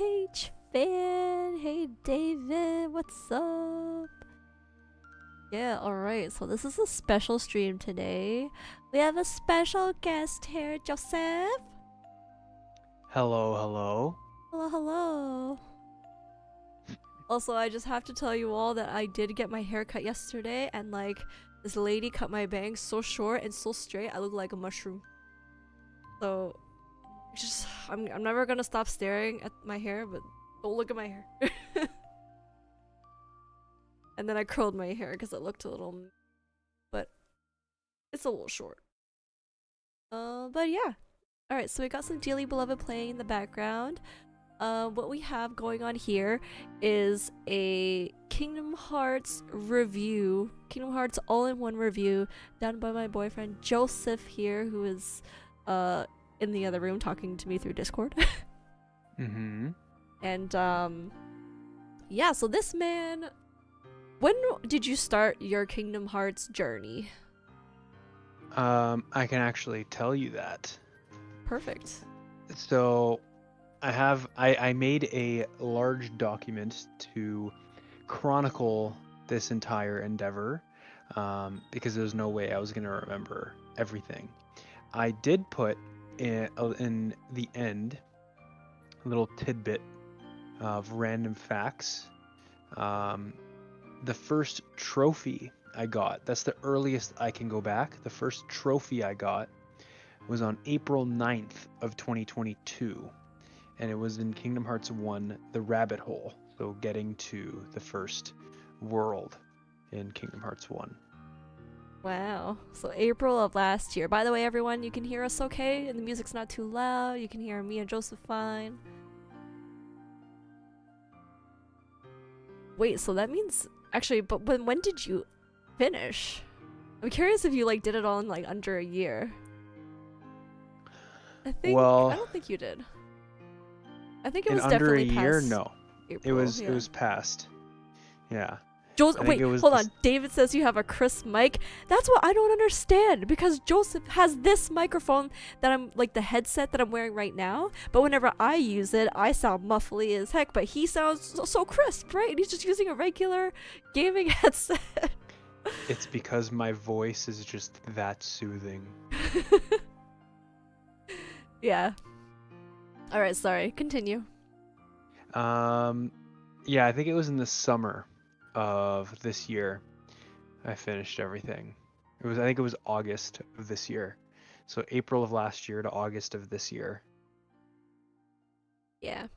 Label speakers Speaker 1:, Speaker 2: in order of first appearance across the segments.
Speaker 1: Peach fan. Hey David, what's up? Yeah, alright, so this is a special stream today. We have a special guest here, Joseph.
Speaker 2: Hello, hello.
Speaker 1: Hello, hello. Also, I just have to tell you all that I did get my hair cut yesterday, and like, this lady cut my bangs so short and so straight, I look like a mushroom. So, I'm never gonna stop staring at my hair, but don't look at my hair. And then I curled my hair because it looked a little, but it's a little short. But yeah. Alright, so we got some Dearly Beloved playing in the background. What we have going on here is a Kingdom Hearts review. Kingdom Hearts all-in-one review done by my boyfriend Joseph here, who is in the other room talking to me through Discord.
Speaker 2: Mm-hmm.
Speaker 1: And yeah, so this man, when did you start your Kingdom Hearts journey?
Speaker 2: I can actually tell you that.
Speaker 1: Perfect.
Speaker 2: So I made a large document to chronicle this entire endeavor, because there's no way I was gonna remember everything. I did put in the end a little tidbit of random facts. The first trophy I got, that's the earliest I can go back. The first trophy I got was on April 9th of 2022. And it was in Kingdom Hearts 1, the Rabbit Hole. So getting to the first world in Kingdom Hearts 1.
Speaker 1: Wow. So April of last year. By the way, everyone, you can hear us okay? And the music's not too loud. You can hear me and Joseph fine. Wait, so that means... Actually, but when did you finish? I'm curious if you like did it all in like under a year. I don't think you did. I think it was definitely past
Speaker 2: under a year. No,
Speaker 1: April,
Speaker 2: it was past. Yeah.
Speaker 1: Wait, hold on. David says you have a crisp mic. That's what I don't understand, because Joseph has this microphone that I'm like the headset that I'm wearing right now, but whenever I use it, I sound muffly as heck, but he sounds so crisp, right? And he's just using a regular gaming headset.
Speaker 2: It's because my voice is just that soothing.
Speaker 1: Yeah. Alright, sorry. Continue.
Speaker 2: Yeah, I think it was in the summer of this year I finished everything. I think it was August of this year. So April of last year to August of this year.
Speaker 1: Yeah.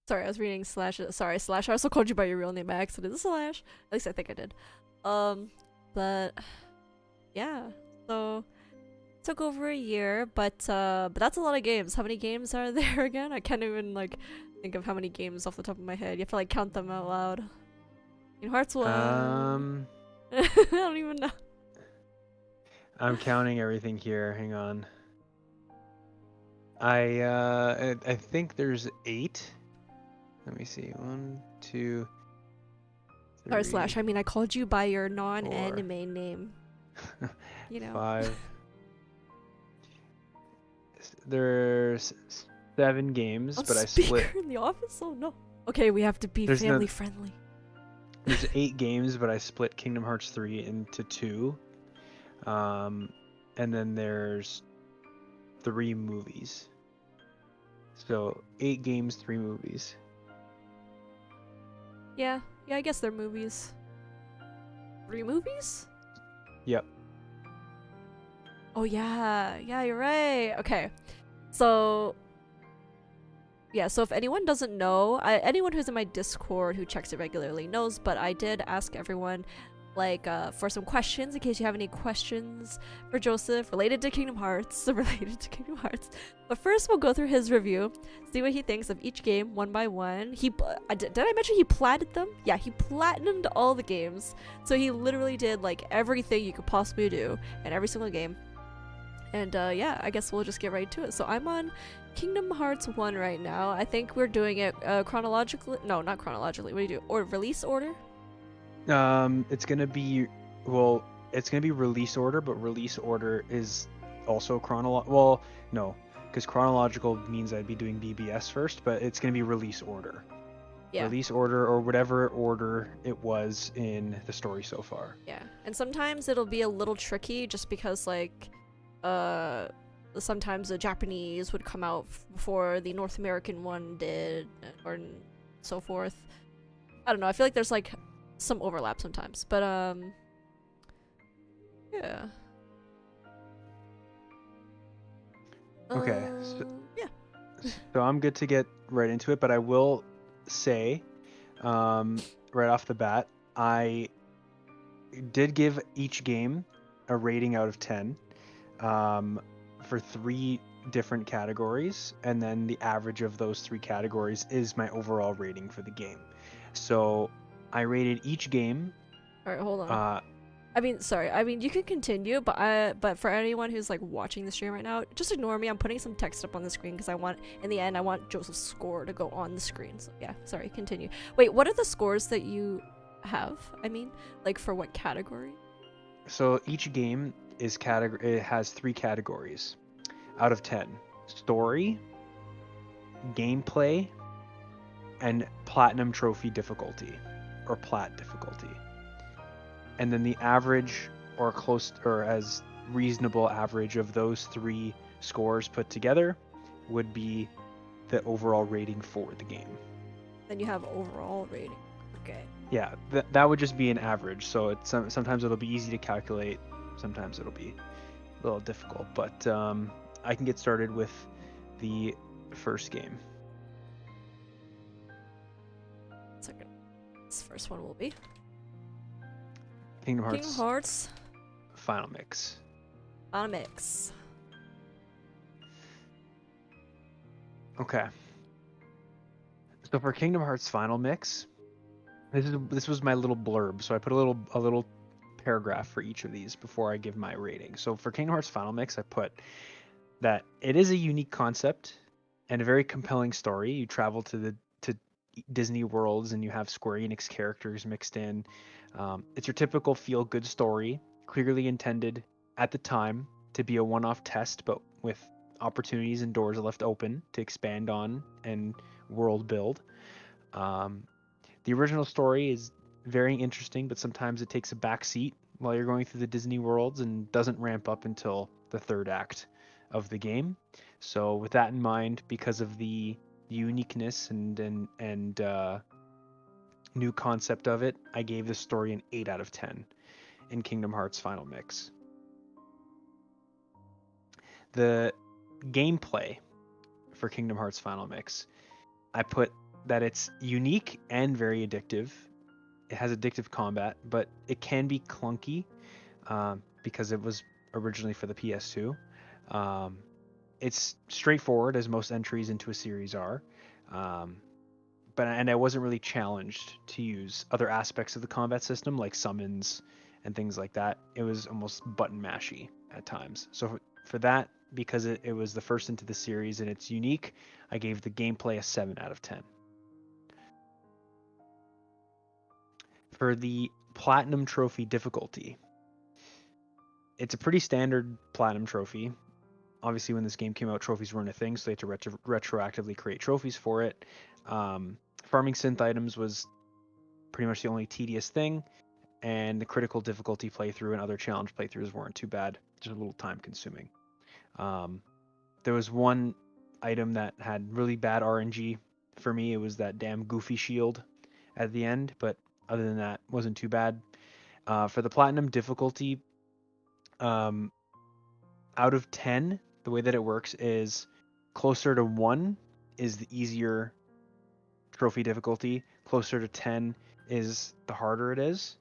Speaker 1: Sorry, I was reading Slash. Sorry, Slash. I also called you by your real name by accident. Slash. At least I think I did. But yeah. So took over a year, but that's a lot of games. How many games are there again? I can't even like think of how many games off the top of my head. You have to like count them out loud. In Hearts 1. I don't even know.
Speaker 2: I'm counting everything here. Hang on. I think there's 8. Let me see. 1, 2, 3.
Speaker 1: Or Slash. I mean, I called you by your non-anime name. You know.
Speaker 2: 5. There's 7 games, but I split.
Speaker 1: in the office? Oh no. Okay, we have to be family friendly.
Speaker 2: There's 8 games, but I split Kingdom Hearts 3 into 2. And then there's 3 movies. So 8 games, 3 movies.
Speaker 1: Yeah, I guess they're movies. 3 movies?
Speaker 2: Yep.
Speaker 1: Oh yeah, you're right. Okay, so yeah, so if anyone doesn't know, anyone who's in my Discord who checks it regularly knows, but I did ask everyone like for some questions in case you have any questions for Joseph related to Kingdom Hearts. But first we'll go through his review, see what he thinks of each game one by one. Did I mention he platted them? Yeah, he platinumed all the games. So he literally did like everything you could possibly do in every single game. And yeah, I guess we'll just get right to it. So I'm on Kingdom Hearts 1 right now. I think we're doing it chronologically. No, not chronologically. What do you do? Or release order?
Speaker 2: It's gonna be release order, but release order is also well, no. because chronological means I'd be doing BBS first, but it's going to be release order.
Speaker 1: Yeah.
Speaker 2: Release order, or whatever order it was in the story so far.
Speaker 1: Yeah. And sometimes it'll be a little tricky just because like sometimes the Japanese would come out before the North American one did, or so forth. I don't know. I feel like there's like some overlap sometimes, but yeah.
Speaker 2: Okay,
Speaker 1: Yeah.
Speaker 2: So I'm good to get right into it, but I will say, right off the bat, I did give each game a rating out of 10, for 3 different categories, and then the average of those 3 categories is my overall rating for the game. So I rated each game.
Speaker 1: All right, hold on. I mean, sorry. I mean, you can continue, but for anyone who's like watching the stream right now, just ignore me. I'm putting some text up on the screen because in the end, I want Joseph's score to go on the screen. So yeah, sorry. Continue. Wait, what are the scores that you have? I mean, like for what category?
Speaker 2: So each game is it has 3 categories out of 10: story, gameplay, and platinum trophy difficulty, or plat difficulty. And then the average, or close, or as reasonable average of those 3 scores put together would be the overall rating for the game.
Speaker 1: Then you have overall rating. Okay.
Speaker 2: Yeah, that would just be an average. So it's sometimes it'll be easy to calculate, sometimes it'll be a little difficult. But I can get started with the first game.
Speaker 1: Second. This first one will be
Speaker 2: Kingdom Hearts.
Speaker 1: Kingdom Hearts
Speaker 2: Final Mix.
Speaker 1: Final Mix.
Speaker 2: Okay. So for Kingdom Hearts Final Mix, this was my little blurb. So I put a little paragraph for each of these before I give my rating. So for Kingdom Hearts Final Mix, I put that it is a unique concept and a very compelling story. You travel to Disney worlds and you have Square Enix characters mixed in. It's your typical feel-good story, clearly intended at the time to be a one-off test, but with opportunities and doors left open to expand on and world build. The original story is very interesting, but sometimes it takes a back seat while you're going through the Disney worlds and doesn't ramp up until the 3rd act of the game. So with that in mind, because of the uniqueness and new concept of it, I gave this story an 8 out of 10 in Kingdom Hearts Final Mix. The gameplay for Kingdom Hearts Final Mix, I put that it's unique and very addictive. It has addictive combat, but it can be clunky because it was originally for the PS2. It's straightforward, as most entries into a series are. But I wasn't really challenged to use other aspects of the combat system, like summons and things like that. It was almost button mashy at times. So for that, because it was the first into the series and it's unique, I gave the gameplay a 7 out of 10. For the Platinum Trophy difficulty, it's a pretty standard Platinum Trophy. Obviously, when this game came out, trophies weren't a thing, so they had to retroactively create trophies for it. Farming synth items was pretty much the only tedious thing, and the critical difficulty playthrough and other challenge playthroughs weren't too bad, just a little time consuming. There was one item that had really bad RNG for me. It was that damn goofy shield at the end, but other than that, wasn't too bad. For the platinum difficulty, out of 10, the way that it works is closer to 1 is the easier trophy difficulty. Closer to 10 is the harder it is.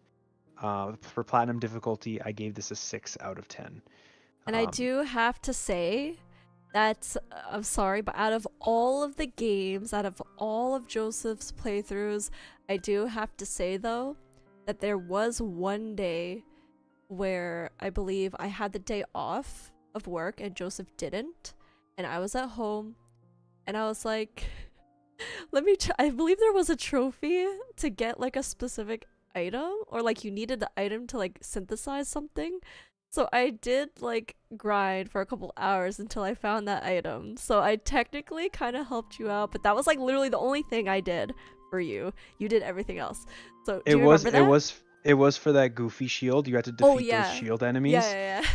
Speaker 2: For platinum difficulty, I gave this a 6 out of 10.
Speaker 1: And I do have to say that, I'm sorry, but out of all of the games, out of all of Joseph's playthroughs, I do have to say, though, that there was one day where I believe I had the day off of work and Joseph didn't, and I was at home, and I was like, I believe there was a trophy to get, like, a specific item, or, like, you needed the item to, like, synthesize something. So I did like grind for a couple hours until I found that item. So I technically kind of helped you out, but that was like literally the only thing I did for you. You did everything else. So
Speaker 2: It
Speaker 1: do you
Speaker 2: was
Speaker 1: remember
Speaker 2: it
Speaker 1: that?
Speaker 2: was it was for that goofy shield. You had to
Speaker 1: Oh
Speaker 2: defeat those
Speaker 1: yeah.
Speaker 2: shield
Speaker 1: Yeah,
Speaker 2: enemies.
Speaker 1: yeah, yeah.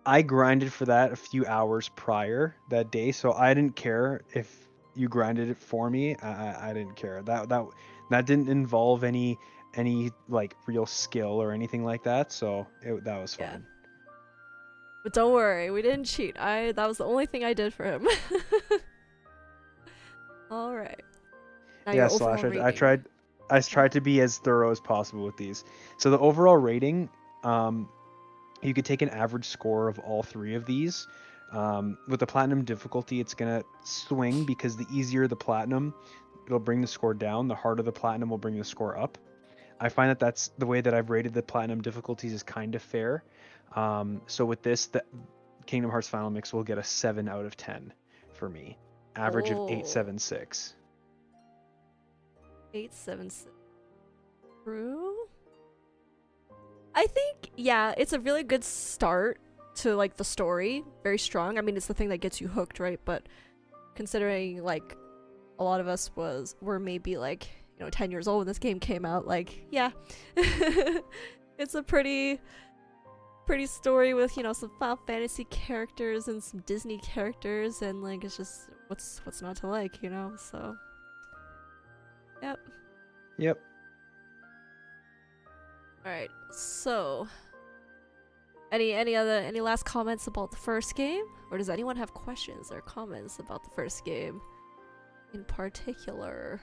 Speaker 2: I grinded for that a few hours prior that day, so I didn't care if you grinded it for me. I didn't care. That didn't involve any like real skill or anything like that, so that was
Speaker 1: Yeah.
Speaker 2: fine.
Speaker 1: But don't worry, we didn't cheat. I that was the only thing I did for him. All right. Now
Speaker 2: Yeah,
Speaker 1: your overall
Speaker 2: Slash.
Speaker 1: rating.
Speaker 2: I
Speaker 1: Yeah.
Speaker 2: tried to be as thorough as possible with these. So the overall rating, um, you could take an average score of all three of these. With the platinum difficulty, it's gonna swing because the easier the platinum, it'll bring the score down. The harder the platinum will bring the score up. I find that that's the way that I've rated the platinum difficulties is kind of fair. So with this, the Kingdom Hearts Final Mix will get a 7 out of 10 for me. Average of
Speaker 1: Oh,
Speaker 2: 876.
Speaker 1: 876. True. I think yeah, it's a really good start to like the story. Very strong. I mean, it's the thing that gets you hooked, right? But considering like a lot of us were maybe like 10 years old when this game came out, like yeah, it's a pretty story with some Final Fantasy characters and some Disney characters, and like it's just what's not to like, So yep.
Speaker 2: Yep.
Speaker 1: All right. So any last comments about the first game, or does anyone have questions or comments about the first game in particular?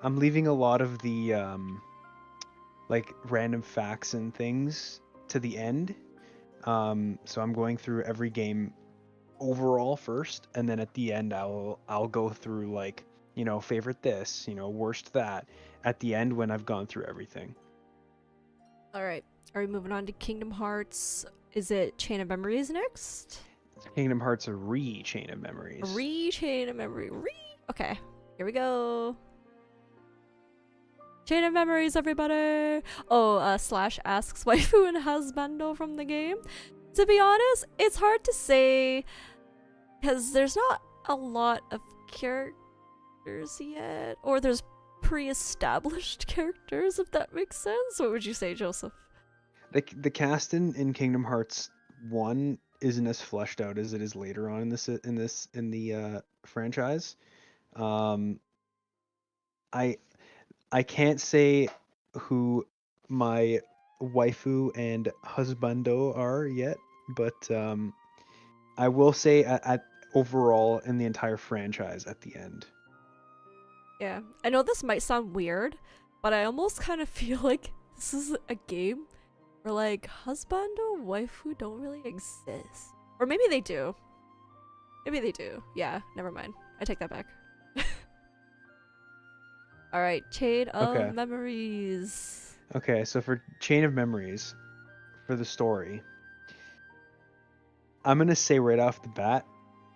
Speaker 2: I'm leaving a lot of the like random facts and things to the end. So I'm going through every game overall first, and then at the end I'll go through like favorite this, worst that at the end when I've gone through everything.
Speaker 1: All right. Are we moving on to Kingdom Hearts? Is it Chain of Memories next?
Speaker 2: Kingdom Hearts Chain of Memories.
Speaker 1: Chain of Memory. Okay. Here we go. Chain of Memories, everybody. Oh, Slash asks waifu and husbando from the game. To be honest, it's hard to say because there's not a lot of characters yet, or there's pre-established characters, if that makes sense. What would you say, Joseph?
Speaker 2: The cast in Kingdom Hearts 1 isn't as fleshed out as it is later on in the franchise. I can't say who my waifu and husbando are yet, but I will say at overall in the entire franchise at the end.
Speaker 1: Yeah, I know this might sound weird, but I almost kind of feel like this is a game where like husbando, waifu don't really exist, or maybe they do. Maybe they do. Yeah, never mind. I take that back. All right, Chain of
Speaker 2: Okay.
Speaker 1: Memories.
Speaker 2: Okay, so for Chain of Memories, for the story, I'm gonna say right off the bat,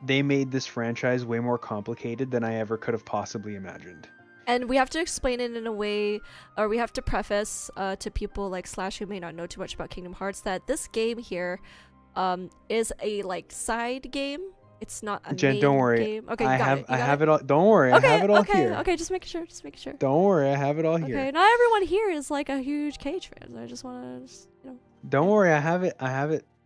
Speaker 2: they made this franchise way more complicated than I ever could have possibly imagined.
Speaker 1: And we have to explain it in a way, or we have to preface to people like Slash who may not know too much about Kingdom Hearts that this game here is a like side game. It's not a
Speaker 2: Jen,
Speaker 1: main
Speaker 2: don't worry.
Speaker 1: game. Okay, you got it.
Speaker 2: I
Speaker 1: You got
Speaker 2: have
Speaker 1: it.
Speaker 2: it all. Don't worry, I have it all
Speaker 1: Okay.
Speaker 2: here.
Speaker 1: Okay. Just making sure. Just making sure.
Speaker 2: Don't worry, I have it all
Speaker 1: Okay.
Speaker 2: here.
Speaker 1: Not everyone here is like a huge Cage fan. So I just want to,
Speaker 2: Don't worry, I have it where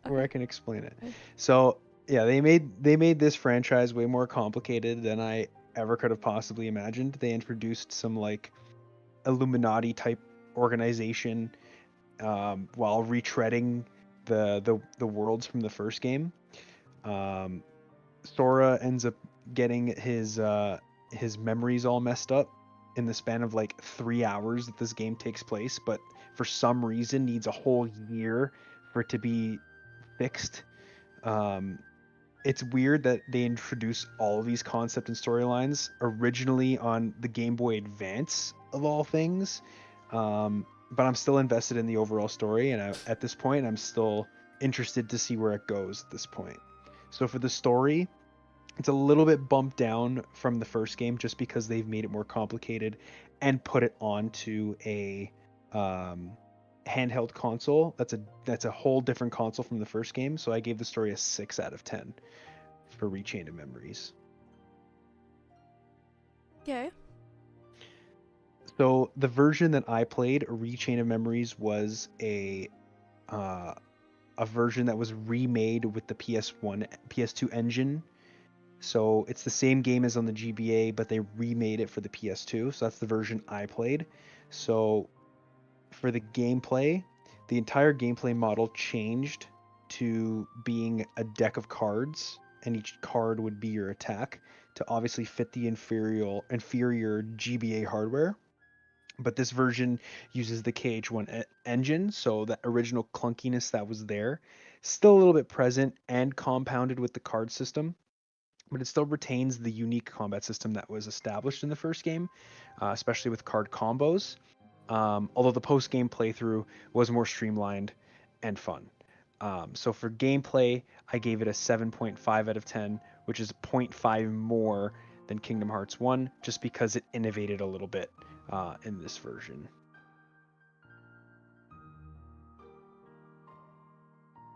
Speaker 1: Okay.
Speaker 2: I can explain it.
Speaker 1: Okay.
Speaker 2: So yeah, they made this franchise way more complicated than I ever could have possibly imagined. They introduced some like Illuminati type organization while retreading the worlds from the first game. Sora ends up getting his memories all messed up in the span of like 3 hours that this game takes place, but for some reason needs a whole year for it to be fixed. It's weird that they introduce all of these concept and storylines originally on the Game Boy Advance of all things. But I'm still invested in the overall story, and at this point, I'm still interested to see where it goes at this point. So for the story, it's a little bit bumped down from the first game just because they've made it more complicated and put it onto a handheld console. That's a whole different console from the first game. So I gave the story a 6 out of 10 for Rechain of Memories.
Speaker 1: Okay.
Speaker 2: So the version that I played, Rechain of Memories, was a version that was remade with the PS1, PS2 engine. So it's the same game as on the GBA, but they remade it for the PS2. So that's the version I played. So for the gameplay, the entire gameplay model changed to being a deck of cards, and each card would be your attack to obviously fit the inferior GBA hardware. But this version uses the KH1 engine, so that original clunkiness that was there, still a little bit present and compounded with the card system, but it still retains the unique combat system that was established in the first game, especially with card combos. Although the post-game playthrough was more streamlined and fun. So for gameplay, I gave it a 7.5 out of 10, which is 0.5 more than Kingdom Hearts 1, just because it innovated a little bit in this version.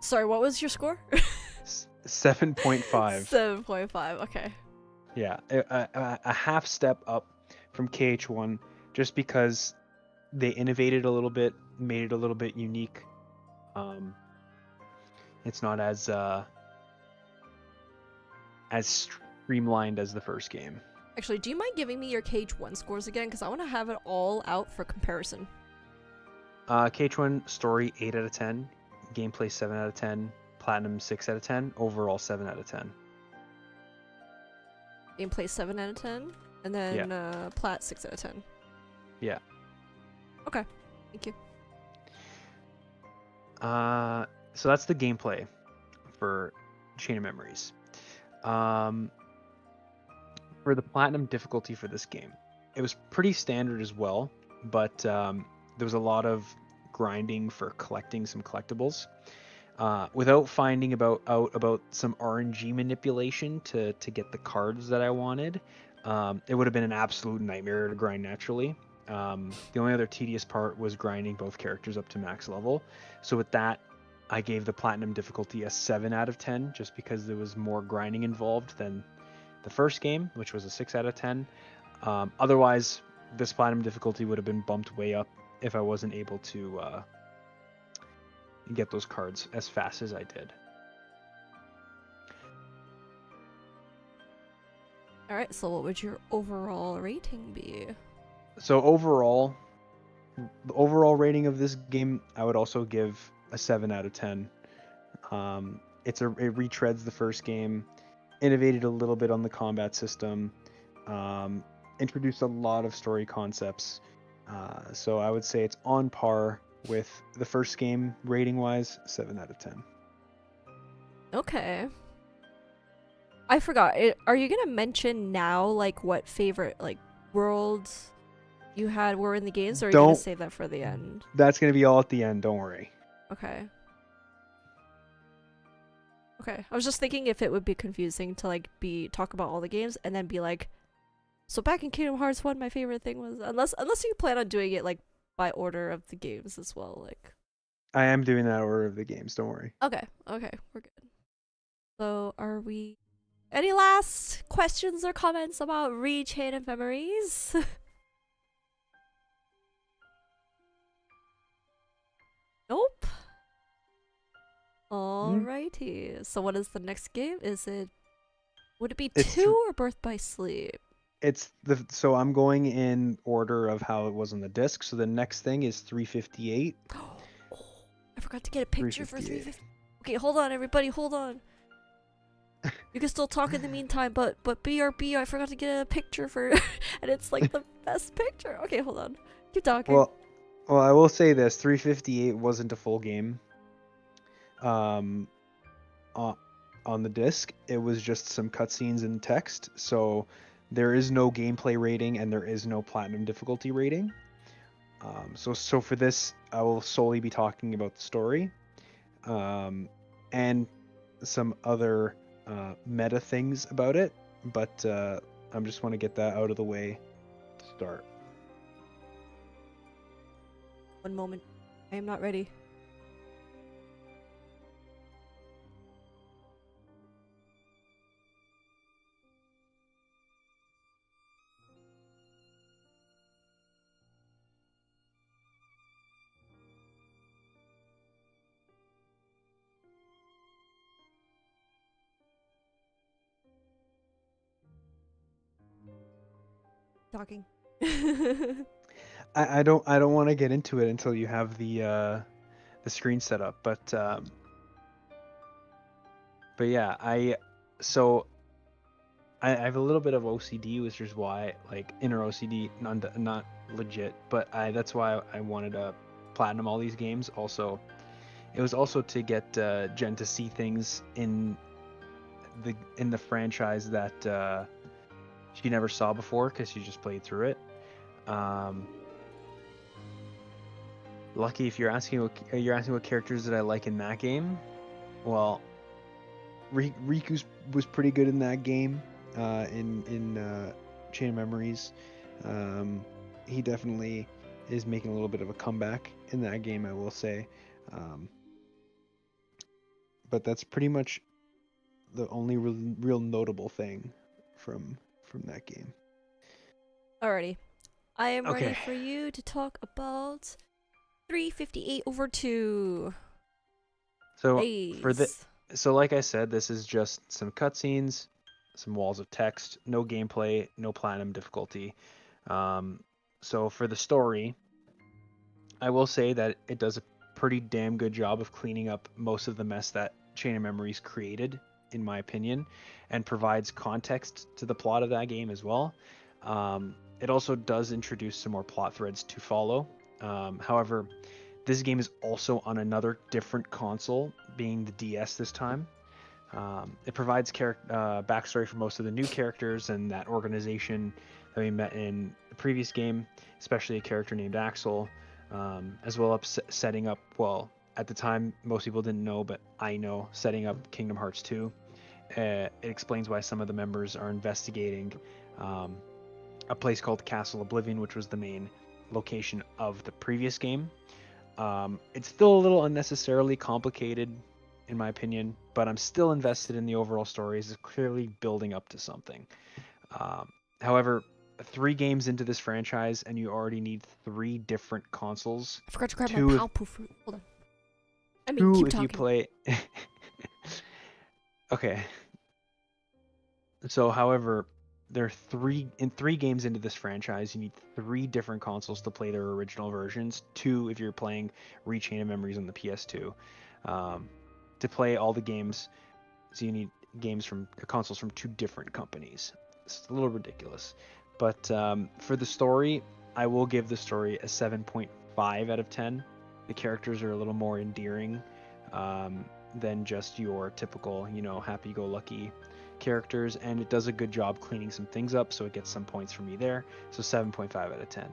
Speaker 1: Sorry, what was your score?
Speaker 2: 7.5.
Speaker 1: 7.5. Okay.
Speaker 2: Yeah, a half step up from KH1, just because they innovated a little bit, made it a little bit unique. It's not as streamlined as the first game.
Speaker 1: Actually, do you mind giving me your KH1 scores again? Because I want to have it all out for comparison.
Speaker 2: KH1 story 8 out of 10, gameplay 7 out of 10, platinum 6 out of 10, overall 7 out of 10.
Speaker 1: Gameplay 7 out of 10, and then plat 6 out of 10.
Speaker 2: Yeah.
Speaker 1: Okay, thank you.
Speaker 2: So that's the gameplay for Chain of Memories. For the platinum difficulty for this game, it was pretty standard as well, but there was a lot of grinding for collecting some collectibles. Without finding out about some RNG manipulation to get the cards that I wanted, it would have been an absolute nightmare to grind naturally. The only other tedious part was grinding both characters up to max level. So with that, I gave the platinum difficulty a 7 out of 10, just because there was more grinding involved than the first game, which was a 6 out of 10. Otherwise, this platinum difficulty would have been bumped way up if I wasn't able to get those cards as fast as I did.
Speaker 1: Alright, so what would your overall rating be?
Speaker 2: So overall, the overall rating of this game, I would also give a 7 out of 10. It retreads the first game, innovated a little bit on the combat system, introduced a lot of story concepts. So I would say it's on par with the first game rating wise, 7 out of 10.
Speaker 1: Okay. I forgot. Are you gonna mention now, like, what favorite, like, worlds you were in the games, or are you gonna save that for the end?
Speaker 2: That's gonna be all at the end, don't worry.
Speaker 1: Okay. Okay. I was just thinking if it would be confusing to, like, talk about all the games and then be like, so back in Kingdom Hearts 1, my favorite thing was, unless you plan on doing it, like, by order of the games as well, like.
Speaker 2: I am doing that order of the games, don't worry.
Speaker 1: Okay, we're good. So, any last questions or comments about Rechain of Memories? Nope. Alrighty. So what is the next game? Would it be 2 or Birth by Sleep?
Speaker 2: So I'm going in order of how it was on the disc. So the next thing is 358.
Speaker 1: Oh, I forgot to get a picture for 350. Okay, hold on, everybody, hold on. You can still talk in the meantime, but BRB, I forgot to get a picture for, and it's like the best picture. Okay, hold on. Keep talking.
Speaker 2: Well, I will say this: 358 wasn't a full game. On the disc, it was just some cutscenes and text. So there is no gameplay rating and there is no platinum difficulty rating. So for this, I will solely be talking about the story, and some other meta things about it. But I just want to get that out of the way to start.
Speaker 1: One moment. I am not ready. Talking.
Speaker 2: I don't want to get into it until you have the screen set up, but yeah, so I have a little bit of OCD, which is why, like, inner OCD, not legit, but that's why I wanted to platinum all these games. Also, it was also to get Jen to see things in the franchise that she never saw before because she just played through it. Lucky, if you're asking what characters that I like in that game, well, Riku was pretty good in that game. In Chain of Memories, he definitely is making a little bit of a comeback in that game, I will say. But that's pretty much the only real notable thing from that game.
Speaker 1: Alrighty. I am ready
Speaker 2: Okay.
Speaker 1: for you to talk about 358 over 2.
Speaker 2: So
Speaker 1: Ace.
Speaker 2: so like I said, this is just some cutscenes, some walls of text, no gameplay, no platinum difficulty. So for the story, I will say that it does a pretty damn good job of cleaning up most of the mess that Chain of Memories created, in my opinion, and provides context to the plot of that game as well. It also does introduce some more plot threads to follow. However, this game is also on another different console, being the DS this time. It provides backstory for most of the new characters and that organization that we met in the previous game, especially a character named Axel, as well as setting up, well, at the time, most people didn't know, but I know, setting up Kingdom Hearts 2. It explains why some of the members are investigating a place called Castle Oblivion, which was the main location of the previous game. It's still a little unnecessarily complicated, in my opinion, but I'm still invested in the overall story. It's clearly building up to something. However, 3 games into this franchise, and you already need 3 different consoles.
Speaker 1: I forgot to grab my
Speaker 2: 2
Speaker 1: pow poo fruit. Hold on. I mean,
Speaker 2: 2
Speaker 1: keep
Speaker 2: if
Speaker 1: talking.
Speaker 2: you play. Okay. So, however, there are 3 games into this franchise. You need 3 different consoles to play their original versions. 2 if you're playing Rechain of Memories on the PS2. To play all the games, so you need consoles from 2 different companies. It's a little ridiculous, but for the story, I will give the story a 7.5 out of 10. The characters are a little more endearing than just your typical, happy-go-lucky characters, and it does a good job cleaning some things up, so it gets some points for me there. So 7.5 out of 10.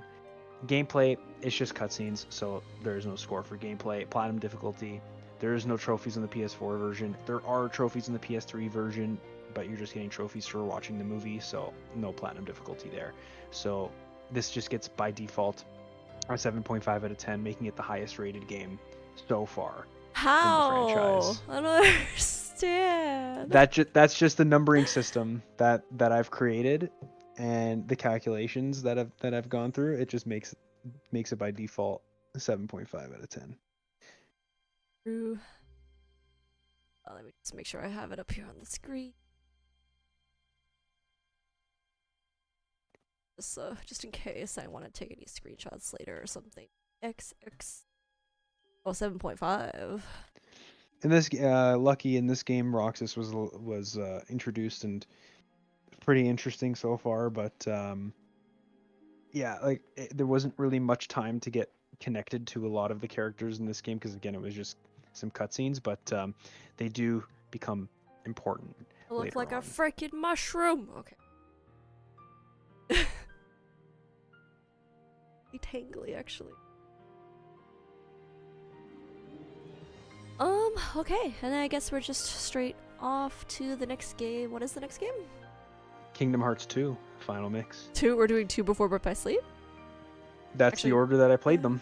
Speaker 2: Gameplay, it's just cutscenes, so there is no score for gameplay. Platinum difficulty, there is no trophies in the PS4 version. There are trophies in the PS3 version, but you're just getting trophies for watching the movie, so no platinum difficulty there. So this just gets by default a 7.5 out of 10, making it the highest rated game so far in the
Speaker 1: How?
Speaker 2: franchise.
Speaker 1: I don't understand.
Speaker 2: That's just the numbering system that I've created, and the calculations that I've gone through. It just makes it by default 7.5 out of 10.
Speaker 1: True. Let me just make sure I have it up here on the screen. Just in case I want to take any screenshots later or something. XX. Oh, 7.5.
Speaker 2: In this, lucky in this game, Roxas was introduced and pretty interesting so far. But yeah, like there wasn't really much time to get connected to a lot of the characters in this game because again, it was just some cutscenes. But they do become important.
Speaker 1: I look
Speaker 2: later
Speaker 1: like a
Speaker 2: on.
Speaker 1: freaking mushroom. Okay. Tangly, actually. Okay, and I guess we're just straight off to the next game. What is the next game?
Speaker 2: Kingdom Hearts 2 Final Mix.
Speaker 1: 2? We're doing 2 before Birth by Sleep?
Speaker 2: That's
Speaker 1: Actually,
Speaker 2: the order that I played them.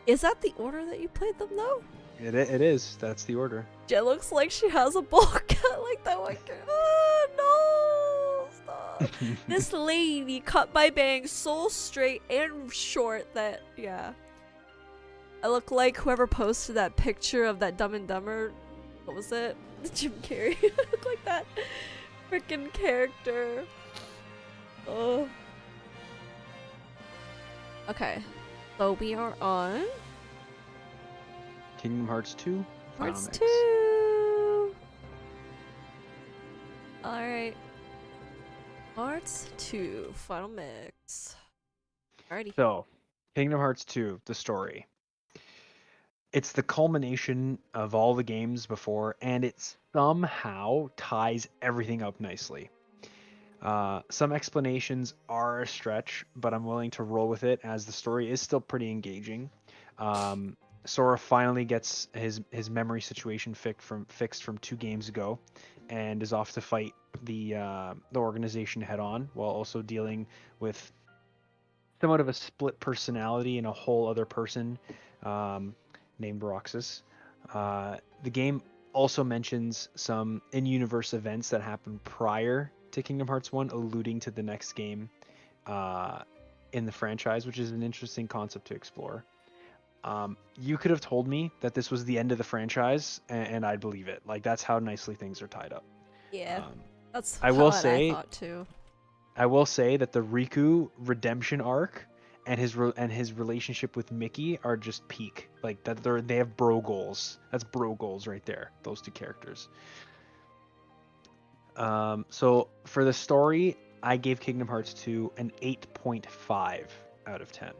Speaker 1: Is that the order that you played them though?
Speaker 2: It is. That's the order.
Speaker 1: It looks like she has a bowl cut like that one girl. Oh, no! Stop. This lady cut my bangs so straight and short that, yeah. I look like whoever posted that picture of that Dumb and Dumber. What was it? Jim Carrey. I look like that freaking character. Oh. Okay. So we are on
Speaker 2: Kingdom Hearts 2. Final
Speaker 1: Hearts
Speaker 2: Mix.
Speaker 1: 2. Alright. Hearts 2. Final Mix. Alrighty.
Speaker 2: So, Kingdom Hearts 2, the story. It's the culmination of all the games before, and it somehow ties everything up nicely. Some explanations are a stretch, but I'm willing to roll with it as the story is still pretty engaging. Sora finally gets his memory situation fixed from 2 games ago, and is off to fight the organization head on, while also dealing with somewhat of a split personality and a whole other person named Roxas. The game also mentions some in-universe events that happened prior to Kingdom Hearts 1, alluding to the next game in the franchise, which is an interesting concept to explore. You could have told me that this was the end of the franchise, and I'd believe it. Like, that's how nicely things are tied up.
Speaker 1: Yeah. That's
Speaker 2: I will
Speaker 1: what
Speaker 2: say-
Speaker 1: I thought too.
Speaker 2: I will say that the Riku redemption arc and his relationship with Mickey are just peak. Like, that they have bro goals. That's bro goals right there. Those 2 characters. So for the story, I gave Kingdom Hearts 2 an 8.5 out of 10,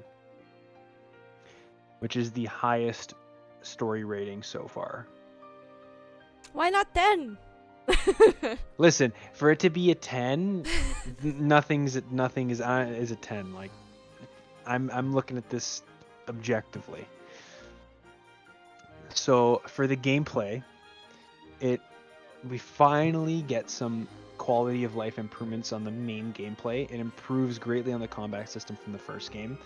Speaker 2: which is the highest story rating so far.
Speaker 1: Why not 10?
Speaker 2: Listen, for it to be a 10, nothing is a 10. Like, I'm looking at this objectively. So for the gameplay, we finally get some quality of life improvements on the main gameplay. It improves greatly on the combat system from the first game,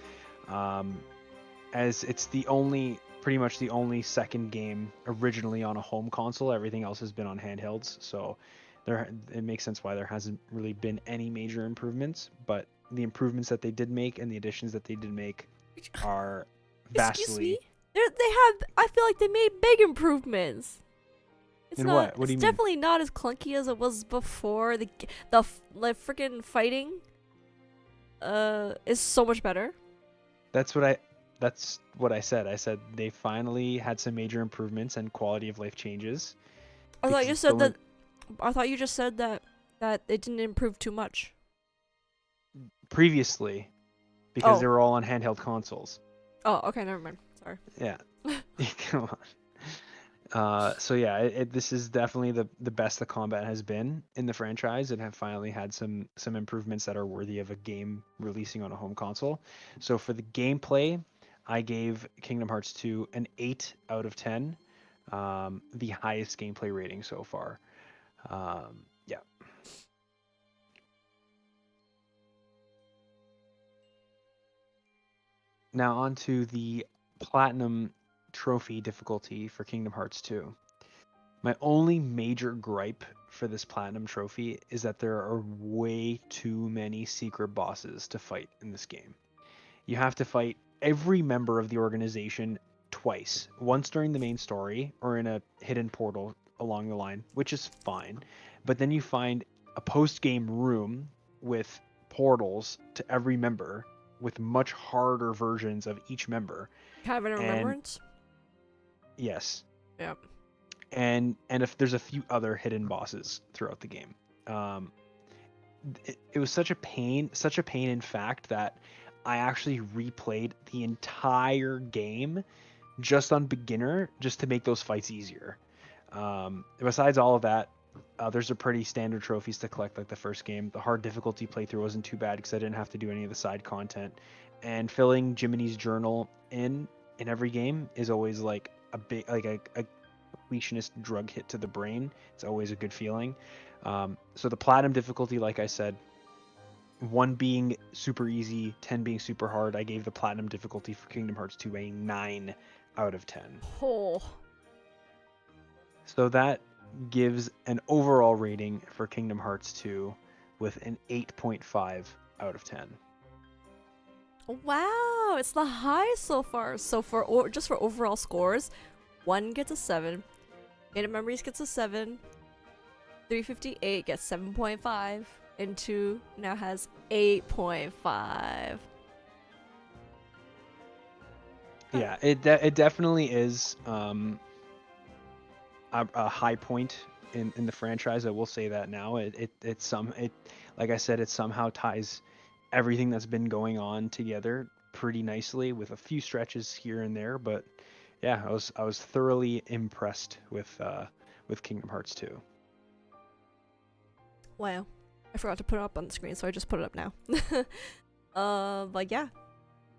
Speaker 2: as it's pretty much the only second game originally on a home console. Everything else has been on handhelds, so it makes sense why there hasn't really been any major improvements. But the improvements that they did make and the additions that they did make are vastly.
Speaker 1: Excuse me? They have. I feel like they made big improvements. It's
Speaker 2: In
Speaker 1: not.
Speaker 2: what? What do you
Speaker 1: it's
Speaker 2: mean?
Speaker 1: definitely not as clunky as it was before. The freaking fighting is so much better.
Speaker 2: That's what I said. I said they finally had some major improvements and quality of life changes.
Speaker 1: I thought
Speaker 2: because
Speaker 1: you
Speaker 2: it's
Speaker 1: said
Speaker 2: still
Speaker 1: that. I thought you just said that it didn't improve too much.
Speaker 2: previously, because
Speaker 1: Oh.
Speaker 2: they were all on handheld consoles.
Speaker 1: Oh, okay, never mind. Sorry.
Speaker 2: Yeah. Come on. So yeah, this is definitely the best the combat has been in the franchise, and have finally had some improvements that are worthy of a game releasing on a home console. So for the gameplay, I gave Kingdom Hearts 2 an 8 out of 10, the highest gameplay rating so far. Yeah. Now on to the Platinum Trophy difficulty for Kingdom Hearts 2. My only major gripe for this Platinum Trophy is that there are way too many secret bosses to fight in this game. You have to fight every member of the organization twice. Once during the main story, or in a hidden portal along the line, which is fine. But then you find a post-game room with portals to every member, with much harder versions of each member.
Speaker 1: Have an
Speaker 2: And-
Speaker 1: remembrance.
Speaker 2: Yes.
Speaker 1: Yep.
Speaker 2: And if there's a few other hidden bosses throughout the game. It was such a pain in fact that I actually replayed the entire game just on beginner, just to make those fights easier. Besides all of that, there's a pretty standard trophies to collect like the first game. The hard difficulty playthrough wasn't too bad because I didn't have to do any of the side content. And filling Jiminy's journal in every game is always like a big, like a completionist drug hit to the brain. It's always a good feeling. So the platinum difficulty, like I said, 1 being super easy, 10 being super hard. I gave the platinum difficulty for Kingdom Hearts 2 a 9 out of 10.
Speaker 1: Oh.
Speaker 2: So that gives an overall rating for Kingdom Hearts 2 with an 8.5 out of 10.
Speaker 1: Wow, it's the highest so far. So for just for overall scores, 1 gets a 7, Faded Memories gets a 7, 358 gets 7.5, and 2 now has 8.5.
Speaker 2: Yeah, it definitely is a high point in the franchise. I will say that now. It like I said, it somehow ties everything that's been going on together pretty nicely with a few stretches here and there. But yeah, I was thoroughly impressed with Kingdom Hearts 2.
Speaker 1: Wow, I forgot to put it up on the screen, so I just put it up now. But yeah,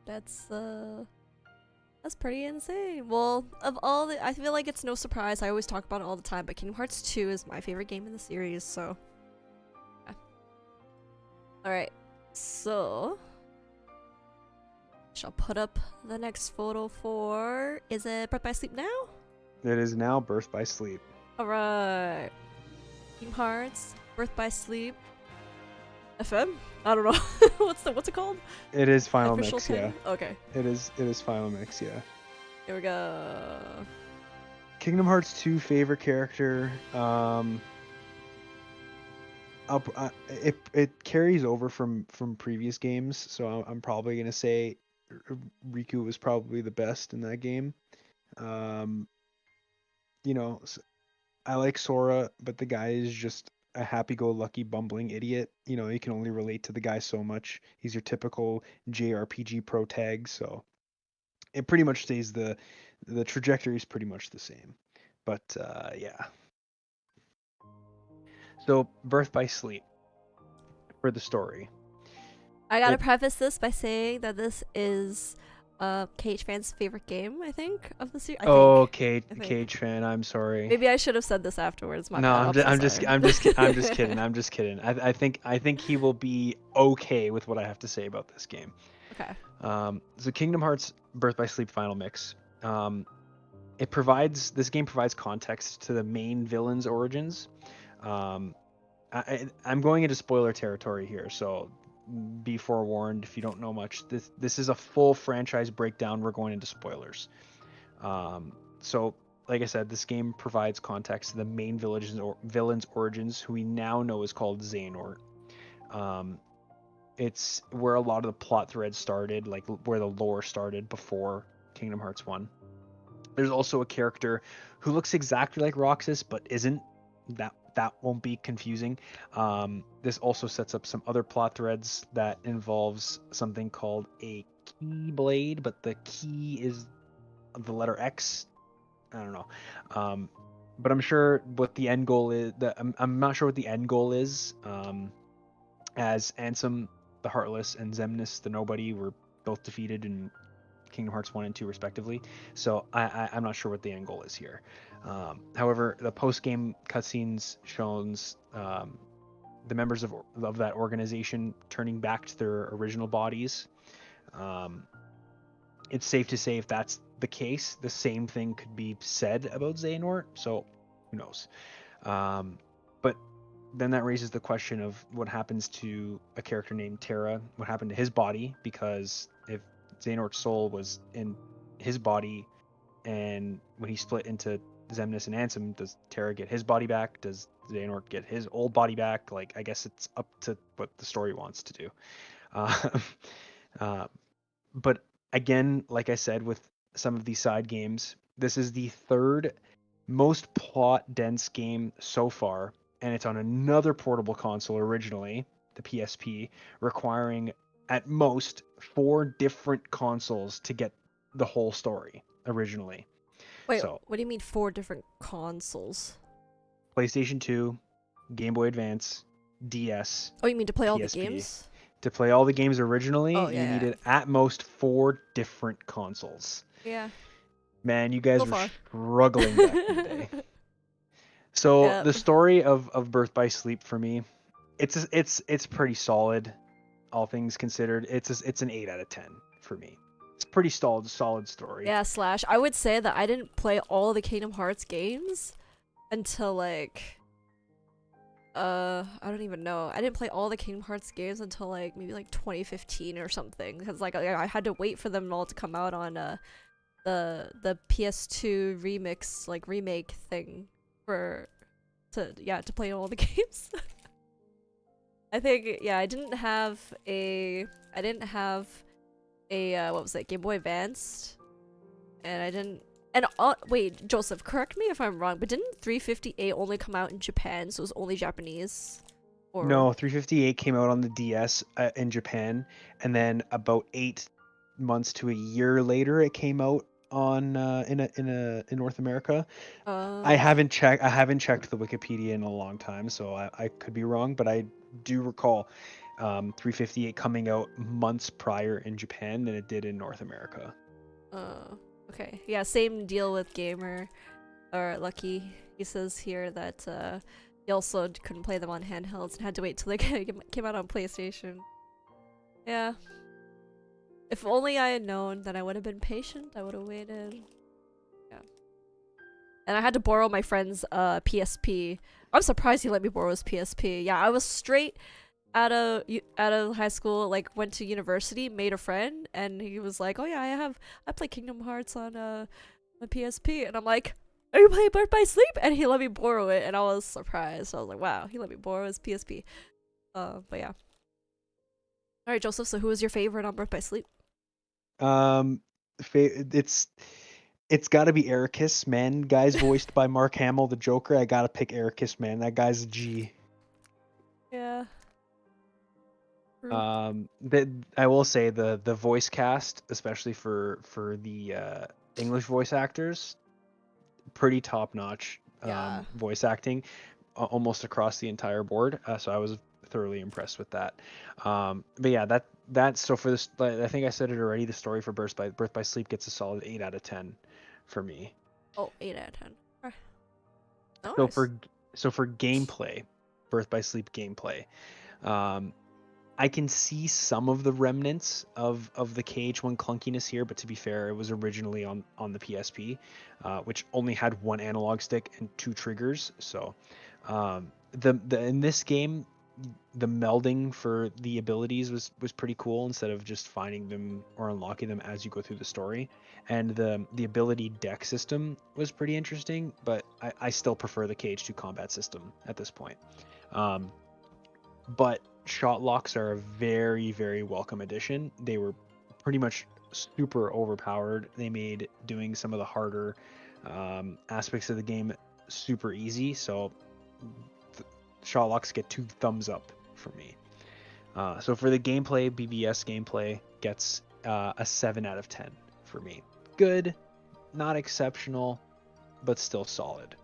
Speaker 1: that's pretty insane. Well, of all the, I feel like it's no surprise. I always talk about it all the time, but Kingdom Hearts 2 is my favorite game in the series. So, yeah. All right, so shall put up the next photo for. Is it Birth by Sleep now?
Speaker 2: It is now Birth by Sleep.
Speaker 1: All right, Kingdom Hearts Birth by Sleep. FM? I don't know. what's it called?
Speaker 2: It is Final
Speaker 1: Official
Speaker 2: Mix, yeah.
Speaker 1: title? Okay.
Speaker 2: It is Final Mix, yeah.
Speaker 1: Here we go.
Speaker 2: Kingdom Hearts 2 favorite character. It carries over from previous games, so I'm probably gonna say Riku was probably the best in that game. You know, I like Sora, but the guy is just a happy-go-lucky bumbling idiot. You know, you can only relate to the guy so much. He's your typical JRPG pro tag, so it pretty much stays the trajectory is pretty much the same. But yeah. So Birth by Sleep for the story.
Speaker 1: I gotta preface this by saying that this is Cage fan's favorite game, I think, of the series.
Speaker 2: Oh,
Speaker 1: think.
Speaker 2: Cage fan, I'm sorry.
Speaker 1: Maybe I should have said this afterwards. My
Speaker 2: No,
Speaker 1: bad.
Speaker 2: I'm just kidding. I'm just kidding. I think he will be okay with what I have to say about this game.
Speaker 1: Okay.
Speaker 2: So Kingdom Hearts Birth by Sleep Final Mix. This game provides context to the main villain's origins. I'm going into spoiler territory here, so be forewarned if you don't know much. This is a full franchise breakdown. We're going into spoilers. So like I said, this game provides context to the main villain's origins, who we now know is called Xehanort. It's where a lot of the plot threads started, like where the lore started before Kingdom Hearts 1. There's also a character who looks exactly like Roxas but isn't. That won't be confusing. This also sets up some other plot threads that involves something called a Keyblade, but the key is the letter X. I don't know. But I'm sure what the end goal is. I'm not sure what the end goal is. As Ansem the Heartless and Xemnas the Nobody were both defeated in Kingdom Hearts 1 and 2 respectively. So I'm not sure what the end goal is here. However, the post-game cutscenes shows the members of that organization turning back to their original bodies. It's safe to say if that's the case, the same thing could be said about Xehanort. So who knows? But then that raises the question of what happens to a character named Terra. What happened to his body? Because if Xehanort's soul was in his body, and when he split into Xemnas and Ansem, does Terra get his body back? Does Xehanort get his old body back? Like, I guess it's up to what the story wants to do. But again, like I said, with some of these side games, this is the third most plot-dense game so far, and it's on another portable console originally, the PSP, requiring at most 4 different consoles to get the whole story originally.
Speaker 1: Wait, so, what do you mean 4 different consoles?
Speaker 2: PlayStation 2, Game Boy Advance, DS.
Speaker 1: Oh, you mean to play all
Speaker 2: PSP.
Speaker 1: the games?
Speaker 2: To play all the games originally,
Speaker 1: you
Speaker 2: needed at most 4 different consoles.
Speaker 1: Yeah.
Speaker 2: Man, you guys were struggling back in the day. So the story of Birth by Sleep for me, it's pretty solid. all things considered, it's an 8 out of 10 for me. It's a pretty solid story.
Speaker 1: Yeah, Slash. I would say that I didn't play all the Kingdom Hearts games until like I don't even know. I didn't play all the Kingdom Hearts games until like maybe like 2015 or something, because like I had to wait for them all to come out on the PS2 remix like remake thing to play all the games. I think I didn't have a what was it, Game Boy Advanced, and I didn't. And wait, Joseph, correct me if I'm wrong, but didn't 358 only come out in Japan, so it was only Japanese? Or
Speaker 2: No, 358 came out on the DS in Japan, and then about 8 months to a year later, it came out on in North America. I haven't checked the Wikipedia in a long time, so I could be wrong, but I do recall 358 coming out months prior in Japan than it did in North America.
Speaker 1: Okay. Yeah, same deal with Gamer or Lucky. He says here that he also couldn't play them on handhelds and had to wait till they came out on PlayStation. Yeah. If only I had known, then I would have been patient. I would have waited. Yeah. And I had to borrow my friend's PSP. I'm surprised he let me borrow his PSP. Yeah, I was straight out of high school, like went to university, made a friend, and he was like, "Oh yeah, I play Kingdom Hearts on my PSP," and I'm like, "Are you playing Birth by Sleep?" And he let me borrow it, and I was surprised. I was like, "Wow, he let me borrow his PSP." But yeah. All right, Joseph. So who was your favorite on Birth by Sleep?
Speaker 2: It's got to be Ericus, man. Guy's voiced by Mark Hamill, the Joker. I gotta pick Ericus, man. That guy's a G.
Speaker 1: Yeah.
Speaker 2: I will say the voice cast, especially for the English voice actors, pretty top notch.
Speaker 1: Yeah.
Speaker 2: Voice acting, almost across the entire board. So I was thoroughly impressed with that. But yeah, that's so for this. I think I said it already. The story for Birth by Sleep gets a solid 8 out of 10 for me.
Speaker 1: Oh, 8 out of 10. Nice.
Speaker 2: So for gameplay, Birth by Sleep gameplay, I can see some of the remnants of the KH1 clunkiness here, but to be fair, it was originally on the PSP, which only had one analog stick and 2 triggers. So the in this game, the melding for the abilities was pretty cool, instead of just finding them or unlocking them as you go through the story. And the ability deck system was pretty interesting, but I still prefer the KH2 combat system at this point. But shot locks are a very, very welcome addition. They were pretty much super overpowered. They made doing some of the harder aspects of the game super easy. So shot locks get 2 thumbs up for me. So for the gameplay, BBS gameplay gets a 7 out of 10 for me. Good, not exceptional, but still solid.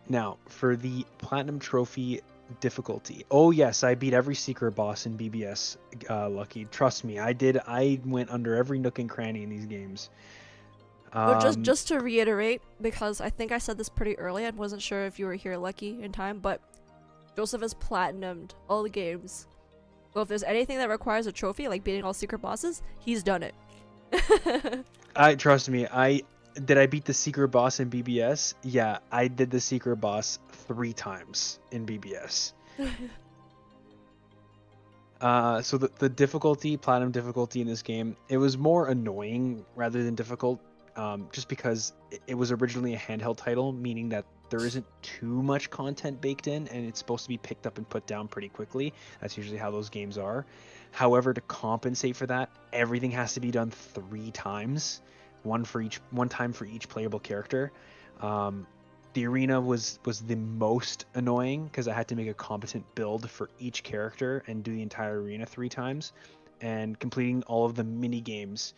Speaker 2: Now, for the Platinum Trophy difficulty. Oh yes, I beat every secret boss in BBS, Lucky. Trust me, I did. I went under every nook and cranny in these games.
Speaker 1: Just to reiterate, because I think I said this pretty early, I wasn't sure if you were here, Lucky, in time, but Joseph has platinumed all the games. So if there's anything that requires a trophy, like beating all secret bosses, he's done it.
Speaker 2: Trust me, I beat the secret boss in BBS? Yeah, I did the secret boss 3 times in BBS. So the difficulty, platinum difficulty in this game, it was more annoying rather than difficult, just because it was originally a handheld title, meaning that there isn't too much content baked in, and it's supposed to be picked up and put down pretty quickly. That's usually how those games are. However, to compensate for that, everything has to be done 3 times. One time for each playable character. The arena was the most annoying, because I had to make a competent build for each character and do the entire arena 3 times, and completing all of the mini games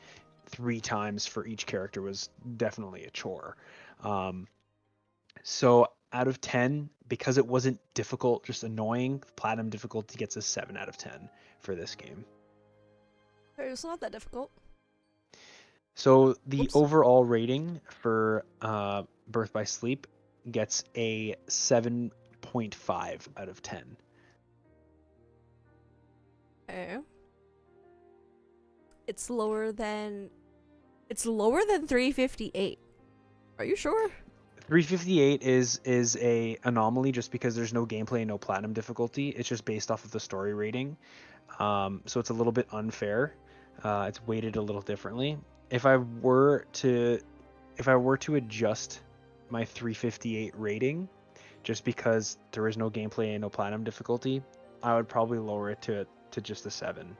Speaker 2: 3 times for each character was definitely a chore. So out of 10, because it wasn't difficult, just annoying, platinum difficulty gets a 7 out of 10 for this game.
Speaker 1: It's not that difficult.
Speaker 2: So the overall rating for Birth by Sleep gets a 7.5 out of 10.
Speaker 1: Okay. It's lower than 358. Are you sure?
Speaker 2: 358 is a anomaly just because there's no gameplay and no platinum difficulty. It's just based off of the story rating. So it's a little bit unfair. It's weighted a little differently. If I were to adjust my 358 rating, just because there is no gameplay and no platinum difficulty, I would probably lower it to just a 7.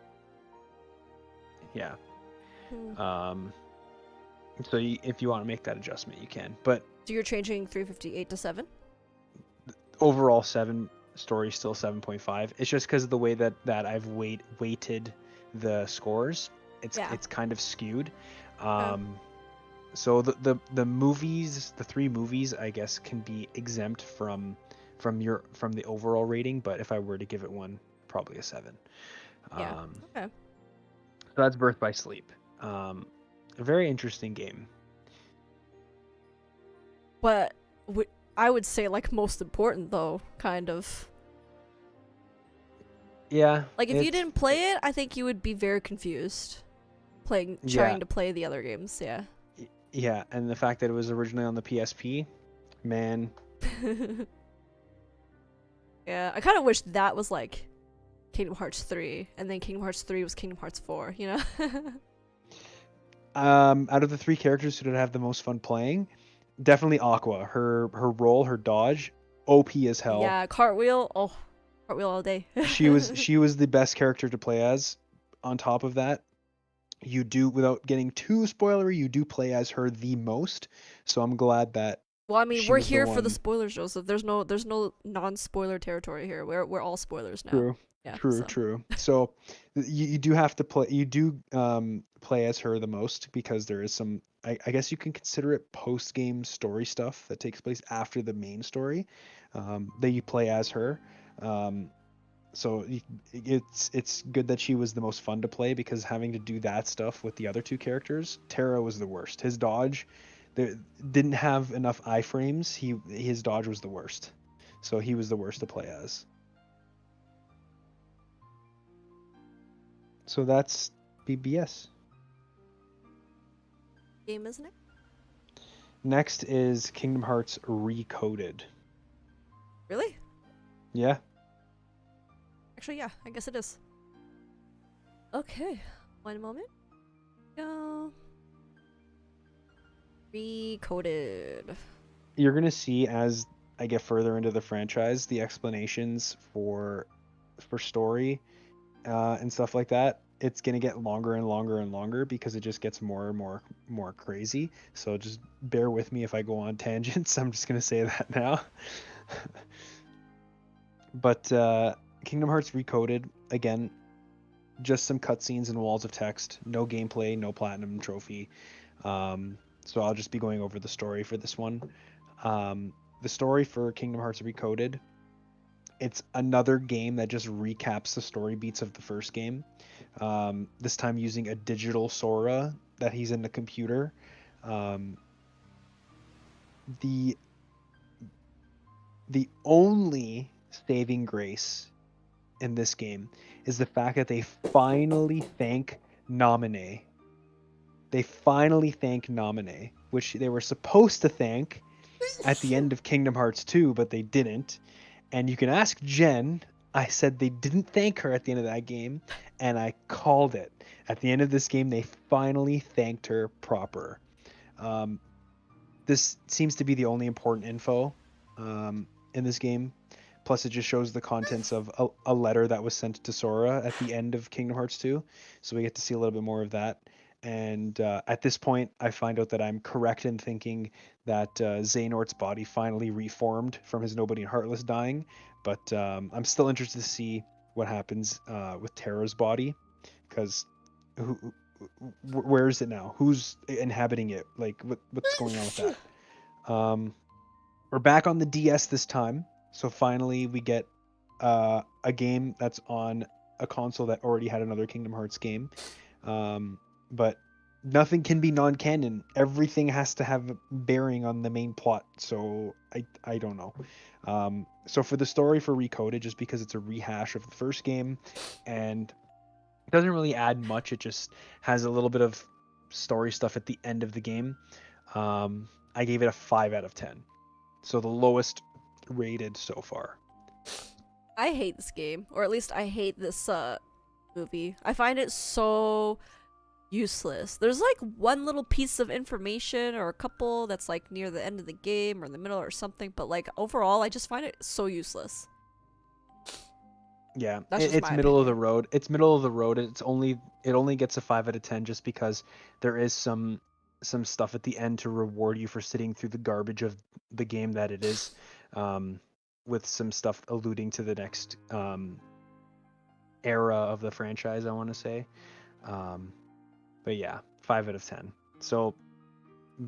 Speaker 2: Yeah. So if you want to make that adjustment, you can. But
Speaker 1: So you're changing 358 to 7?
Speaker 2: overall 7, story still 7.5. It's just because of the way that I've weighted the scores. It's kind of skewed. So the movies, the 3 movies, I guess, can be exempt from the overall rating. But if I were to give it one, probably a 7.
Speaker 1: Yeah. Okay.
Speaker 2: So that's Birth by Sleep. A very interesting game.
Speaker 1: But I would say, like, most important, though, kind of.
Speaker 2: Yeah.
Speaker 1: Like, if you didn't play it, I think you would be very confused trying to play the other games, yeah.
Speaker 2: Yeah, and the fact that it was originally on the PSP, man.
Speaker 1: Yeah, I kind of wish that was, like, Kingdom Hearts 3, and then Kingdom Hearts 3 was Kingdom Hearts 4, you know?
Speaker 2: Out of the 3 characters who did have the most fun playing, definitely Aqua. Her roll, her dodge, OP as hell.
Speaker 1: Yeah, cartwheel all day.
Speaker 2: she was the best character to play as. On top of that, you do, without getting too spoilery, you do play as her the most. So I'm glad that.
Speaker 1: Well, I mean, we're here for the spoilers, Joseph. There's no non-spoiler territory here. We're all spoilers now.
Speaker 2: True.
Speaker 1: Yeah,
Speaker 2: True. So you do have to play. You do play as her the most because there is some. I guess you can consider it post-game story stuff that takes place after the main story, that you play as her. So it's good that she was the most fun to play, because having to do that stuff with the other 2 characters, Terra was the worst. His dodge, didn't have enough iframes. His dodge was the worst, so he was the worst to play as. So that's BBS.
Speaker 1: Game, isn't it?
Speaker 2: Next is Kingdom Hearts Recoded.
Speaker 1: Really?
Speaker 2: Yeah.
Speaker 1: Actually, yeah, I guess it is. Okay, one moment. Go. Recoded.
Speaker 2: You're gonna see, as I get further into the franchise, the explanations for story and stuff like that. It's gonna get longer and longer and longer because it just gets more and more crazy. So just bear with me if I go on tangents. I'm just gonna say that now. But Kingdom Hearts Recoded, again, just some cutscenes and walls of text. No gameplay, no platinum trophy. So I'll just be going over the story for this one. The story for Kingdom Hearts Recoded, it's another game that just recaps the story beats of the first game. This time using a digital Sora that he's in the computer. The only saving grace in this game is the fact that they finally thank Naminé. Which they were supposed to thank at the end of Kingdom Hearts 2, but they didn't. And you can ask Jen. I said they didn't thank her at the end of that game, and I called it. At the end of this game, they finally thanked her proper. This seems to be the only important info in this game. Plus, it just shows the contents of a letter that was sent to Sora at the end of Kingdom Hearts 2. So we get to see a little bit more of that. And at this point, I find out that I'm correct in thinking that Xehanort's body finally reformed from his Nobody and Heartless dying. But I'm still interested to see what happens with Terra's body, because where is it now? Who's inhabiting it? Like, what's going on with that? We're back on the DS this time, so finally we get a game that's on a console that already had another Kingdom Hearts game. But nothing can be non-canon. Everything has to have bearing on the main plot. So I don't know. So for the story for Recoded, just because it's a rehash of the first game, and it doesn't really add much. It just has a little bit of story stuff at the end of the game. I gave it a 5 out of 10. So the lowest rated so far.
Speaker 1: I hate this game, or at least I hate this movie. I find it so useless. There's like one little piece of information or a couple that's like near the end of the game or in the middle or something, but like overall I just find it so useless.
Speaker 2: Yeah,
Speaker 1: That's just
Speaker 2: it's
Speaker 1: my
Speaker 2: middle of the
Speaker 1: opinion.
Speaker 2: road. It's middle of the road. It only gets a 5 out of 10 just because there is some stuff at the end to reward you for sitting through the garbage of the game that it is, um, with some stuff alluding to the next era of the franchise, I want to say. Um, but yeah, 5 out of 10. So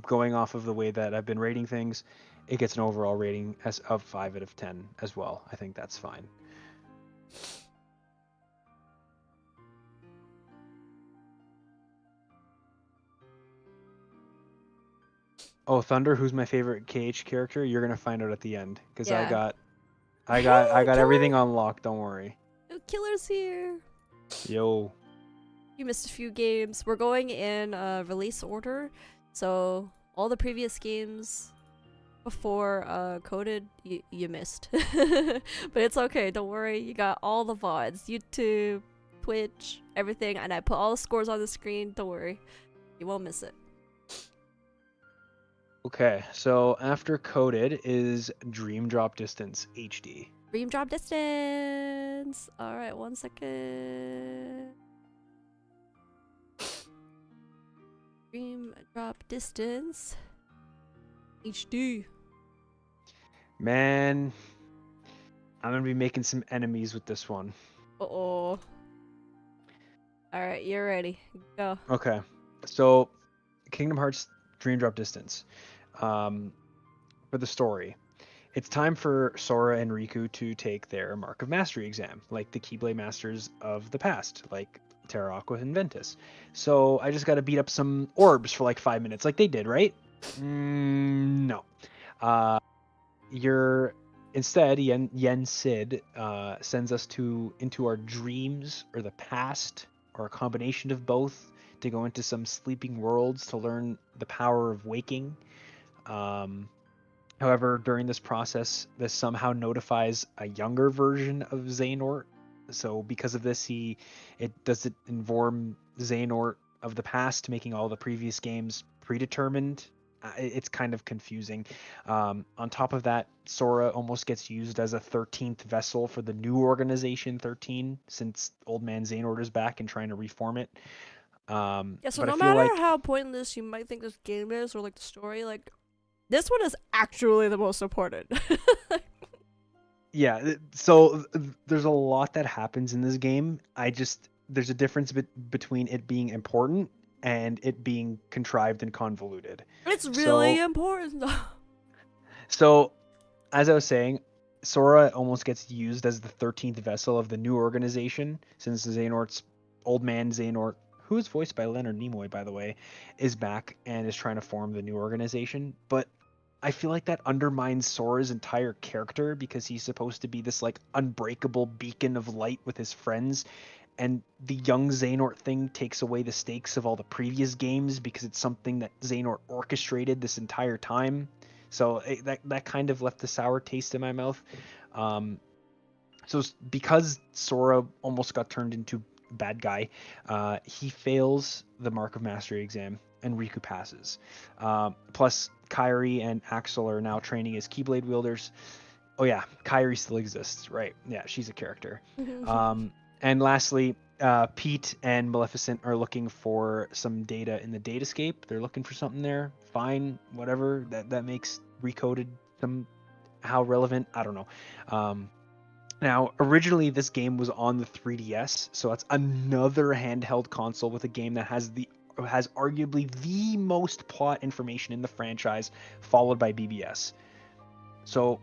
Speaker 2: going off of the way that I've been rating things, it gets an overall rating as of 5 out of 10 as well. I think that's fine. Oh, Thunder, who's my favorite KH character? You're gonna find out at the end, because
Speaker 1: Yeah.
Speaker 2: I
Speaker 1: Hey,
Speaker 2: got
Speaker 1: killer!
Speaker 2: everything unlocked. Don't worry.
Speaker 1: Oh, killer's here.
Speaker 2: Yo.
Speaker 1: You missed a few games. We're going in release order, so all the previous games before coded you missed. But it's okay, don't worry. You got all the VODs, YouTube, Twitch, everything, and I put all the scores on the screen. Don't worry. You won't miss it.
Speaker 2: Okay, so after Coded is Dream Drop Distance HD.
Speaker 1: Dream drop distance. All right, 1 second. Dream drop distance. HD.
Speaker 2: Man, I'm gonna be making some enemies with this one.
Speaker 1: Uh-oh. Alright, you're ready. Go.
Speaker 2: Okay, so Kingdom Hearts Dream Drop Distance. For the story, it's time for Sora and Riku to take their Mark of Mastery exam, like the Keyblade Masters of the past, like Terra Aqua and Ventus. So I just got to beat up some orbs for like 5 minutes, like they did, right? No. Uh, you're instead Yen Sid sends us into our dreams or the past or a combination of both to go into some sleeping worlds to learn the power of waking. Um, However, during this process, this somehow notifies a younger version of Xehanort. So because of this, it inform Xehanort of the past, making all the previous games predetermined. It's kind of confusing. On top of that, Sora almost gets used as a 13th vessel for the new organization 13, since Old Man Xehanort is back and trying to reform it.
Speaker 1: Yeah, so
Speaker 2: But I
Speaker 1: no
Speaker 2: feel
Speaker 1: matter
Speaker 2: like
Speaker 1: how pointless you might think this game is or like the story, like this one is actually the most important.
Speaker 2: yeah, so there's a lot that happens in this game. There's a difference between it being important and it being contrived and convoluted.
Speaker 1: It's really
Speaker 2: So
Speaker 1: important though.
Speaker 2: so as I was saying, Sora almost gets used as the 13th vessel of the new organization, since Xehanort's old man Xehanort, who is voiced by Leonard Nimoy, by the way, is back and is trying to form the new organization. But I feel like that undermines Sora's entire character, because he's supposed to be this like unbreakable beacon of light with his friends, and the young Xehanort thing takes away the stakes of all the previous games because it's something that Xehanort orchestrated this entire time. So that kind of left a sour taste in my mouth. Um, so because Sora almost got turned into bad guy, he fails the Mark of Mastery exam and Riku passes. Plus, Kairi and Axel are now training as Keyblade wielders. Oh yeah, Kairi still exists, right? Yeah, she's a character. And lastly, Pete and Maleficent are looking for some data in the datascape. They're looking for something there. Fine, whatever. That makes Recoded somehow relevant. I don't know. Now, originally this game was on the 3DS, so that's another handheld console with a game that has arguably the most plot information in the franchise, followed by BBS. So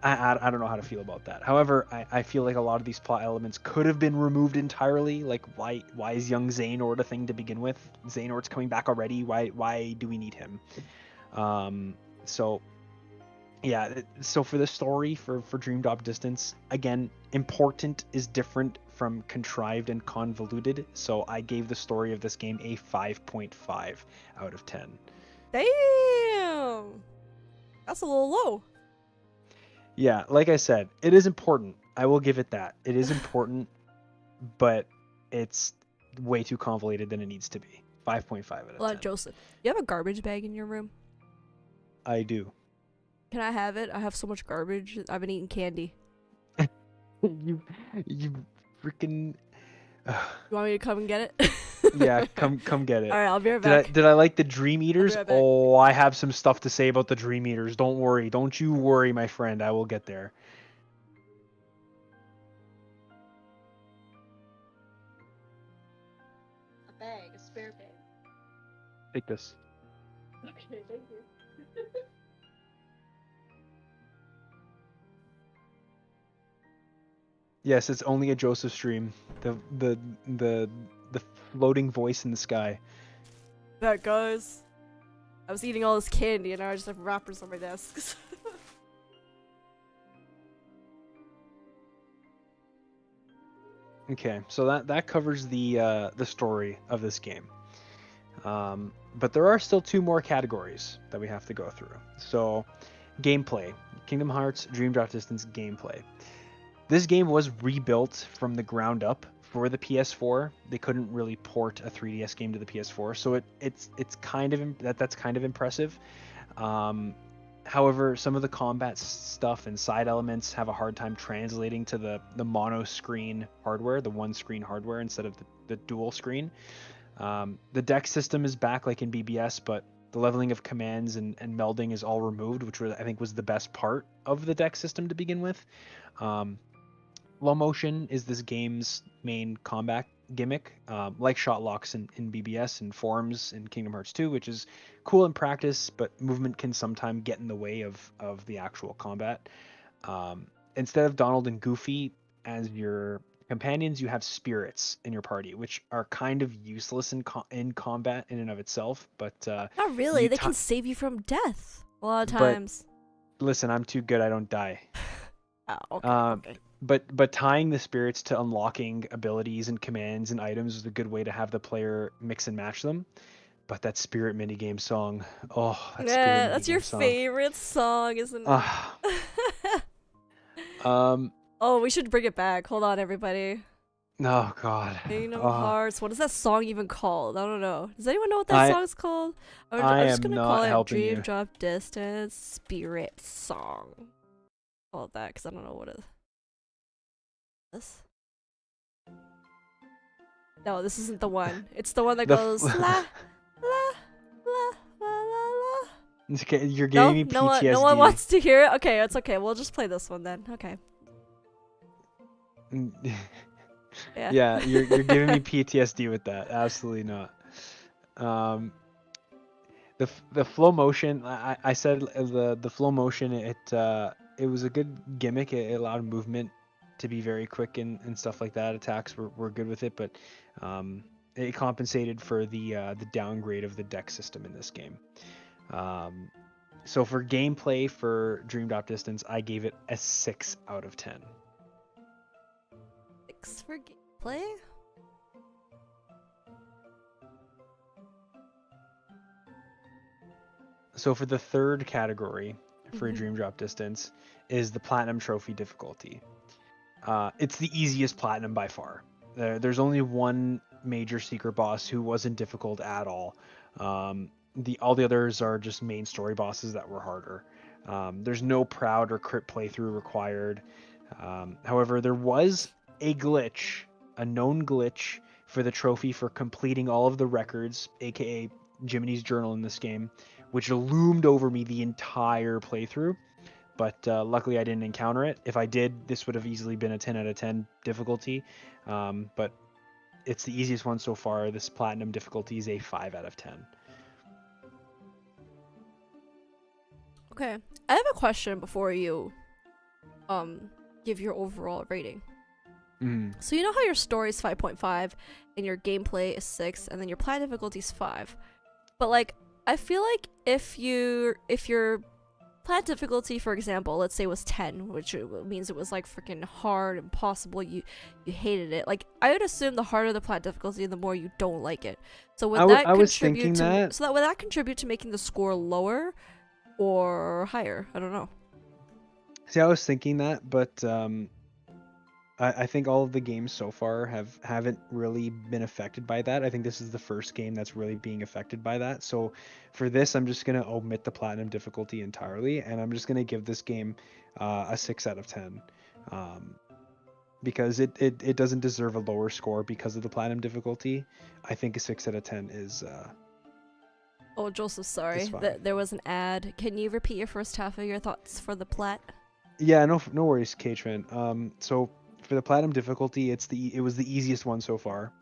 Speaker 2: I don't know how to feel about that. However, I feel like a lot of these plot elements could have been removed entirely. Like, why is young Xehanort a thing to begin with? Xehanort's coming back already. Why do we need him? So yeah, so for the story for Dream Drop Distance, again, important is different from contrived and convoluted. So I gave the story of this game a 5.5 out of 10.
Speaker 1: Damn, that's a little low.
Speaker 2: Yeah, like I said, it is important. I will give it that. It is important, but it's way too convoluted than it needs to be. 5.5 out of 10.
Speaker 1: Joseph, you have a garbage bag in your room?
Speaker 2: I do.
Speaker 1: Can I have it? I have so much garbage. I've been eating candy.
Speaker 2: you freaking.
Speaker 1: You want me to come and get it?
Speaker 2: Yeah, come get it.
Speaker 1: All right, I'll be right back.
Speaker 2: Did I like the Dream Eaters?
Speaker 1: right back.
Speaker 2: Oh, I have some stuff to say about the Dream Eaters. Don't worry. Don't you worry, my friend. I will get there.
Speaker 1: A bag, a spare bag.
Speaker 2: Take this.
Speaker 1: Okay, thank you.
Speaker 2: Yes, it's only a Joseph stream. The floating voice in the sky.
Speaker 1: That guys, I was eating all this candy and I just have wrappers on my desk.
Speaker 2: Okay, so that covers the story of this game. But there are still 2 more categories that we have to go through. So, gameplay. Kingdom Hearts Dream Drop Distance gameplay. This game was rebuilt from the ground up for the PS4. They couldn't really port a 3DS game to the PS4, so it's kind of that's kind of impressive. However, some of the combat stuff and side elements have a hard time translating to the mono screen hardware, the one screen hardware instead of the dual screen. The deck system is back like in BBS, but the leveling of commands and melding is all removed, which I think was the best part of the deck system to begin with. Low motion is this game's main combat gimmick, like shot locks in BBS and forms in Kingdom Hearts 2, which is cool in practice, but movement can sometimes get in the way of the actual combat. Instead of Donald and Goofy as your companions, you have spirits in your party, which are kind of useless in combat in and of itself. But
Speaker 1: not really. They can save you from death a lot of times.
Speaker 2: But listen, I'm too good. I don't die.
Speaker 1: Oh, okay.
Speaker 2: But tying the spirits to unlocking abilities and commands and items is a good way to have the player mix and match them. But that spirit minigame song,
Speaker 1: that's your favorite song, isn't it? Oh, we should bring it back. Hold on, everybody.
Speaker 2: Oh God.
Speaker 1: Kingdom Hearts. What is that song even called? I don't know. Does anyone know what that song's called? I'm just gonna call it Dream Drop Distance Spirit Song. Call it that because I don't know what it is. This? No, this isn't the one. It's the one that goes la la la la la la.
Speaker 2: Okay, you're giving me PTSD.
Speaker 1: No one wants to hear it. Okay, it's okay. We'll just play this one then. Okay.
Speaker 2: Yeah, you're giving me PTSD with that. Absolutely not. The flow motion. I said the flow motion. It was a good gimmick. It allowed movement to be very quick and stuff like that. Attacks were good with it, but it compensated for the downgrade of the deck system in this game. So for gameplay for Dream Drop Distance, I gave it a 6 out of 10.
Speaker 1: 6 for gameplay?
Speaker 2: So for the third category for Dream Drop Distance is the Platinum Trophy difficulty. It's the easiest Platinum by far. There's only one major secret boss who wasn't difficult at all. All the others are just main story bosses that were harder. There's no Proud or Crit playthrough required. However, there was a glitch, a known glitch for the trophy for completing all of the records, aka Jiminy's Journal in this game, which loomed over me the entire playthrough. But luckily I didn't encounter it. If I did, this would have easily been a 10 out of 10 difficulty. But it's the easiest one so far. This Platinum difficulty is a 5 out of 10.
Speaker 1: Okay. I have a question before you give your overall rating.
Speaker 2: Mm.
Speaker 1: So you know how your story is 5.5 and your gameplay is 6 and then your platinum difficulty is 5. But like I feel like if your platinum difficulty, for example, let's say was 10, which means it was like freaking hard, impossible, you hated it. Like I would assume the harder the platinum difficulty, the more you don't like it. So would that
Speaker 2: I was
Speaker 1: contribute
Speaker 2: thinking
Speaker 1: to
Speaker 2: that.
Speaker 1: so that would that contribute to making the score lower or higher? I don't know.
Speaker 2: See, I was thinking that, but I think all of the games so far haven't really been affected by that. I think this is the first game that's really being affected by that. So for this, I'm just gonna omit the platinum difficulty entirely, and I'm just gonna give this game a 6 out of 10, because it doesn't deserve a lower score because of the platinum difficulty. I think a 6 out of 10
Speaker 1: Oh, Joseph, sorry.
Speaker 2: is fine.
Speaker 1: There was an ad. Can you repeat your first half of your thoughts for the plat?
Speaker 2: Yeah, no worries, Katrin. So for the platinum difficulty, it was the easiest one so far.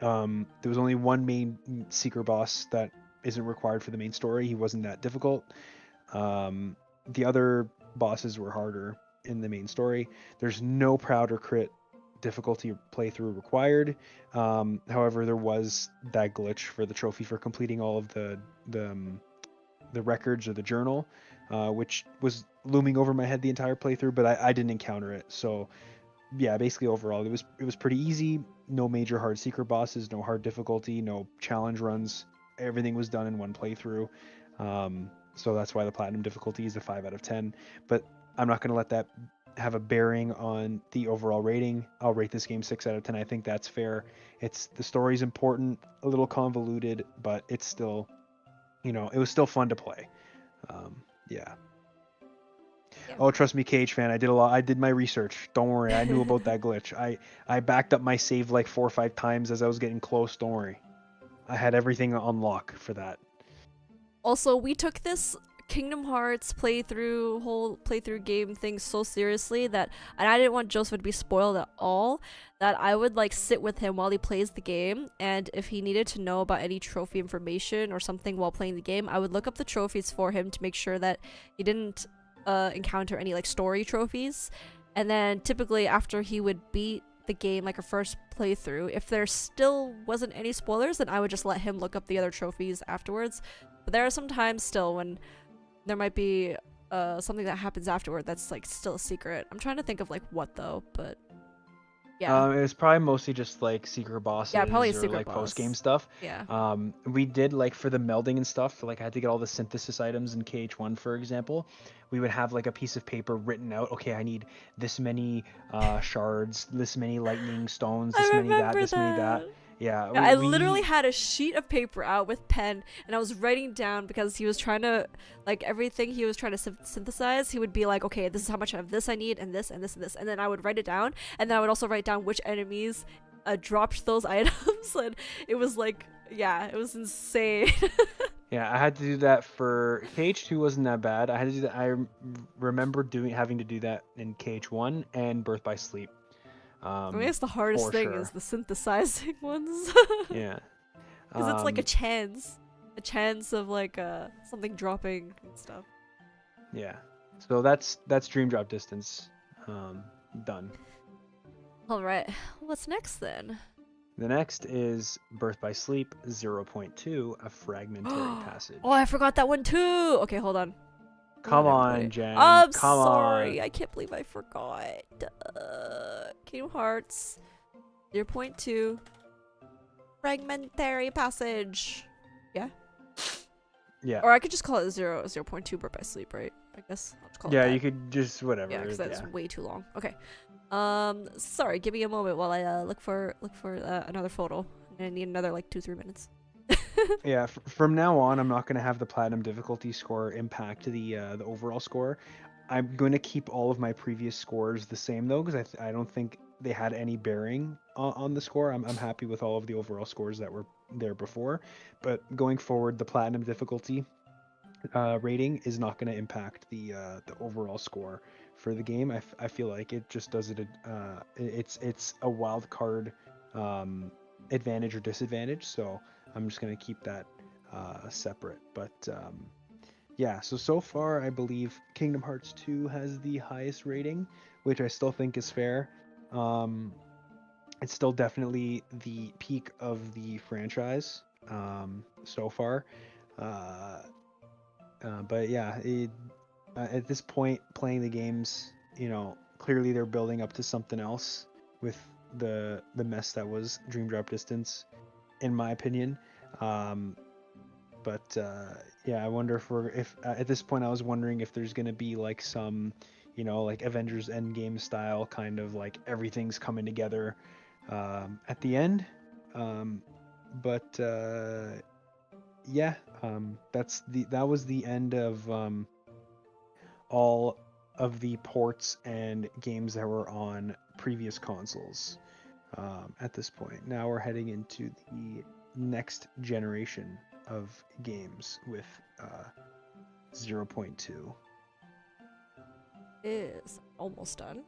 Speaker 2: There was only one main seeker boss that isn't required for the main story. He wasn't that difficult. The other bosses were harder in the main story. There's no proud or crit difficulty playthrough required. However, there was that glitch for the trophy for completing all of the records or the journal, which was looming over my head the entire playthrough, but I didn't encounter it. So yeah, basically overall it was pretty easy. No major hard secret bosses, no hard difficulty, no challenge runs. Everything was done in one playthrough. So that's why the platinum difficulty is a 5 out of 10. But I'm not going to let that have a bearing on the overall rating. I'll rate this game 6 out of 10. I think that's fair. The story's important, a little convoluted, but it's still, it was still fun to play. Yeah.
Speaker 1: Yeah.
Speaker 2: Oh, trust me, Cage fan. I did a lot. I did my research. Don't worry. I knew about that glitch. I backed up my save like 4 or 5 times as I was getting close. Don't worry. I had everything on lock for that.
Speaker 1: Also, we took this Kingdom Hearts whole playthrough game thing so seriously that, and I didn't want Joseph to be spoiled at all, that I would like sit with him while he plays the game, and if he needed to know about any trophy information or something while playing the game, I would look up the trophies for him to make sure that he didn't encounter any like story trophies. And then typically after he would beat the game, like a first playthrough, if there still wasn't any spoilers, then I would just let him look up the other trophies afterwards. But there are some times still when there might be something that happens afterward that's like still a secret. I'm trying to think of like what though, but yeah.
Speaker 2: It was probably mostly just like secret bosses
Speaker 1: Probably a
Speaker 2: or
Speaker 1: secret
Speaker 2: like
Speaker 1: boss.
Speaker 2: post game stuff.
Speaker 1: Yeah.
Speaker 2: We did like for the melding and stuff. Like I had to get all the synthesis items in KH1, for example. We would have like a piece of paper written out. Okay, I need this many shards, this many lightning stones, this many that, this many that. Yeah,
Speaker 1: I literally had a sheet of paper out with pen, and I was writing down because he was trying to, like, everything he was trying to synthesize, he would be like, okay, this is how much of this I need, and this, and this, and this, and then I would write it down, and then I would also write down which enemies dropped those items, and it was like, yeah, it was insane.
Speaker 2: Yeah, I had to do that for KH2 wasn't that bad. I had to do that. I remember having to do that in KH1 and Birth by Sleep.
Speaker 1: I mean, it's the hardest thing
Speaker 2: sure.
Speaker 1: is the synthesizing ones.
Speaker 2: Yeah.
Speaker 1: Because it's like a chance of like something dropping and stuff.
Speaker 2: Yeah. So that's Dream Drop Distance done.
Speaker 1: All right. What's next then?
Speaker 2: The next is Birth by Sleep 0.2, a fragmentary passage.
Speaker 1: Oh, I forgot that one too. Okay, hold on.
Speaker 2: Come on, Jen.
Speaker 1: I'm
Speaker 2: Come
Speaker 1: sorry.
Speaker 2: on.
Speaker 1: I can't believe I forgot. Kingdom Hearts 0.2 fragmentary passage. Yeah.
Speaker 2: Yeah.
Speaker 1: Or I could just call it 0.2 Birth by Sleep, right? I guess I'll just call it that.
Speaker 2: You could just whatever.
Speaker 1: Yeah, because that's way too long. Okay. Sorry. Give me a moment while I look for another photo. I need another like 2-3 minutes.
Speaker 2: Yeah, from now on, I'm not going to have the platinum difficulty score impact the overall score. I'm going to keep all of my previous scores the same though, because I don't think they had any bearing on the score. I'm happy with all of the overall scores that were there before, but going forward, the platinum difficulty rating is not going to impact the overall score for the game. I feel like it just does it. It's a wild card advantage or disadvantage, so I'm just going to keep that separate. But Yeah, so far I believe Kingdom Hearts 2 has the highest rating, which I still think is fair. Um, it's still definitely the peak of the franchise so far. Uh, but yeah, at this point, playing the games, clearly they're building up to something else with the mess that was Dream Drop Distance, in my opinion. Um, but yeah, I wonder if at this point I was wondering if there's gonna be like some, like Avengers Endgame style kind of like everything's coming together at the end. Um, but yeah, that was the end of all of the ports and games that were on previous consoles. At this point, now we're heading into the next generation of games with zero point 0.2.
Speaker 1: Is almost done.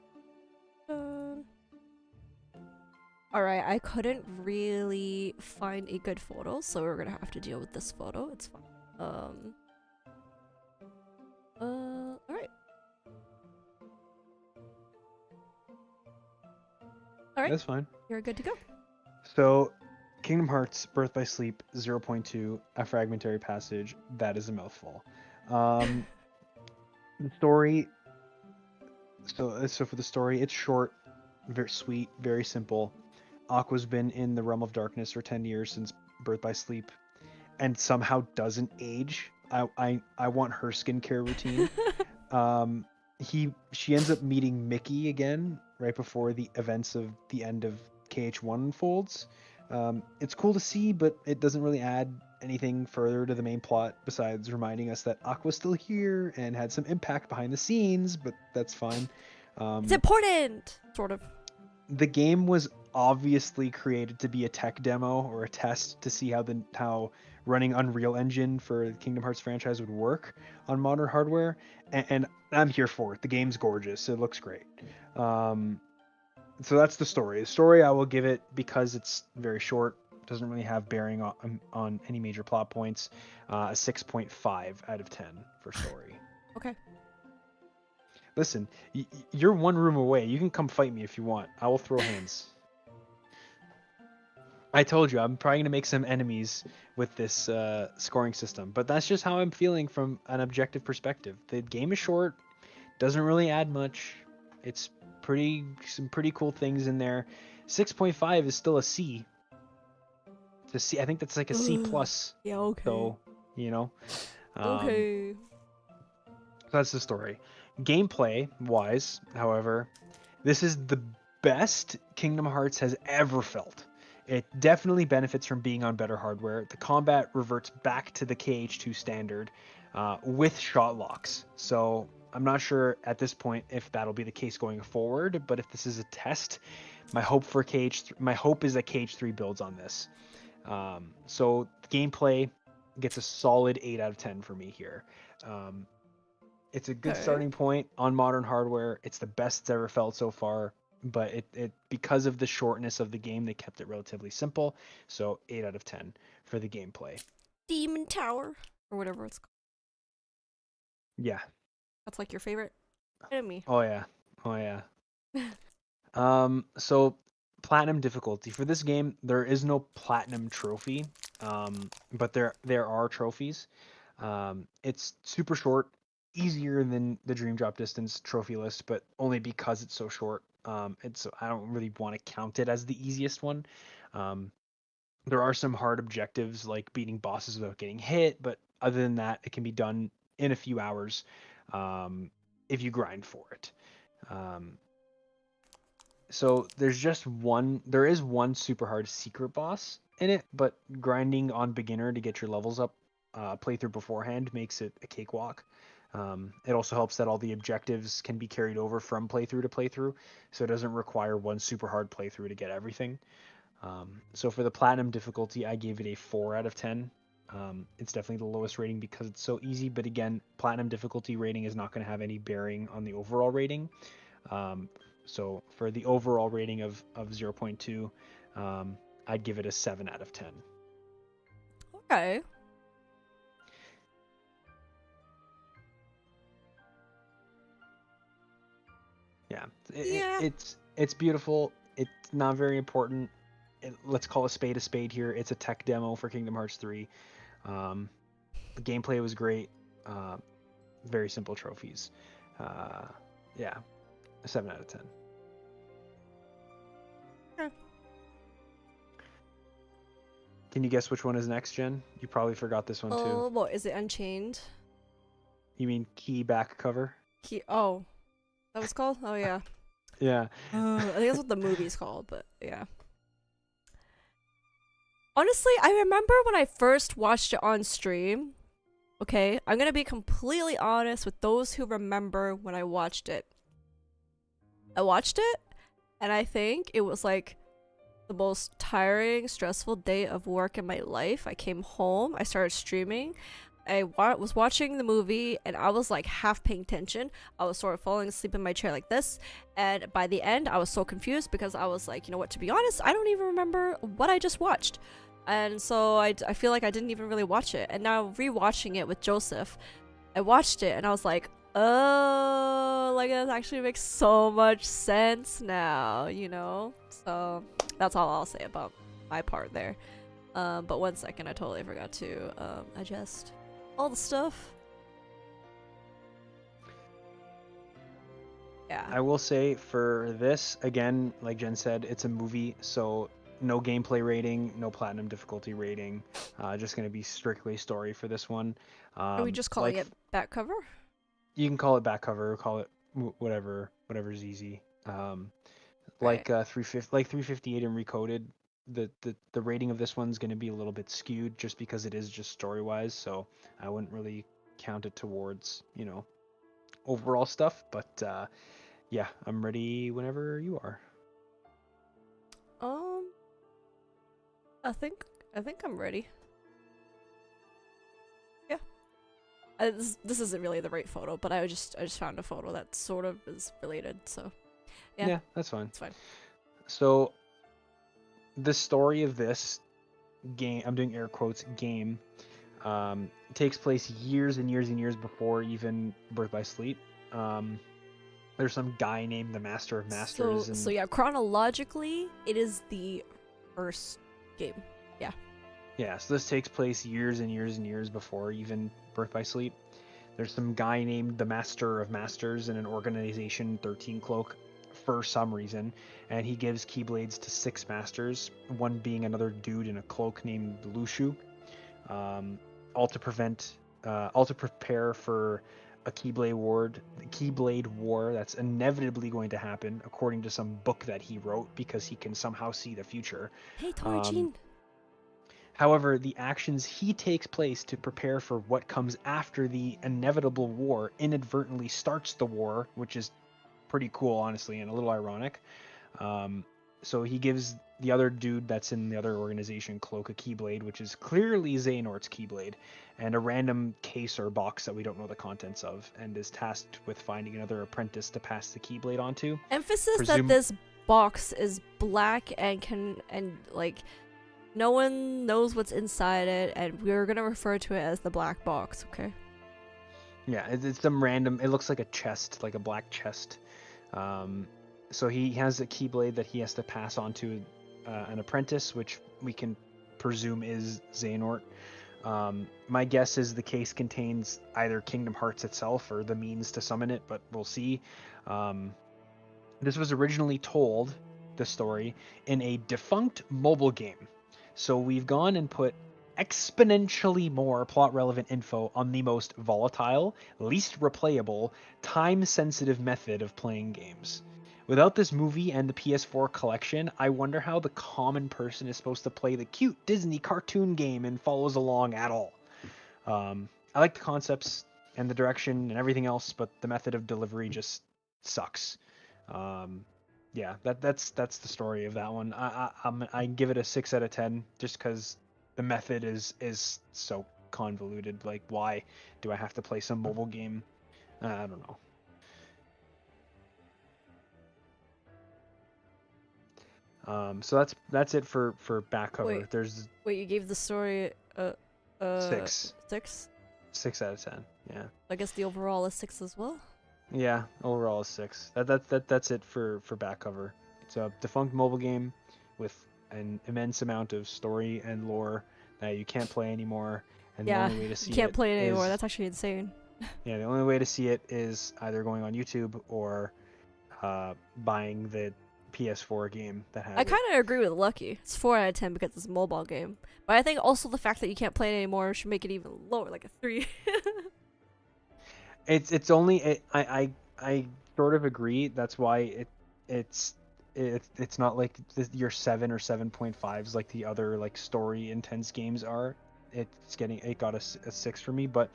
Speaker 1: Alright, I couldn't really find a good photo, so we're gonna have to deal with this photo. It's fine. Alright. Alright,
Speaker 2: That's fine.
Speaker 1: you're good to go.
Speaker 2: So, Kingdom Hearts Birth by Sleep 0.2, A Fragmentary Passage, that is a mouthful. The story, so for the story, it's short, very sweet, very simple. Aqua's been in the realm of darkness for 10 years since Birth by Sleep and somehow doesn't age. I want her skincare routine. Um, she ends up meeting Mickey again right before the events of the end of KH1 unfolds. It's cool to see, but it doesn't really add anything further to the main plot besides reminding us that Aqua's still here and had some impact behind the scenes, but that's fine.
Speaker 1: It's
Speaker 2: Um,
Speaker 1: important! Sort of.
Speaker 2: the game was obviously created to be a tech demo or a test to see how running Unreal Engine for the Kingdom Hearts franchise would work on modern hardware, and I'm here for it. The game's gorgeous. It looks great. Um, so that's the story. The story I will give it, because it's very short, doesn't really have bearing on any major plot points, a 6.5 out of 10 for story.
Speaker 1: Okay.
Speaker 2: Listen, you're one room away. You can come fight me if you want. I will throw hands. I told you, I'm probably going to make some enemies with this scoring system, but that's just how I'm feeling from an objective perspective. The game is short, doesn't really add much. It's some pretty cool things in there. 6.5 is still a C. It's a C. I think that's like a C plus.
Speaker 1: Yeah, okay.
Speaker 2: So, you know,
Speaker 1: Okay.
Speaker 2: that's the story. Gameplay wise, however, this is the best Kingdom Hearts has ever felt. It definitely benefits from being on better hardware. The combat reverts back to the KH2 standard with shot locks. So I'm not sure at this point if that'll be the case going forward, but if this is a test, my hope is that KH3 builds on this. So gameplay gets a solid 8 out of 10 for me here. It's a good starting point on modern hardware. It's the best it's ever felt so far, but it because of the shortness of the game, they kept it relatively simple. So 8 out of 10 for the gameplay.
Speaker 1: Demon Tower. Or whatever it's called.
Speaker 2: Yeah.
Speaker 1: That's like your favorite enemy.
Speaker 2: Oh yeah. Oh yeah. So platinum difficulty for this game, there is no platinum trophy. But there are trophies. It's super short, easier than the Dream Drop Distance trophy list, but only because it's so short. I don't really want to count it as the easiest one. Um, there are some hard objectives like beating bosses without getting hit, but other than that, it can be done in a few hours if you grind for it. Um, so there is one super hard secret boss in it, but grinding on beginner to get your levels up playthrough beforehand makes it a cakewalk. It also helps that all the objectives can be carried over from playthrough to playthrough, so it doesn't require one super hard playthrough to get everything. So for the platinum difficulty, I gave it a 4 out of 10. It's definitely the lowest rating because it's so easy, but again, platinum difficulty rating is not going to have any bearing on the overall rating. So for the overall rating of 0.2, I'd give it a 7 out of 10.
Speaker 1: Okay.
Speaker 2: Yeah,
Speaker 1: Yeah.
Speaker 2: it's beautiful. It's not very important. Let's call a spade here. It's a tech demo for Kingdom Hearts 3. Um, the gameplay was great. Uh, very simple trophies. Uh, yeah, a 7 out of 10.
Speaker 1: Okay.
Speaker 2: Can you guess which one is next, Jen? You probably forgot this one too.
Speaker 1: Oh, what is it? Unchained.
Speaker 2: You mean key back cover?
Speaker 1: Oh, that was called. Oh yeah.
Speaker 2: Yeah.
Speaker 1: I think that's what the movie's called, but yeah. Honestly, I remember when I first watched it on stream. Okay, I'm gonna be completely honest with those who remember when I watched it. I watched it, and I think it was like the most tiring, stressful day of work in my life. I came home, I started streaming, was watching the movie, and I was like half paying attention. I was sort of falling asleep in my chair like this, and by the end, I was so confused because I was like, you know what, to be honest, I don't even remember what I just watched. And so I feel like I didn't even really watch it. And now rewatching it with Joseph, I watched it and I was like, oh, like that actually makes so much sense now, you know? So that's all I'll say about my part there. But 1 second, I totally forgot to adjust all the stuff. Yeah.
Speaker 2: I will say for this, again, like Jen said, it's a movie, so no gameplay rating, no platinum difficulty rating. Just going to be strictly story for this one.
Speaker 1: Are we just calling it back cover?
Speaker 2: You can call it back cover, call it whatever's easy.
Speaker 1: Right.
Speaker 2: 358 and Recoded, the rating of this one's going to be a little bit skewed just because it is just story wise. So I wouldn't really count it towards overall stuff. But yeah, I'm ready whenever you are.
Speaker 1: I think I'm ready. Yeah. This isn't really the right photo, but I just found a photo that sort of is related, so yeah.
Speaker 2: That's fine.
Speaker 1: It's fine.
Speaker 2: So the story of this game, I'm doing air quotes, game, takes place years and years and years before even Birth by Sleep. There's some guy named the Master of Masters.
Speaker 1: So yeah, chronologically, it is the first game. Yeah.
Speaker 2: Yeah, so this takes place years and years and years before even Birth by Sleep. There's some guy named the Master of Masters in an organization, 13 Cloak, for some reason, and he gives Keyblades to 6 masters, one being another dude in a cloak named Lushu, all to prepare for a Keyblade War that's inevitably going to happen, according to some book that he wrote, because he can somehow see the future.
Speaker 1: Hey, Torjin.
Speaker 2: However, the actions he takes place to prepare for what comes after the inevitable war inadvertently starts the war, which is pretty cool, honestly, and a little ironic. So he gives the other dude that's in the other organization, Cloak, a Keyblade, which is clearly Xehanort's Keyblade, and a random case or box that we don't know the contents of, and is tasked with finding another apprentice to pass the Keyblade onto.
Speaker 1: Emphasis that this box is black and no one knows what's inside it, and we're gonna refer to it as the black box, okay?
Speaker 2: Yeah, it's some random, it looks like a chest, like a black chest. So he has a Keyblade that he has to pass on to an apprentice, which we can presume is Xehanort. My guess is the case contains either Kingdom Hearts itself or the means to summon it, but we'll see. This was originally told, the story, in a defunct mobile game. So we've gone and put exponentially more plot-relevant info on the most volatile, least replayable, time-sensitive method of playing games. Without this movie and the PS4 collection, I wonder how the common person is supposed to play the cute Disney cartoon game and follows along at all. I like the concepts and the direction and everything else, but the method of delivery just sucks. Yeah, that's the story of that one. I give it a 6 out of 10 just because the method is so convoluted. Like, why do I have to play some mobile game? I don't know. So that's it for back cover.
Speaker 1: Wait, you gave the story
Speaker 2: 6.
Speaker 1: 6?
Speaker 2: 6 out of 10. Yeah.
Speaker 1: I guess the overall is 6 as well.
Speaker 2: Yeah, overall is 6. That's it for back cover. It's a defunct mobile game with an immense amount of story and lore that you can't play anymore, and the
Speaker 1: Yeah,
Speaker 2: only way to
Speaker 1: you
Speaker 2: see
Speaker 1: can't
Speaker 2: it
Speaker 1: play it anymore.
Speaker 2: is
Speaker 1: That's actually insane.
Speaker 2: yeah, the only way to see it is either going on YouTube or buying the PS4 game that
Speaker 1: I
Speaker 2: has it.
Speaker 1: kind of agree with Lucky. It's 4 out of 10 because it's a mobile game. But I think also the fact that you can't play it anymore should make it even lower, like a 3.
Speaker 2: It's only I sort of agree. That's why it's it's not like your 7 or 7.5s like the other like story intense games are. It got a 6 for me, but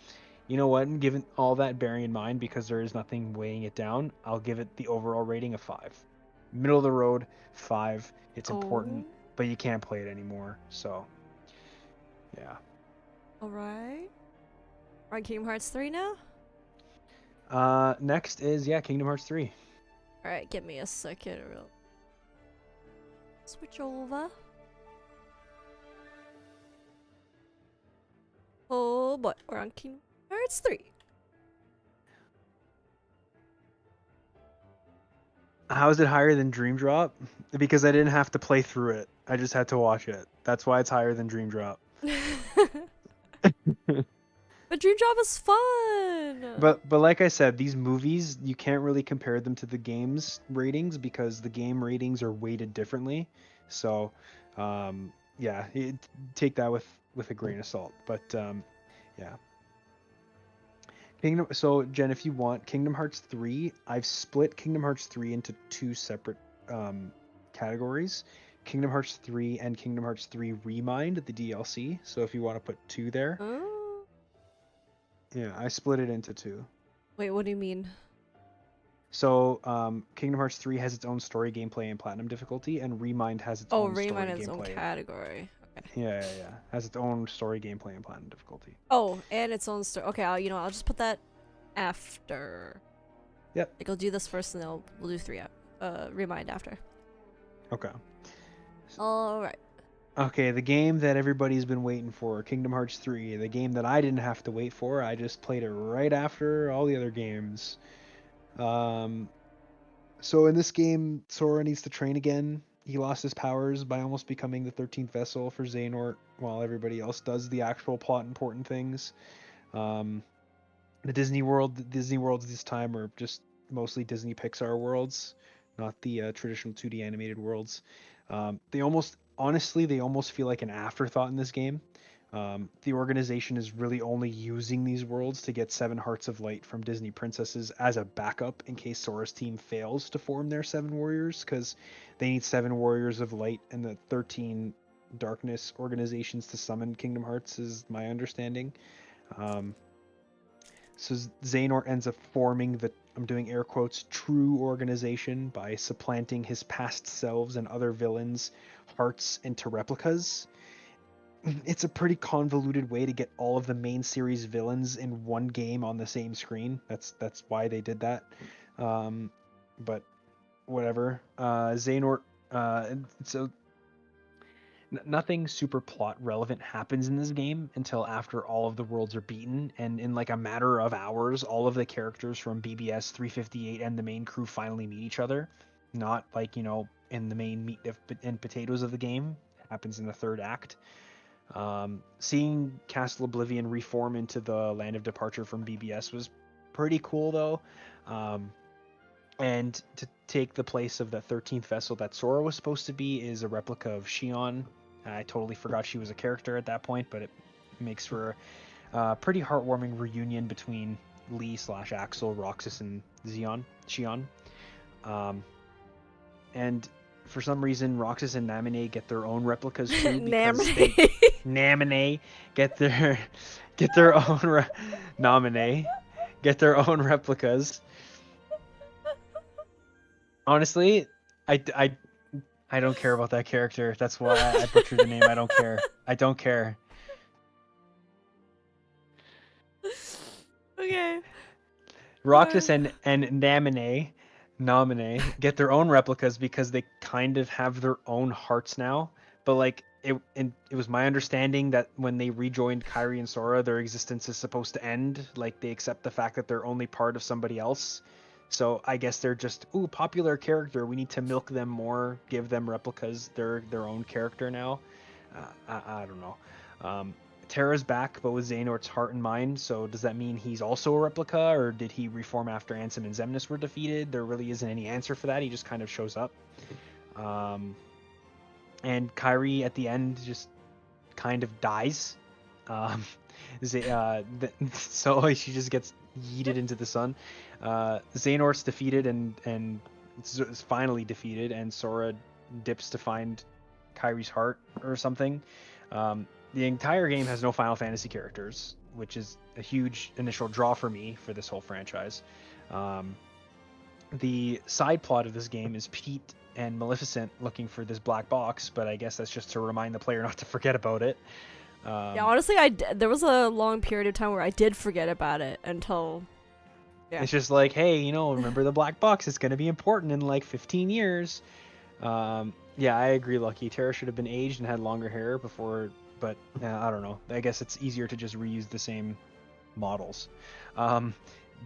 Speaker 2: you know what? And given all that bearing in mind, because there is nothing weighing it down, I'll give it the overall rating of 5. Middle of the road, 5. It's
Speaker 1: Oh,
Speaker 2: important, but you can't play it anymore. So yeah.
Speaker 1: alright. We're on Kingdom Hearts 3 now?
Speaker 2: Next is Kingdom Hearts 3.
Speaker 1: Alright, give me a second. Real. Switch over. Oh boy, we're on Kingdom Hearts 3.
Speaker 2: How is it higher than Dream Drop? Because I didn't have to play through it. I just had to watch it. That's why it's higher than Dream Drop.
Speaker 1: But Dream Job is fun!
Speaker 2: But like I said, these movies you can't really compare them to the game's ratings because the game ratings are weighted differently. So, yeah, take that with a grain of salt. But yeah, Kingdom. So Jen, if you want Kingdom Hearts 3, I've split Kingdom Hearts 3 into two separate categories. Kingdom Hearts 3 and Kingdom Hearts 3 Remind, the DLC. So if you want to put two there,
Speaker 1: Oh.
Speaker 2: yeah, I split it into two.
Speaker 1: Wait, what do you mean?
Speaker 2: So Kingdom Hearts 3 has its own story, gameplay, and platinum difficulty, and Remind has its
Speaker 1: Oh,
Speaker 2: own
Speaker 1: Rayman
Speaker 2: story,
Speaker 1: has its own
Speaker 2: gameplay.
Speaker 1: category. Okay.
Speaker 2: Yeah. Has its own story, gameplay, and platinum difficulty.
Speaker 1: Oh, and its own story. Okay, I'll just put that after.
Speaker 2: Yep.
Speaker 1: Like, I'll do this first and then we'll do 3 Remind after.
Speaker 2: Okay.
Speaker 1: Alright.
Speaker 2: Okay, the game that everybody's been waiting for, Kingdom Hearts 3, the game that I didn't have to wait for. I just played it right after all the other games. Um, so in this game, Sora needs to train again. He lost his powers by almost becoming the 13th vessel for Xehanort, while everybody else does the actual plot important things. Um, the Disney worlds this time are just mostly Disney Pixar worlds, not the traditional 2D animated worlds. They almost feel like an afterthought in this game. The organization is really only using these worlds to get 7 Hearts of Light from Disney princesses as a backup in case Sora's team fails to form their 7 warriors, because they need 7 warriors of light and the 13 darkness organizations to summon Kingdom Hearts, is my understanding. Um, so Xehanort ends up forming the, I'm doing air quotes, true organization by supplanting his past selves and other villains' hearts into replicas. It's a pretty convoluted way to get all of the main series villains in one game on the same screen. That's why they did that. But whatever. Xehanort. So nothing super plot relevant happens in this game until after all of the worlds are beaten, and in like a matter of hours, all of the characters from BBS 358 and the main crew finally meet each other. Not like, in the main meat and potatoes of the game. It happens in the third act. Seeing Castle Oblivion reform into the land of departure from BBS was pretty cool, though. And to take the place of the 13th vessel that Sora was supposed to be is a replica of Xion. I totally forgot she was a character at that point, but it makes for a pretty heartwarming reunion between Lee/Axel, Roxas, and Xion. And for some reason, Roxas and Naminé get their own replicas too, because Naminé get their own Naminé get their own replicas. Honestly, I don't care about that character. That's why I butchered the name. I don't care. I don't care.
Speaker 1: Okay.
Speaker 2: Roxas and Naminé get their own replicas because they kind of have their own hearts now. But like it was my understanding that when they rejoined Kairi and Sora, their existence is supposed to end. Like they accept the fact that they're only part of somebody else. So I guess they're just popular character. We need to milk them more, give them replicas. They're their own character now. I don't know. Terra's back, but with Xehanort's heart and mind. So does that mean he's also a replica, or did he reform after Ansem and Xemnas were defeated? There really isn't any answer for that. He just kind of shows up. And Kairi at the end just kind of dies. So she just gets yeeted into the sun. Xehanort's defeated and is finally defeated, and Sora dips to find Kairi's heart or something. The entire game has no Final Fantasy characters, which is a huge initial draw for me for this whole franchise. The side plot of this game is Pete and Maleficent looking for this black box, but I guess that's just to remind the player not to forget about it.
Speaker 1: Yeah, honestly, there was a long period of time where I did forget about it until. Yeah.
Speaker 2: It's just like, hey, remember the black box? It's going to be important in like 15 years. Yeah, I agree, Lucky. Terra should have been aged and had longer hair before, but I don't know. I guess it's easier to just reuse the same models.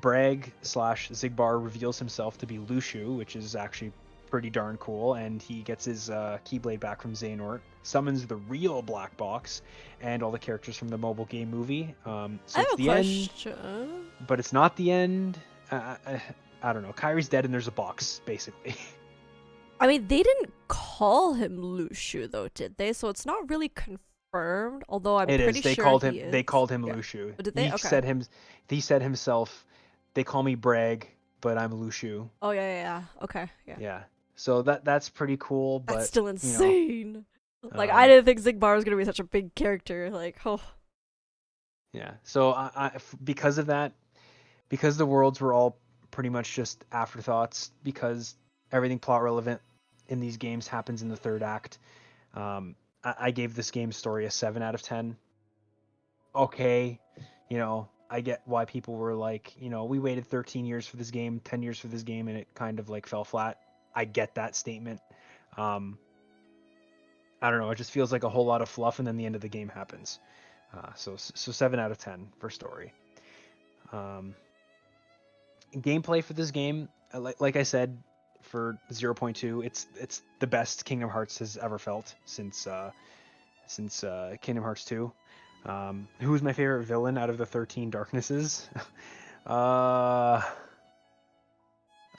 Speaker 2: Bragg / Xigbar reveals himself to be Lushu, which is actually pretty darn cool, and he gets his Keyblade back from Xehanort, summons the real black box, and all the characters from the mobile game movie. So it's the end, but it's not the end. I don't know. Kairi's dead, and there's a box, basically.
Speaker 1: I mean, they didn't call him Lushu, though, did they? So it's not really confirmed. Although I'm pretty sure he is.
Speaker 2: They called him Lushu.
Speaker 1: Oh, did they?
Speaker 2: He said himself, "They call me Bragg, but I'm Lushu."
Speaker 1: Oh yeah. Okay, yeah.
Speaker 2: Yeah. So that's pretty cool, but
Speaker 1: that's still insane. Like I didn't think Xigbar was gonna be such a big character. Like, oh.
Speaker 2: Yeah. So because of that, because the worlds were all pretty much just afterthoughts, because everything plot relevant in these games happens in the third act, I gave this game's story a 7 out of 10. Okay, I get why people were like, we waited 13 years for this game, 10 years for this game, and it kind of like fell flat. I get that statement. I don't know. It just feels like a whole lot of fluff, and then the end of the game happens. So 7 out of 10 for story. Gameplay for this game, like I said, for 0.2, it's the best Kingdom Hearts has ever felt since Kingdom Hearts 2. Who's my favorite villain out of the 13 Darknesses? I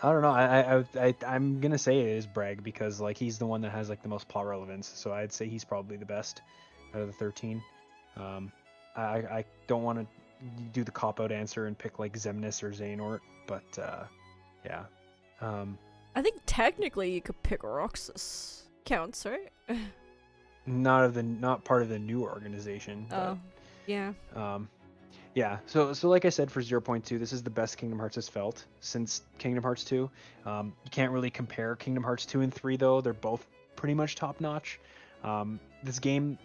Speaker 2: don't know. I'm gonna say it is Bragg, because like he's the one that has like the most plot relevance. So I'd say he's probably the best out of the 13. I don't want to do the cop out answer and pick like Xemnas or Xehanort, but yeah.
Speaker 1: I think technically you could pick Roxas. Counts, right?
Speaker 2: Not part of the new organization.
Speaker 1: Oh, yeah.
Speaker 2: Yeah, so like I said, for 0.2, this is the best Kingdom Hearts has felt since Kingdom Hearts 2. You can't really compare Kingdom Hearts 2 and 3, though. They're both pretty much top-notch. This game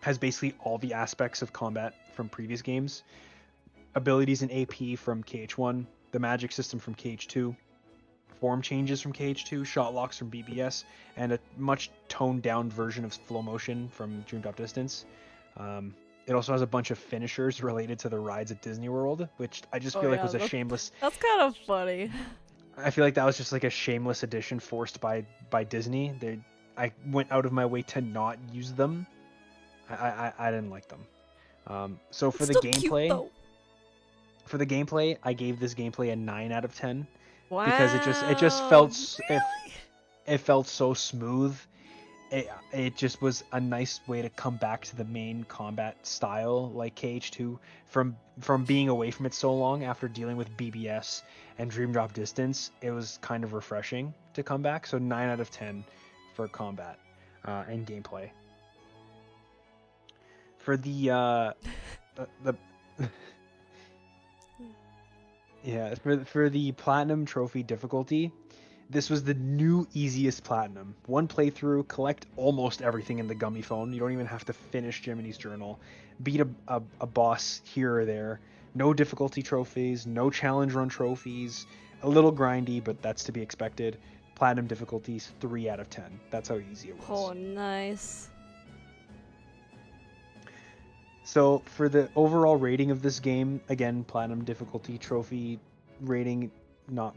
Speaker 2: has basically all the aspects of combat from previous games. Abilities and AP from KH1, the magic system from KH2, form changes from KH2, shot locks from BBS, and a much toned-down version of flow motion from Dream Drop Distance. It also has a bunch of finishers related to the rides at Disney World, which I just feel like was a shameless...
Speaker 1: That's kind of funny.
Speaker 2: I feel like that was just like a shameless addition forced by Disney. I went out of my way to not use them. I didn't like them. So for the gameplay... For the gameplay, I gave this gameplay a 9 out of 10.
Speaker 1: Wow.
Speaker 2: Because it just felt... Really? It felt so smooth. It just was a nice way to come back to the main combat style, like KH2, from being away from it so long after dealing with BBS and Dream Drop Distance. It was kind of refreshing to come back. So 9 out of 10 for combat and gameplay. For the yeah, for the Platinum Trophy difficulty, this was the new easiest Platinum. One playthrough, collect almost everything in the Gummy Phone. You don't even have to finish Jiminy's Journal. Beat a boss here or there. No difficulty trophies, no challenge run trophies. A little grindy, but that's to be expected. Platinum difficulties, 3 out of 10. That's how easy it was.
Speaker 1: Oh, nice.
Speaker 2: So for the overall rating of this game, again, Platinum difficulty trophy rating not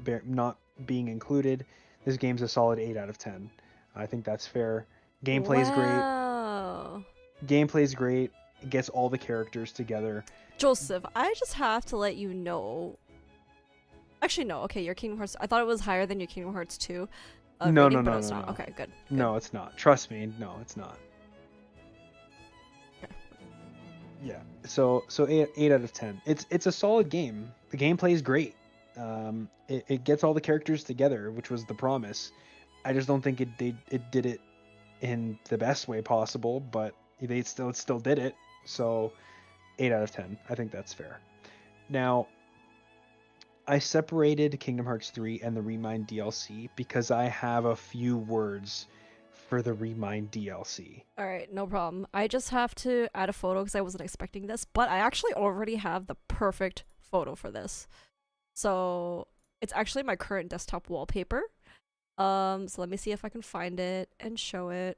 Speaker 2: being included, this game's a solid 8 out of 10. I think that's fair. Gameplay's great.
Speaker 1: Wow.
Speaker 2: Gameplay's great. It gets all the characters together.
Speaker 1: Joseph, I just have to let you know. Actually, no. Okay, your Kingdom Hearts. I thought it was higher than your Kingdom Hearts 2
Speaker 2: No,
Speaker 1: rating,
Speaker 2: no,
Speaker 1: but
Speaker 2: no,
Speaker 1: it's
Speaker 2: no,
Speaker 1: not.
Speaker 2: no.
Speaker 1: Okay, good.
Speaker 2: No, it's not. Trust me. No, it's not.
Speaker 1: Okay.
Speaker 2: Yeah. So 8 out of 10. It's a solid game. The gameplay is great. It gets all the characters together, which was the promise. I just don't think it did it in the best way possible, but they still did it. So 8 out of 10. I think that's fair. Now, I separated Kingdom Hearts 3 and the Remind DLC because I have a few words for the Remind DLC.
Speaker 1: All right, no problem. I just have to add a photo because I wasn't expecting this, but I actually already have the perfect photo for this. So it's actually my current desktop wallpaper. So let me see if I can find it and show it.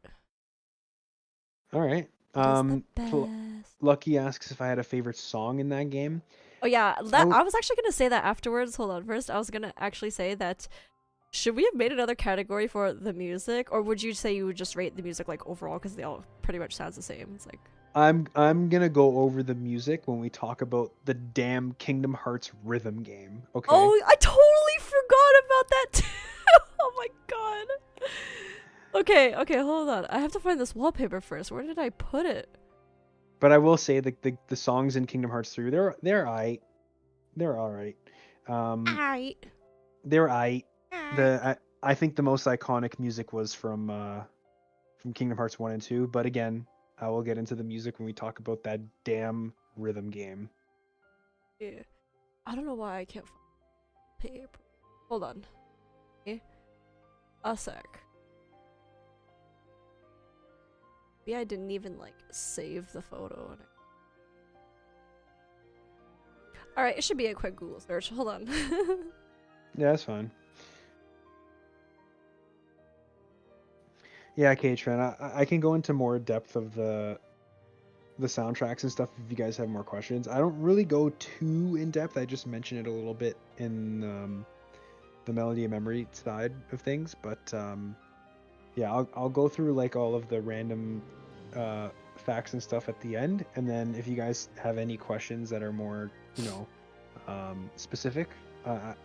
Speaker 2: All right.
Speaker 1: It is the best.
Speaker 2: Lucky asks if I had a favorite song in that game.
Speaker 1: Oh yeah, I was actually gonna say that afterwards. Hold on, first I was gonna actually say that. Should we have made another category for the music, or would you say you would just rate the music like overall because they all pretty much sounds the same? It's like
Speaker 2: I'm gonna go over the music when we talk about the damn Kingdom Hearts rhythm game. Okay.
Speaker 1: oh, I totally forgot about that too. Oh my god. Okay, hold on. I have to find this wallpaper first. Where did I put it?
Speaker 2: But I will say the songs in Kingdom Hearts 3 they're alright. They're alright.
Speaker 1: Aight.
Speaker 2: They're aight. I think the most iconic music was from Kingdom Hearts 1 and 2, but again, I will get into the music when we talk about that damn rhythm game.
Speaker 1: Yeah. I don't know why I can't find paper. Hold on. Okay. A sec. Maybe I didn't even like save the photo. Alright, it should be a quick Google search. Hold on.
Speaker 2: Yeah, that's fine. Yeah, Katrin, I can go into more depth of the soundtracks and stuff if you guys have more questions. I don't really go too in depth. I just mention it a little bit in the Melody of Memory side of things, but yeah, I'll go through like all of the random facts and stuff at the end, and then if you guys have any questions that are more, specific,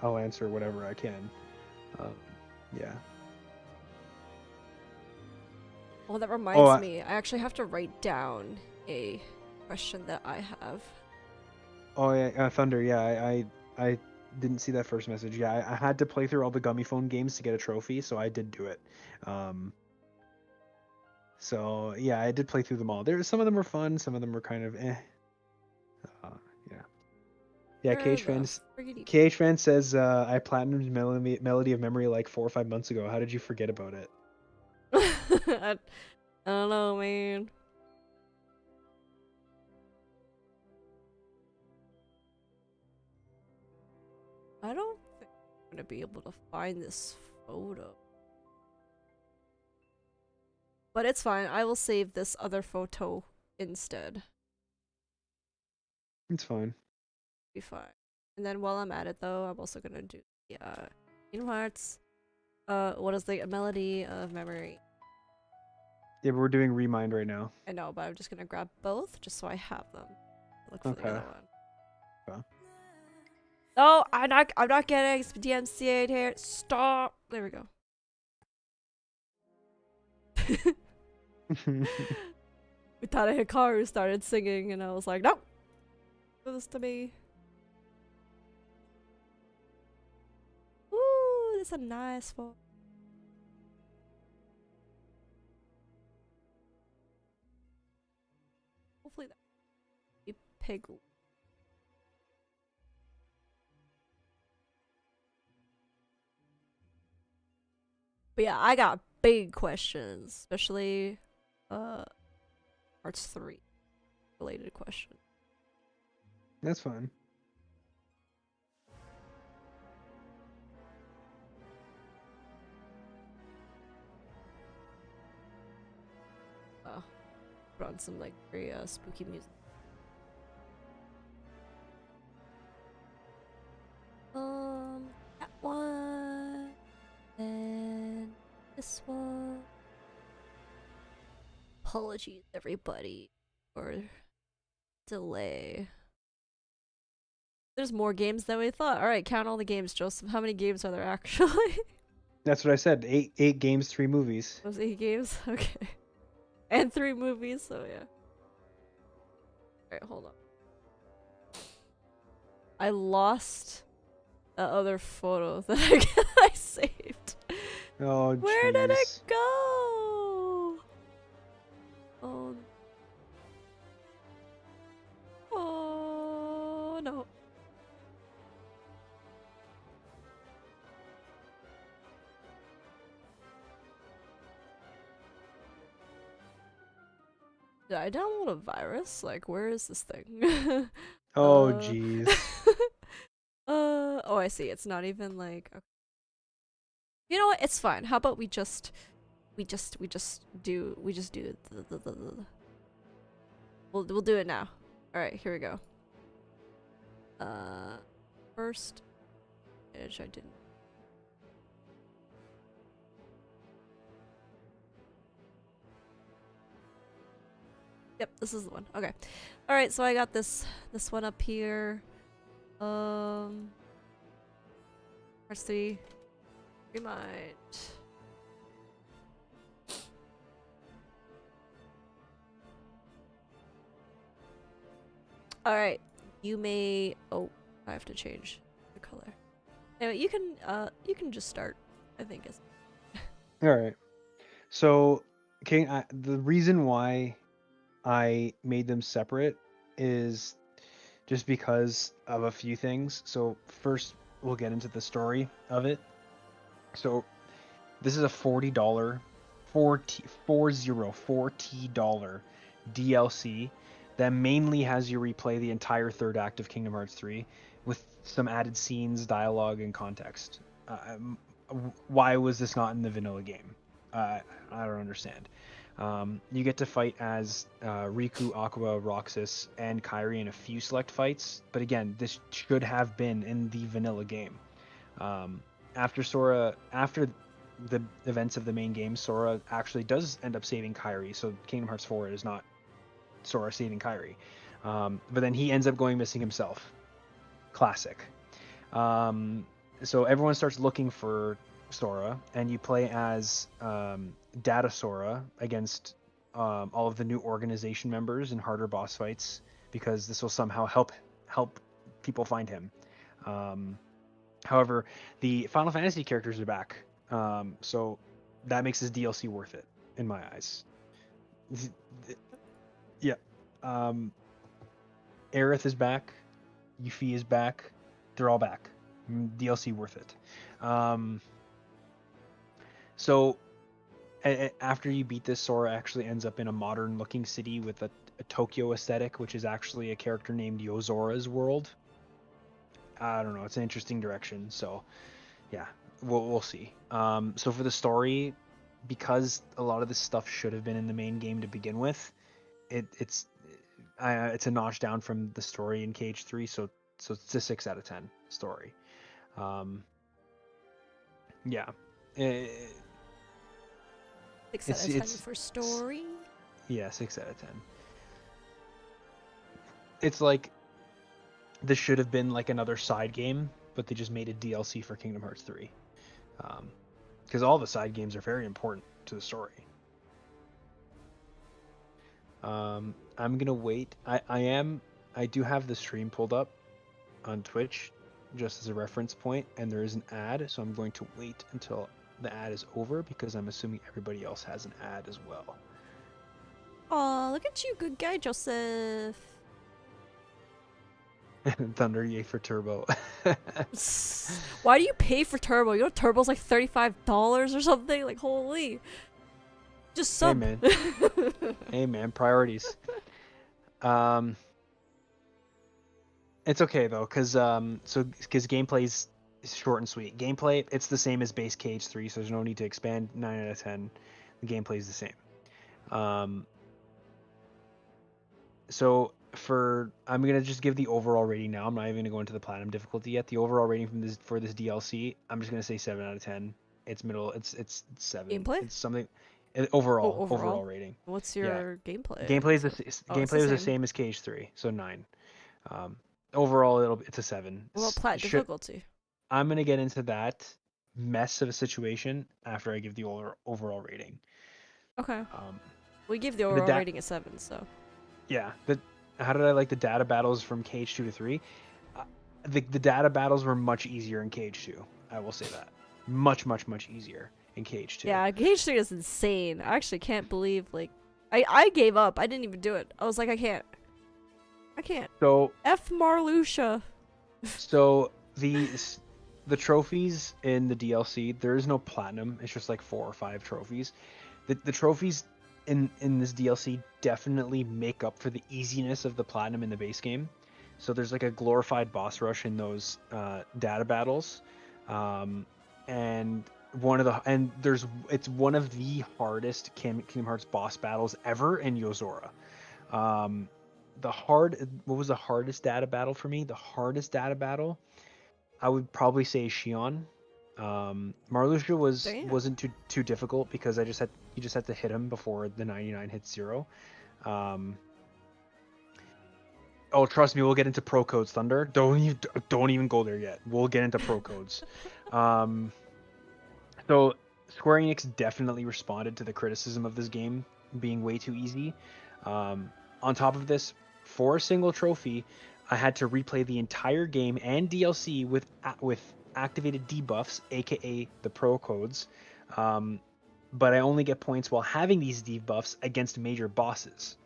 Speaker 2: I'll answer whatever I can. Yeah.
Speaker 1: Well, that reminds me. I actually have to write down a question that I have.
Speaker 2: Oh yeah, Thunder. Yeah, I didn't see that first message. Yeah, I had to play through all the Gummy Phone games to get a trophy, so I did do it. So yeah, I did play through them all. Some of them were fun, some of them were kind of eh. Yeah. Yeah, KH fan says I platinumed Melody of Memory like 4 or 5 months ago. How did you forget about it?
Speaker 1: I don't know, man. I don't think I'm gonna be able to find this photo. But it's fine. I will save this other photo instead.
Speaker 2: It's fine.
Speaker 1: Be fine. And then while I'm at it though, I'm also gonna do the Kingdom Hearts. What is the Melody of Memory?
Speaker 2: Yeah, but we're doing Remind right now.
Speaker 1: I know, but I'm just gonna grab both just so I have them. Look for the other one.
Speaker 2: Okay.
Speaker 1: No, I'm not getting DMCA'd here. Stop. There we go. Utada Hikaru started singing, and I was like, no, do this to me. Ooh, this is a nice one. Hopefully that be pig. But yeah, I got big questions, especially Hearts 3 related question.
Speaker 2: That's fine.
Speaker 1: Put on some like very spooky music. Yeah, This one. Apologies, everybody, for delay. There's more games than we thought. All right, count all the games, Joseph. How many games are there actually?
Speaker 2: That's what I said. Eight games, 3 movies.
Speaker 1: Those 8 games? Okay. And 3 movies, so yeah. Alright, hold on. I lost the other photo that I saved.
Speaker 2: Oh,
Speaker 1: Where did it
Speaker 2: jeez.
Speaker 1: go? Oh. Oh no. Did I download a virus? Like, where is this thing?
Speaker 2: Oh,
Speaker 1: Uh,
Speaker 2: jeez.
Speaker 1: oh, I see. It's not even like. Okay. You know what? It's fine. How about we just do we'll do it now. All right, here we go. First image I didn't. Yep, this is the one. Okay. All right, so I got this one up here. Let's see. Remind. All right. You may. Oh, I have to change the color. Anyway, you can just start. I think is.
Speaker 2: All right. So, the reason why I made them separate is just because of a few things. So first, we'll get into the story of it. So this is a $40 $40 DLC that mainly has you replay the entire third act of Kingdom Hearts 3 with some added scenes, dialogue, and context. Why was this not in the vanilla game? I don't understand. You get to fight as Riku, Aqua, Roxas, and Kairi in a few select fights, but again, this should have been in the vanilla game. After the events of the main game, Sora actually does end up saving Kairi, so Kingdom Hearts 4 is not Sora saving Kairi. But then he ends up going missing himself. Classic. So everyone starts looking for Sora, and you play as Data Sora against all of the new organization members in harder boss fights, because this will somehow help people find him. However, the Final Fantasy characters are back, so that makes this DLC worth it in my eyes. Yeah. Aerith is back. Yuffie is back. They're all back. DLC worth it. So after you beat this, Sora actually ends up in a modern looking city with a Tokyo aesthetic, which is actually a character named Yozora's world. I don't know, it's an interesting direction, so yeah, we'll see. So for the story, because a lot of this stuff should have been in the main game to begin with, it's a notch down from the story in KH3, so it's a 6 out of 10 story. Yeah.
Speaker 1: 6 out of 10 for story.
Speaker 2: Yeah, 6 out of 10. It's like this should have been like another side game, but they just made a DLC for Kingdom Hearts 3. Because all the side games are very important to the story. I'm gonna wait. I do have the stream pulled up on Twitch just as a reference point, and there is an ad, so I'm going to wait until the ad is over because I'm assuming everybody else has an ad as well.
Speaker 1: Aw, look at you, good guy, Joseph.
Speaker 2: Thunder, yay for Turbo.
Speaker 1: Why do you pay for Turbo? You know Turbo's like $35 or something? Like, holy. Just sub.
Speaker 2: Hey, man. Hey, man, priorities. It's okay though, because gameplay's short and sweet. Gameplay, it's the same as base KH3, so there's no need to expand. 9 out of 10. The gameplay is the same. So I'm gonna just give the overall rating now. I'm not even gonna go into the platinum difficulty yet. The overall rating for this DLC, I'm just gonna say 7 out of 10. It's middle. It's 7.
Speaker 1: Gameplay?
Speaker 2: It's something
Speaker 1: Oh,
Speaker 2: overall
Speaker 1: overall.
Speaker 2: rating.
Speaker 1: What's
Speaker 2: Yeah.
Speaker 1: your gameplay?
Speaker 2: Gameplay is
Speaker 1: Oh, it's
Speaker 2: gameplay
Speaker 1: the
Speaker 2: was the
Speaker 1: same.
Speaker 2: same as KH3, so 9. Um, Overall, it's a 7.
Speaker 1: What about plat
Speaker 2: It should.
Speaker 1: difficulty?
Speaker 2: I'm gonna get into that mess of a situation after I give the overall rating.
Speaker 1: Okay.
Speaker 2: Um,
Speaker 1: We give the
Speaker 2: the
Speaker 1: overall
Speaker 2: da-
Speaker 1: rating a 7, so.
Speaker 2: yeah. How did I like the data battles from KH2 to 3? Uh, the data battles were much easier in KH2. I will say that. Much easier in KH2.
Speaker 1: Yeah, Gauge 3 is insane. I actually can't believe, like, I gave up. I didn't even do it. I was like, I can't. I can't.
Speaker 2: So
Speaker 1: F Marluxia.
Speaker 2: So the trophies in the DLC, there is no platinum. It's just like 4 or 5 trophies. The trophies in this DLC definitely make up for the easiness of the platinum in the base game. So there's like a glorified boss rush in those data battles, and it's one of the hardest Kingdom Hearts boss battles ever in Yozora. Um, what was the hardest data battle for me? The hardest data battle, I would probably say Shion. Marluxia
Speaker 1: Damn.
Speaker 2: wasn't too difficult because you just had to hit him before the 99 hits 0. Um, oh, trust me, we'll get into pro codes. Thunder, don't even go there yet. We'll get into pro codes. So Square Enix definitely responded to the criticism of this game being way too easy. On top of this, for a single trophy, I had to replay the entire game and DLC with activated debuffs, aka the pro codes. But I only get points while having these debuffs against major bosses.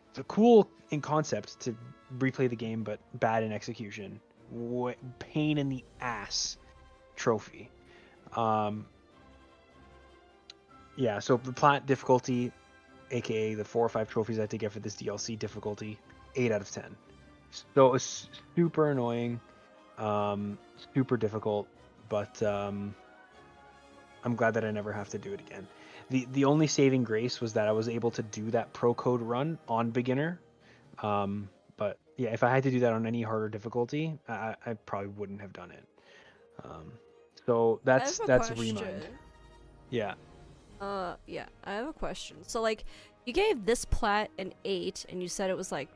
Speaker 2: It's a cool in concept to replay the game, but bad in execution. Pain in the ass trophy. Yeah, so the plat difficulty, aka the 4 or 5 trophies I had to get for this DLC difficulty, 8 out of 10. So it's super annoying, super difficult, but I'm glad that I never have to do it again. The only saving grace was that I was able to do that pro code run on beginner. But yeah, if I had to do that on any harder difficulty, I probably wouldn't have done it. So
Speaker 1: I have a
Speaker 2: that's
Speaker 1: question.
Speaker 2: Remind. Yeah.
Speaker 1: Yeah, I have a question. So, like, you gave this plat an 8, and you said it was, like,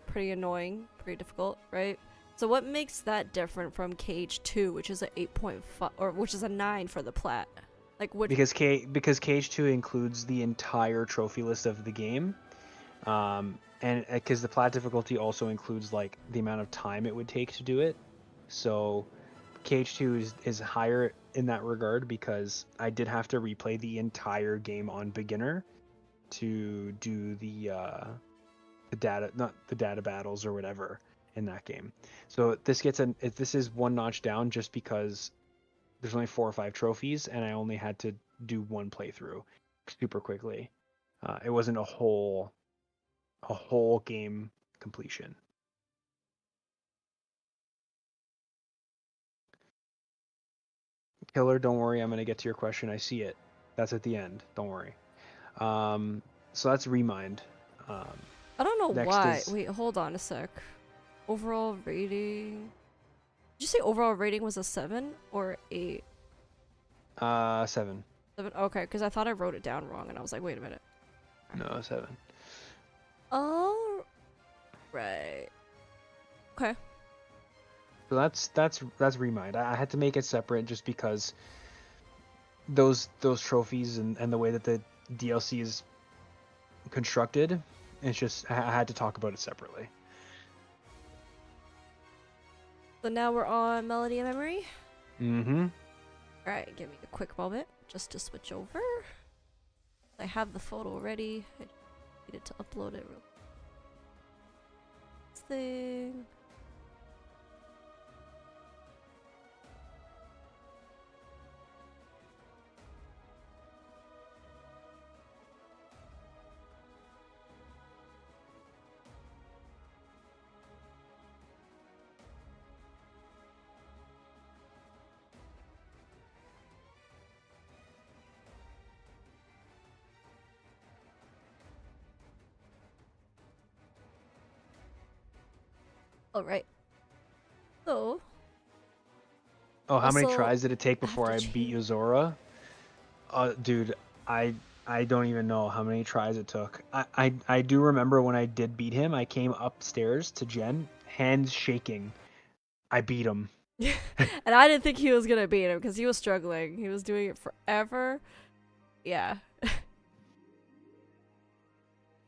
Speaker 1: pretty annoying, pretty difficult, right? So what makes that different from Cage 2, which is a 8.5, or which is a 9 for the plat? Like, what?
Speaker 2: Because Cage 2 includes the entire trophy list of the game. And because the plat difficulty also includes like the amount of time it would take to do it. So Cage 2 is higher in that regard because I did have to replay the entire game on beginner to do the data, not the data battles or whatever in that game. So this is one notch down just because there's only 4 or 5 trophies and I only had to do one playthrough super quickly. It wasn't a whole game completion. Killer, don't worry, I'm gonna get to your question. I see it. That's at the end. Don't worry. So that's Remind.
Speaker 1: I don't know
Speaker 2: Next
Speaker 1: why.
Speaker 2: is
Speaker 1: Wait, hold on a sec. Overall rating. Did you say overall rating was a 7 or 8?
Speaker 2: 7.
Speaker 1: 7? Okay, because I thought I wrote it down wrong, and I was like, wait a minute.
Speaker 2: No, 7.
Speaker 1: Oh, right. Okay.
Speaker 2: So that's Remind. I had to make it separate just because those trophies and the way that the DLC is constructed, it's just I had to talk about it separately.
Speaker 1: So now we're on Melody and Memory.
Speaker 2: Mm-hmm.
Speaker 1: Alright, give me a quick moment just to switch over. I have the photo ready. I needed to upload it real quick. This thing. Alright. So,
Speaker 2: Oh, how many
Speaker 1: Also,
Speaker 2: tries did it take
Speaker 1: I have
Speaker 2: before
Speaker 1: to
Speaker 2: I beat
Speaker 1: change.
Speaker 2: Yozora? Dude, I don't even know how many tries it took. I do remember when I did beat him, I came upstairs to Jen, hands shaking. I beat him.
Speaker 1: And I didn't think he was gonna beat him because he was struggling. He was doing it forever. Yeah.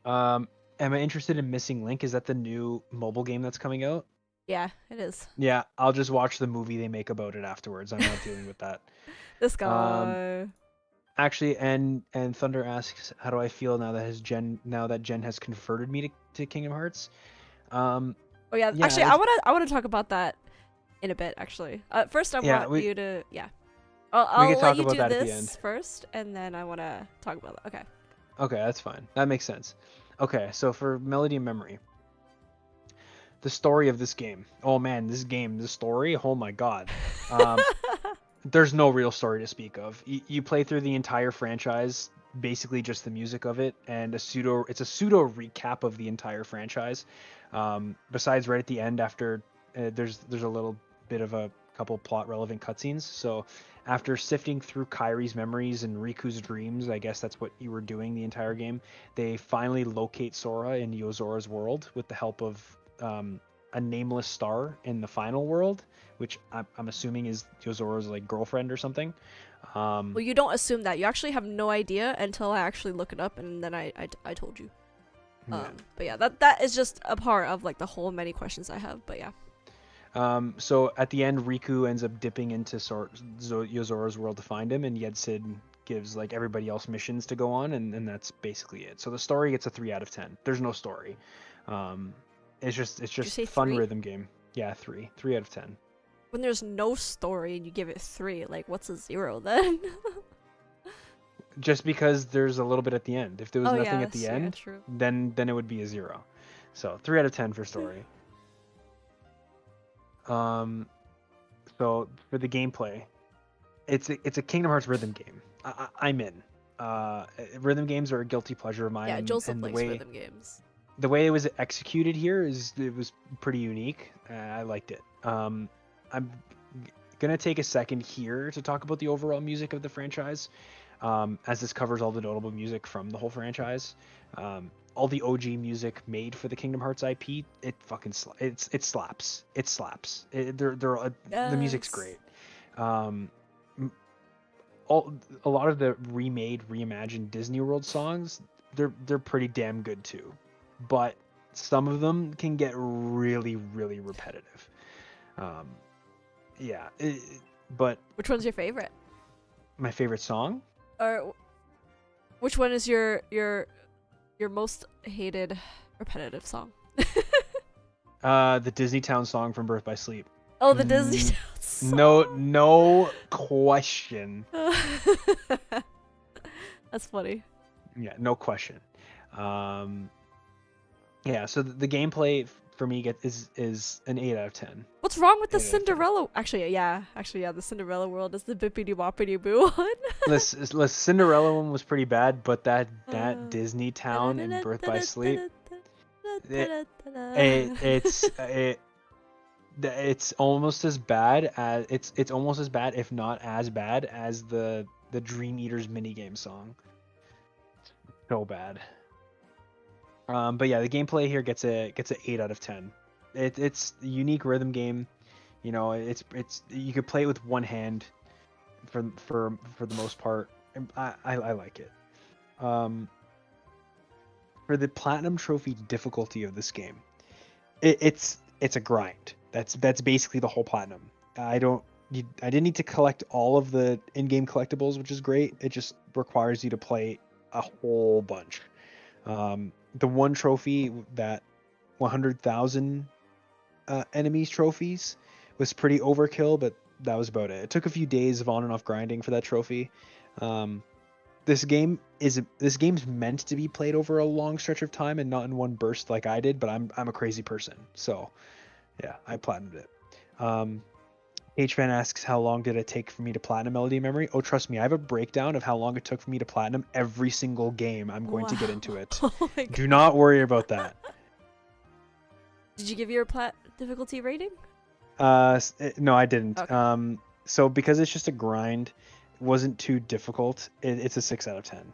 Speaker 2: Um, am I interested in Missing Link? Is that the new mobile game that's coming out?
Speaker 1: Yeah, it is.
Speaker 2: Yeah, I'll just watch the movie they make about it afterwards. I'm not dealing with that.
Speaker 1: This
Speaker 2: Um,
Speaker 1: guy.
Speaker 2: actually, and Thunder asks, how do I feel now that Jen has converted me to Kingdom Hearts? Um,
Speaker 1: Oh yeah,
Speaker 2: yeah,
Speaker 1: actually, I wanna talk about that in a bit. Actually, first I
Speaker 2: yeah,
Speaker 1: want you to I'll
Speaker 2: we could
Speaker 1: let
Speaker 2: talk
Speaker 1: you
Speaker 2: about
Speaker 1: do
Speaker 2: that at the end.
Speaker 1: this first, and then I wanna talk about that. Okay.
Speaker 2: Okay, that's fine. That makes sense. Okay, so for Melody and Memory, the story of this game. Oh man, this game, the story. Oh my god. Um, there's no real story to speak of. You play through the entire franchise, basically just the music of it, and it's a pseudo recap of the entire franchise. Besides, right at the end, after there's a little bit of a couple plot relevant cutscenes. So after sifting through Kairi's memories and Riku's dreams, I guess that's what you were doing the entire game. They finally locate Sora in Yozora's world with the help of a nameless star in the final world, which I'm assuming is Yozora's like girlfriend or something.
Speaker 1: Well, you don't assume that. You actually have no idea until I actually look it up, and then I told you.
Speaker 2: Yeah.
Speaker 1: But yeah, that is just a part of like the whole many questions I have. But yeah.
Speaker 2: So at the end, Riku ends up dipping into Yozora's world to find him, and Yed-Sid gives like everybody else missions to go on, and that's basically it. So the story gets a 3 out of 10. There's no story. It's
Speaker 1: Did you
Speaker 2: just
Speaker 1: say
Speaker 2: fun
Speaker 1: 3?
Speaker 2: rhythm game. Yeah, 3 out of 10.
Speaker 1: When there's no story and you give it 3, like what's a 0 then?
Speaker 2: Just because there's a little bit at the end. If there was
Speaker 1: Oh
Speaker 2: nothing
Speaker 1: yeah,
Speaker 2: at the
Speaker 1: yeah,
Speaker 2: end,
Speaker 1: true.
Speaker 2: then it would be a 0. So 3 out of 10 for story. So for the gameplay, it's a Kingdom Hearts rhythm game. I'm in. Rhythm games are a guilty pleasure of mine,
Speaker 1: Yeah, Joseph
Speaker 2: and
Speaker 1: likes rhythm games.
Speaker 2: the way it was executed here it was pretty unique. I liked it. I'm gonna take a second here to talk about the overall music of the franchise, as this covers all the notable music from the whole franchise. All the OG music made for the Kingdom Hearts IP, it fucking it slaps. It slaps. The music's
Speaker 1: Yes.
Speaker 2: great. Um, a lot of the reimagined Disney World songs, they're pretty damn good too, but some of them can get really repetitive. Um, yeah, but
Speaker 1: Which one's your favorite?
Speaker 2: my favorite song,
Speaker 1: Or which one is your most hated repetitive song?
Speaker 2: the Disney Town song from Birth by Sleep.
Speaker 1: Oh, the Disney
Speaker 2: Mm,
Speaker 1: Town song.
Speaker 2: no question.
Speaker 1: That's funny.
Speaker 2: Yeah, no question. Um, yeah, so the gameplay for me is an 8 out of 10.
Speaker 1: What's wrong with the
Speaker 2: 8 out of 10.
Speaker 1: Cinderella? Actually, yeah, the Cinderella world is the bippity boppity boo one.
Speaker 2: Listen, Cinderella one was pretty bad, but that
Speaker 1: Uh,
Speaker 2: Disney Town and Birth by Sleep, it's almost as bad as it's almost as bad, if not as bad as the Dream Eaters minigame song. So bad. But yeah, the gameplay here gets a 8 out of 10. It's a unique rhythm game. You know, it's you could play it with one hand for the most part. And I like it. For the platinum trophy difficulty of this game, it's a grind. That's basically the whole platinum. I didn't need to collect all of the in-game collectibles, which is great. It just requires you to play a whole bunch. The one trophy, that 100,000 enemies trophies, was pretty overkill, but that was about it. It took a few days of on and off grinding for that trophy. This game's meant to be played over a long stretch of time and not in one burst like I did, but I'm a crazy person, so yeah, I platinumed it. H-Fan asks, how long did it take for me to platinum Melody and Memory? Oh, trust me, I have a breakdown of how long it took for me to platinum every single game. I'm going to get into it.
Speaker 1: Oh my god.
Speaker 2: Do not worry about that.
Speaker 1: Did you give your difficulty rating?
Speaker 2: No, I didn't.
Speaker 1: Okay.
Speaker 2: so because it's just a grind, it wasn't too difficult. It's a 6 out of 10.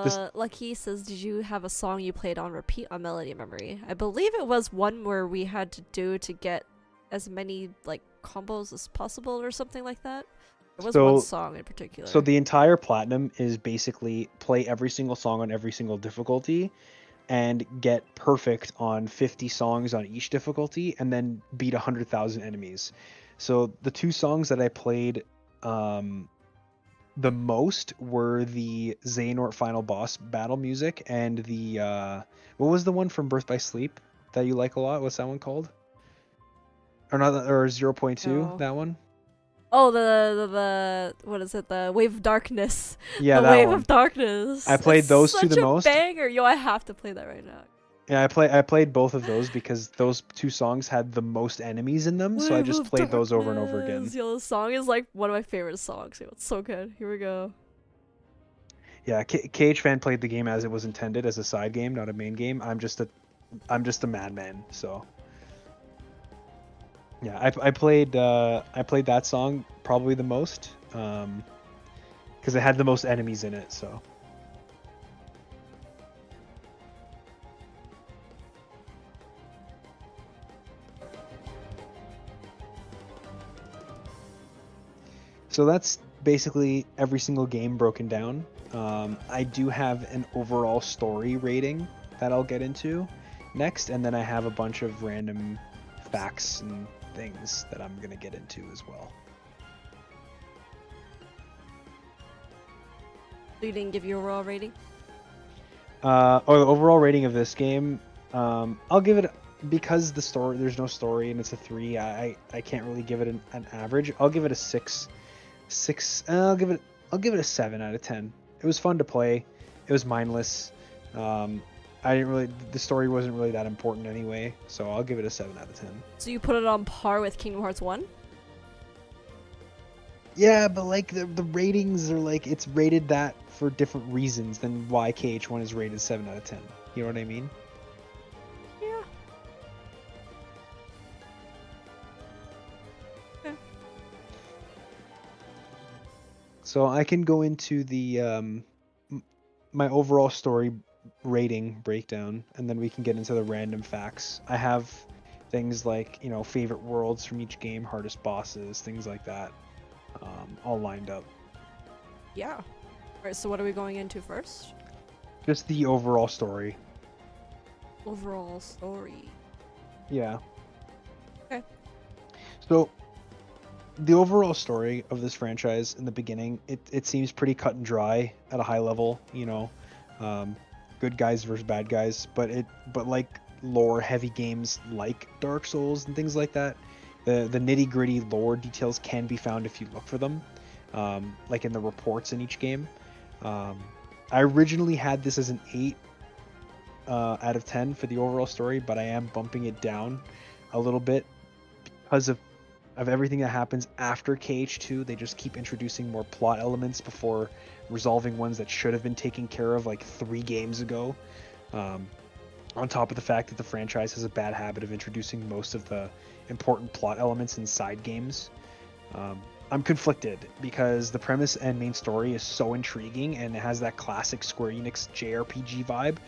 Speaker 2: This
Speaker 1: Lucky says, did you have a song you played on repeat on Melody Memory? I believe it was one where we had to do to get as many like combos as possible or something like that. There was one
Speaker 2: so
Speaker 1: song in particular.
Speaker 2: so the entire platinum is basically play every single song on every single difficulty and get perfect on 50 songs on each difficulty and then beat 100,000 enemies. So the two songs that I played the most were the Xehanort final boss battle music and the what was the one from Birth by Sleep that you like a lot? What's that one called? Or not, or 0.2,
Speaker 1: No.
Speaker 2: that one?
Speaker 1: Oh, the what is it? The Wave of Darkness.
Speaker 2: Yeah,
Speaker 1: The
Speaker 2: that
Speaker 1: Wave
Speaker 2: one.
Speaker 1: of Darkness.
Speaker 2: I played
Speaker 1: It's
Speaker 2: those two
Speaker 1: such
Speaker 2: the
Speaker 1: a
Speaker 2: most.
Speaker 1: banger. Yo, I have to play that right now.
Speaker 2: Yeah, I played both of those because those two songs had the most enemies in them, so I
Speaker 1: Wave
Speaker 2: just
Speaker 1: of
Speaker 2: played those over and over again.
Speaker 1: Darkness. Yo, the song is like one of my favorite songs. Yo, it's so good. Here we go.
Speaker 2: Yeah, KH Fan played the game as it was intended, as a side game, not a main game. I'm just a madman, so yeah, I played that song probably the most, because it had the most enemies in it. So that's basically every single game broken down. I do have an overall story rating that I'll get into next, and then I have a bunch of random facts and things that I'm gonna get into as well.
Speaker 1: So you didn't give your overall rating?
Speaker 2: The overall rating of this game, I'll give it, because there's no story and it's a 3. I can't really give it an average. I'll give it a 6. I'll give it a 7 out of 10. It was fun to play. It was mindless. The story wasn't really that important anyway, so I'll give it a 7 out of 10.
Speaker 1: So you put it on par with Kingdom Hearts 1?
Speaker 2: Yeah, but like the ratings are like, it's rated that for different reasons than why KH1 is rated 7 out of 10. You know what I mean?
Speaker 1: Yeah. Okay.
Speaker 2: So I can go into the my overall story rating breakdown, and then we can get into the random facts. I have things like, favorite worlds from each game, hardest bosses, things like that, all lined up.
Speaker 1: Yeah. Alright, so what are we going into first?
Speaker 2: Just the overall story.
Speaker 1: Overall story.
Speaker 2: Yeah.
Speaker 1: Okay.
Speaker 2: So the overall story of this franchise in the beginning, it seems pretty cut and dry at a high level, good guys versus bad guys, but like lore heavy games like Dark Souls and things like that, the nitty gritty lore details can be found if you look for them, like in the reports in each game. I originally had this as an 8 out of 10 for the overall story, but I am bumping it down a little bit because of everything that happens after KH2. They just keep introducing more plot elements before resolving ones that should have been taken care of like 3 games ago. On top of the fact that the franchise has a bad habit of introducing most of the important plot elements in side games. I'm conflicted because the premise and main story is so intriguing and it has that classic Square Enix JRPG vibe.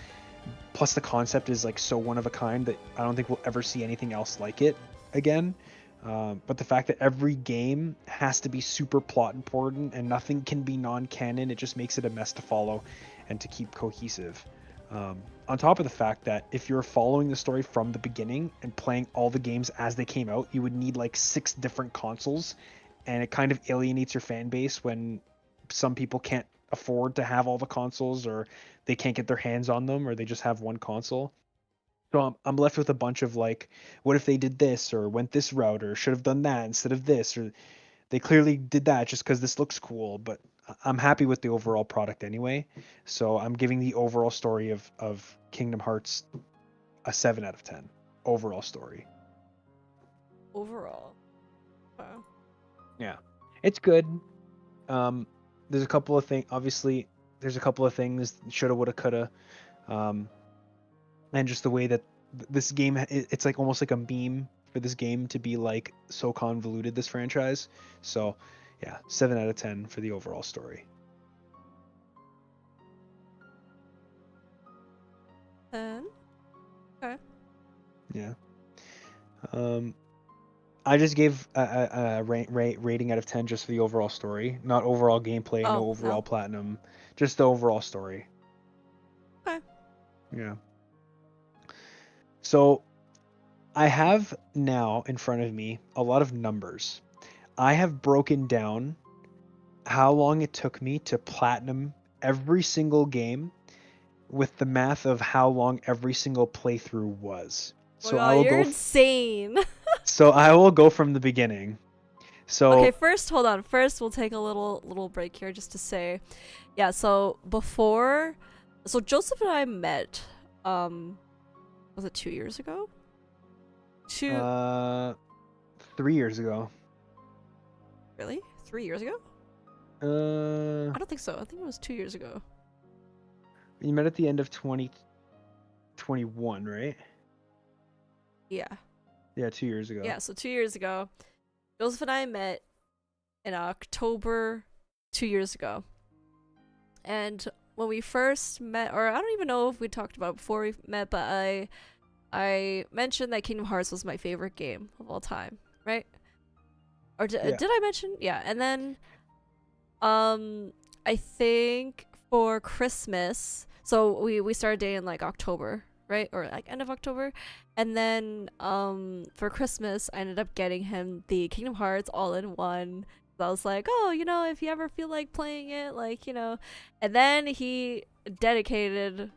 Speaker 2: Plus the concept is like so one of a kind that I don't think we'll ever see anything else like it again. But the fact that every game has to be super plot important and nothing can be non-canon, it just makes it a mess to follow and to keep cohesive. On top of the fact that if you're following the story from the beginning and playing all the games as they came out, you would need like 6 different consoles, and it kind of alienates your fan base when some people can't afford to have all the consoles, or they can't get their hands on them, or they just have one console. So I'm left with a bunch of like, what if they did this or went this route or should have done that instead of this, or they clearly did that just because this looks cool. But I'm happy with the overall product anyway. So I'm giving the overall story of Kingdom Hearts a 7 out of 10 overall story.
Speaker 1: Overall. Wow.
Speaker 2: Yeah, it's good. There's a couple of things. Obviously, there's a couple of things shoulda, woulda, coulda. And just the way that this game, it's like almost like a meme for this game to be like so convoluted, this franchise. So yeah, 7 out of 10 for the overall story.
Speaker 1: 10. Okay.
Speaker 2: Yeah. I just gave a rating out of 10 just for the overall story, not overall gameplay,
Speaker 1: Oh,
Speaker 2: no overall
Speaker 1: no.
Speaker 2: platinum, just the overall story.
Speaker 1: Okay.
Speaker 2: Yeah. So I have now in front of me a lot of numbers. I have broken down how long it took me to platinum every single game with the math of how long every single playthrough was.
Speaker 1: Oh my
Speaker 2: So I
Speaker 1: god,
Speaker 2: will
Speaker 1: you're
Speaker 2: go
Speaker 1: insane.
Speaker 2: so I will go from the beginning.
Speaker 1: Okay,
Speaker 2: So
Speaker 1: first, hold on. First, we'll take a little break here just to say, yeah. So Joseph and I met. Was it 2 years ago? Two,
Speaker 2: 3 years ago.
Speaker 1: really? 3 years ago? I don't think so. I think it was 2 years ago.
Speaker 2: You met at the end of 2021, right?
Speaker 1: Yeah.
Speaker 2: Yeah, 2 years ago.
Speaker 1: Yeah. So 2 years ago, Joseph and I met in October 2 years ago, and when we first met, or I don't even know if we talked about it before we met, but I mentioned that Kingdom Hearts was my favorite game of all time, right? Or
Speaker 2: Yeah.
Speaker 1: did I mention? Yeah, and then I think for Christmas, so we started dating in like October, right? Or like end of October. And then for Christmas, I ended up getting him the Kingdom Hearts all-in-one. I was like, "Oh, if you ever feel like playing it, like, And then he dedicated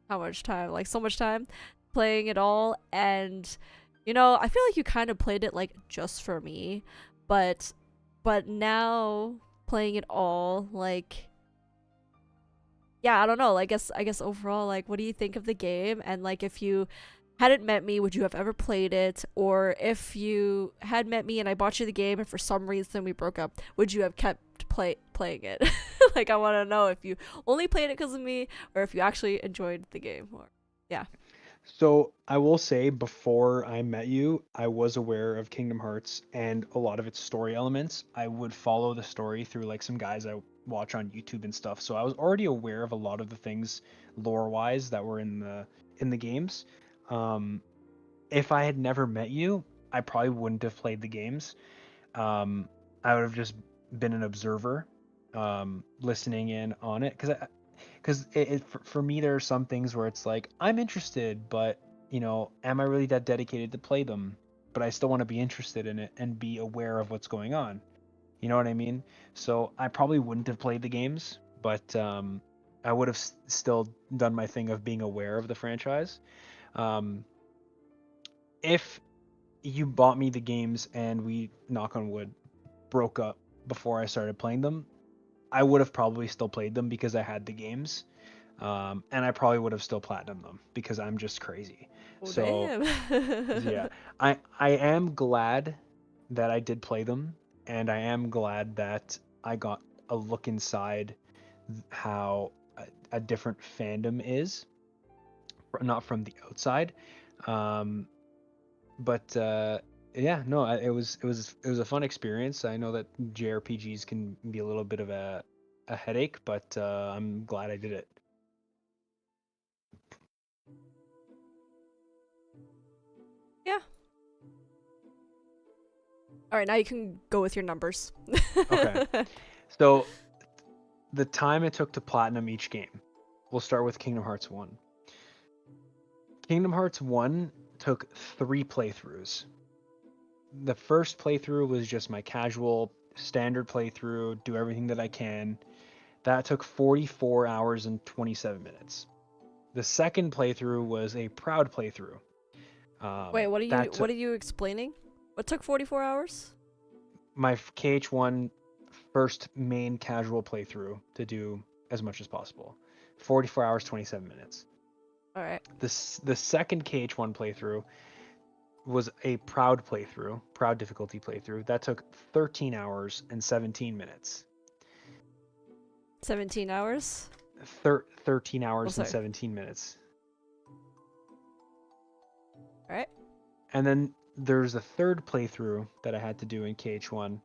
Speaker 1: how much time? Like so much time playing it all, and I feel like you kind of played it like just for me, but now playing it all, like, yeah, I don't know. I guess overall, like, what do you think of the game? And like, if you hadn't met me, would you have ever played it? Or if you had met me and I bought you the game and for some reason we broke up, would you have kept playing it? Like, I want to know if you only played it because of me or if you actually enjoyed the game. Or yeah.
Speaker 2: So I will say, before I met you, I was aware of Kingdom Hearts and a lot of its story elements. I would follow the story through like some guys I watch on YouTube and stuff. So I was already aware of a lot of the things lore-wise that were in the games. Um, if I had never met you, I probably wouldn't have played the games. I would have just been an observer, listening in on it, because for me, there are some things where it's like I'm interested, but am I really that dedicated to play them? But I still want to be interested in it and be aware of what's going on. You know what I mean? So I probably wouldn't have played the games, but I would have still done my thing of being aware of the franchise. Um, if you bought me the games and we, knock on wood, broke up before I started playing them, I would have probably still played them because I had the games. And I probably would have still platinumed them because I'm just crazy.
Speaker 1: Oh,
Speaker 2: So
Speaker 1: damn.
Speaker 2: yeah, I am glad that I did play them, and I am glad that I got a look inside how a different fandom is, not from the outside. Um, but yeah, no, it was a fun experience. I know that JRPGs can be a little bit of a headache, but I'm glad I did it.
Speaker 1: Yeah. All right, now you can go with your numbers.
Speaker 2: Okay. So the time it took to platinum each game. We'll start with Kingdom Hearts 1. Kingdom Hearts 1 took 3 playthroughs. The first playthrough was just my casual standard playthrough, do everything that I can. That took 44 hours and 27 minutes. The second playthrough was a proud playthrough.
Speaker 1: Wait,
Speaker 2: That
Speaker 1: what
Speaker 2: took
Speaker 1: are you explaining? What took 44 hours?
Speaker 2: my KH1 first main casual playthrough to do as much as possible. 44 hours, 27 minutes.
Speaker 1: All right.
Speaker 2: The second KH1 playthrough was a proud playthrough, proud difficulty playthrough. That took 13 hours and 17 minutes.
Speaker 1: 17 hours?
Speaker 2: 13
Speaker 1: Oh,
Speaker 2: hours and
Speaker 1: sorry.
Speaker 2: 17 minutes.
Speaker 1: All right.
Speaker 2: And then there's a third playthrough that I had to do in KH1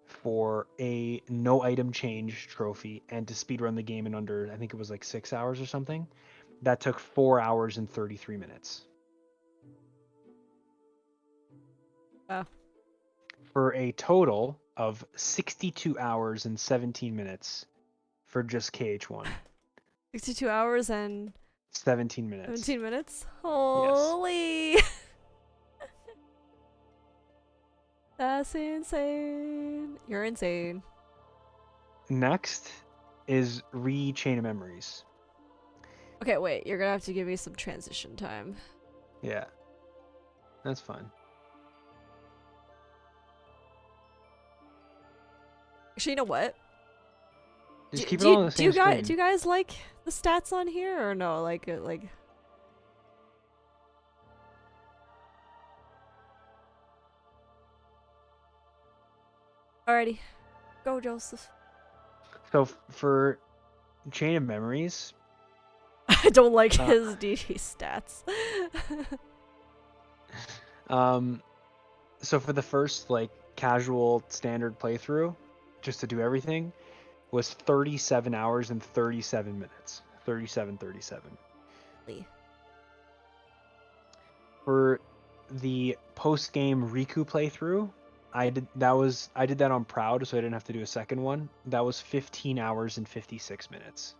Speaker 2: for a no item change trophy and to speedrun the game in under, I think it was like 6 hours or something. That took 4 hours and 33 minutes.
Speaker 1: Wow.
Speaker 2: For a total of 62 hours and 17 minutes for just KH1.
Speaker 1: 62 hours and
Speaker 2: 17 minutes.
Speaker 1: 17 minutes?
Speaker 2: Yes.
Speaker 1: Holy! That's insane. You're insane.
Speaker 2: Next is Chain of Memories.
Speaker 1: Okay, wait. You're gonna have to give me some transition time.
Speaker 2: Yeah. That's fine.
Speaker 1: Actually, you know what?
Speaker 2: Just keep it all on the same screen.
Speaker 1: Do you guys like the stats on here or no? Like. Alrighty, go, Joseph.
Speaker 2: So for Chain of Memories,
Speaker 1: I don't like his DD stats.
Speaker 2: So for the first like casual standard playthrough, just to do everything, was 37 hours and 37 minutes. 37. For the post-game Riku playthrough, I did that on Proud, so I didn't have to do a second one. That was 15 hours and 56 minutes.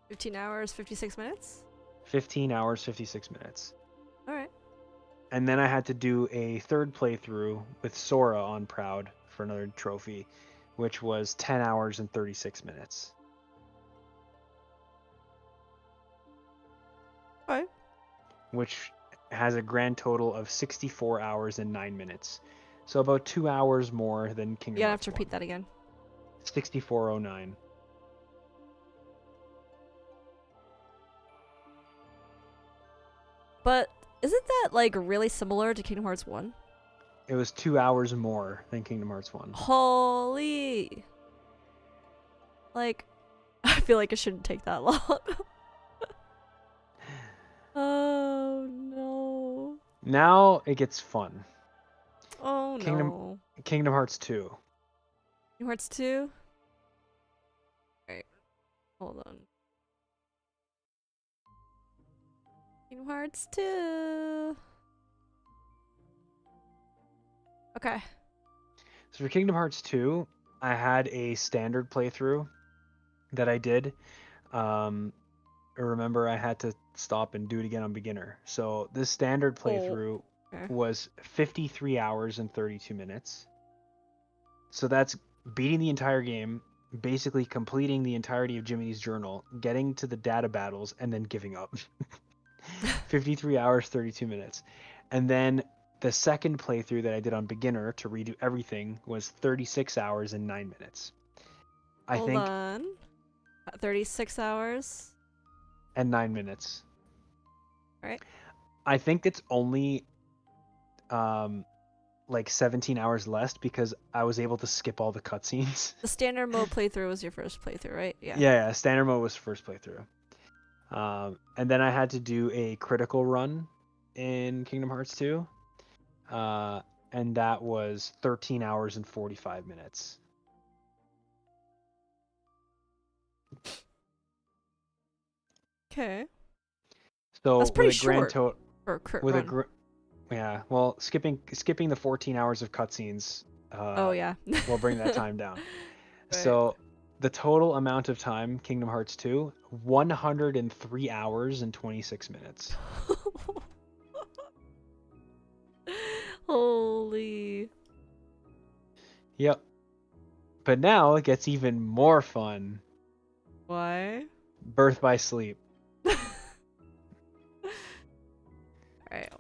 Speaker 1: 15 hours, 56 minutes?
Speaker 2: 15 hours, 56 minutes.
Speaker 1: Alright.
Speaker 2: And then I had to do a third playthrough with Sora on Proud for another trophy, which was 10 hours and 36 minutes.
Speaker 1: Okay.
Speaker 2: Which has a grand total of 64 hours and 9 minutes. So about 2 hours more than Kingdom Hearts 1.
Speaker 1: You have to repeat that again.
Speaker 2: 6409.
Speaker 1: But isn't that like really similar to Kingdom Hearts 1?
Speaker 2: It was 2 hours more than Kingdom Hearts 1.
Speaker 1: Holy. Like, I feel like it shouldn't take that long. Oh no.
Speaker 2: Now it gets fun.
Speaker 1: Oh no.
Speaker 2: Kingdom Hearts 2.
Speaker 1: Kingdom Hearts 2? Wait. Hold on. Kingdom Hearts 2. Okay.
Speaker 2: So for Kingdom Hearts 2, I had a standard playthrough that I did. Remember, I had to stop and do it again on beginner. So this standard playthrough was 53 hours and 32 minutes. So that's beating the entire game, basically completing the entirety of Jiminy's Journal, getting to the data battles, and then giving up. 53 hours, 32 minutes. And then the second playthrough that I did on beginner to redo everything was 36 hours and 9 minutes.
Speaker 1: Hold on. 36 hours?
Speaker 2: And 9 minutes.
Speaker 1: Right.
Speaker 2: I think it's only like 17 hours less because I was able to skip all the cutscenes.
Speaker 1: The standard mode playthrough was your first playthrough, right?
Speaker 2: Yeah, standard mode was first playthrough. And then I had to do a critical run in Kingdom Hearts 2. And that was 13 hours and 45 minutes.
Speaker 1: Okay.
Speaker 2: So
Speaker 1: that's pretty
Speaker 2: with a grand
Speaker 1: short.
Speaker 2: Yeah, well, skipping the 14 hours of cutscenes.
Speaker 1: Oh yeah.
Speaker 2: will bring that time down.
Speaker 1: Right.
Speaker 2: So the total amount of time Kingdom Hearts 2, 103 hours and 26 minutes.
Speaker 1: Holy.
Speaker 2: Yep. But now it gets even more fun.
Speaker 1: Why?
Speaker 2: Birth by Sleep.
Speaker 1: Alright.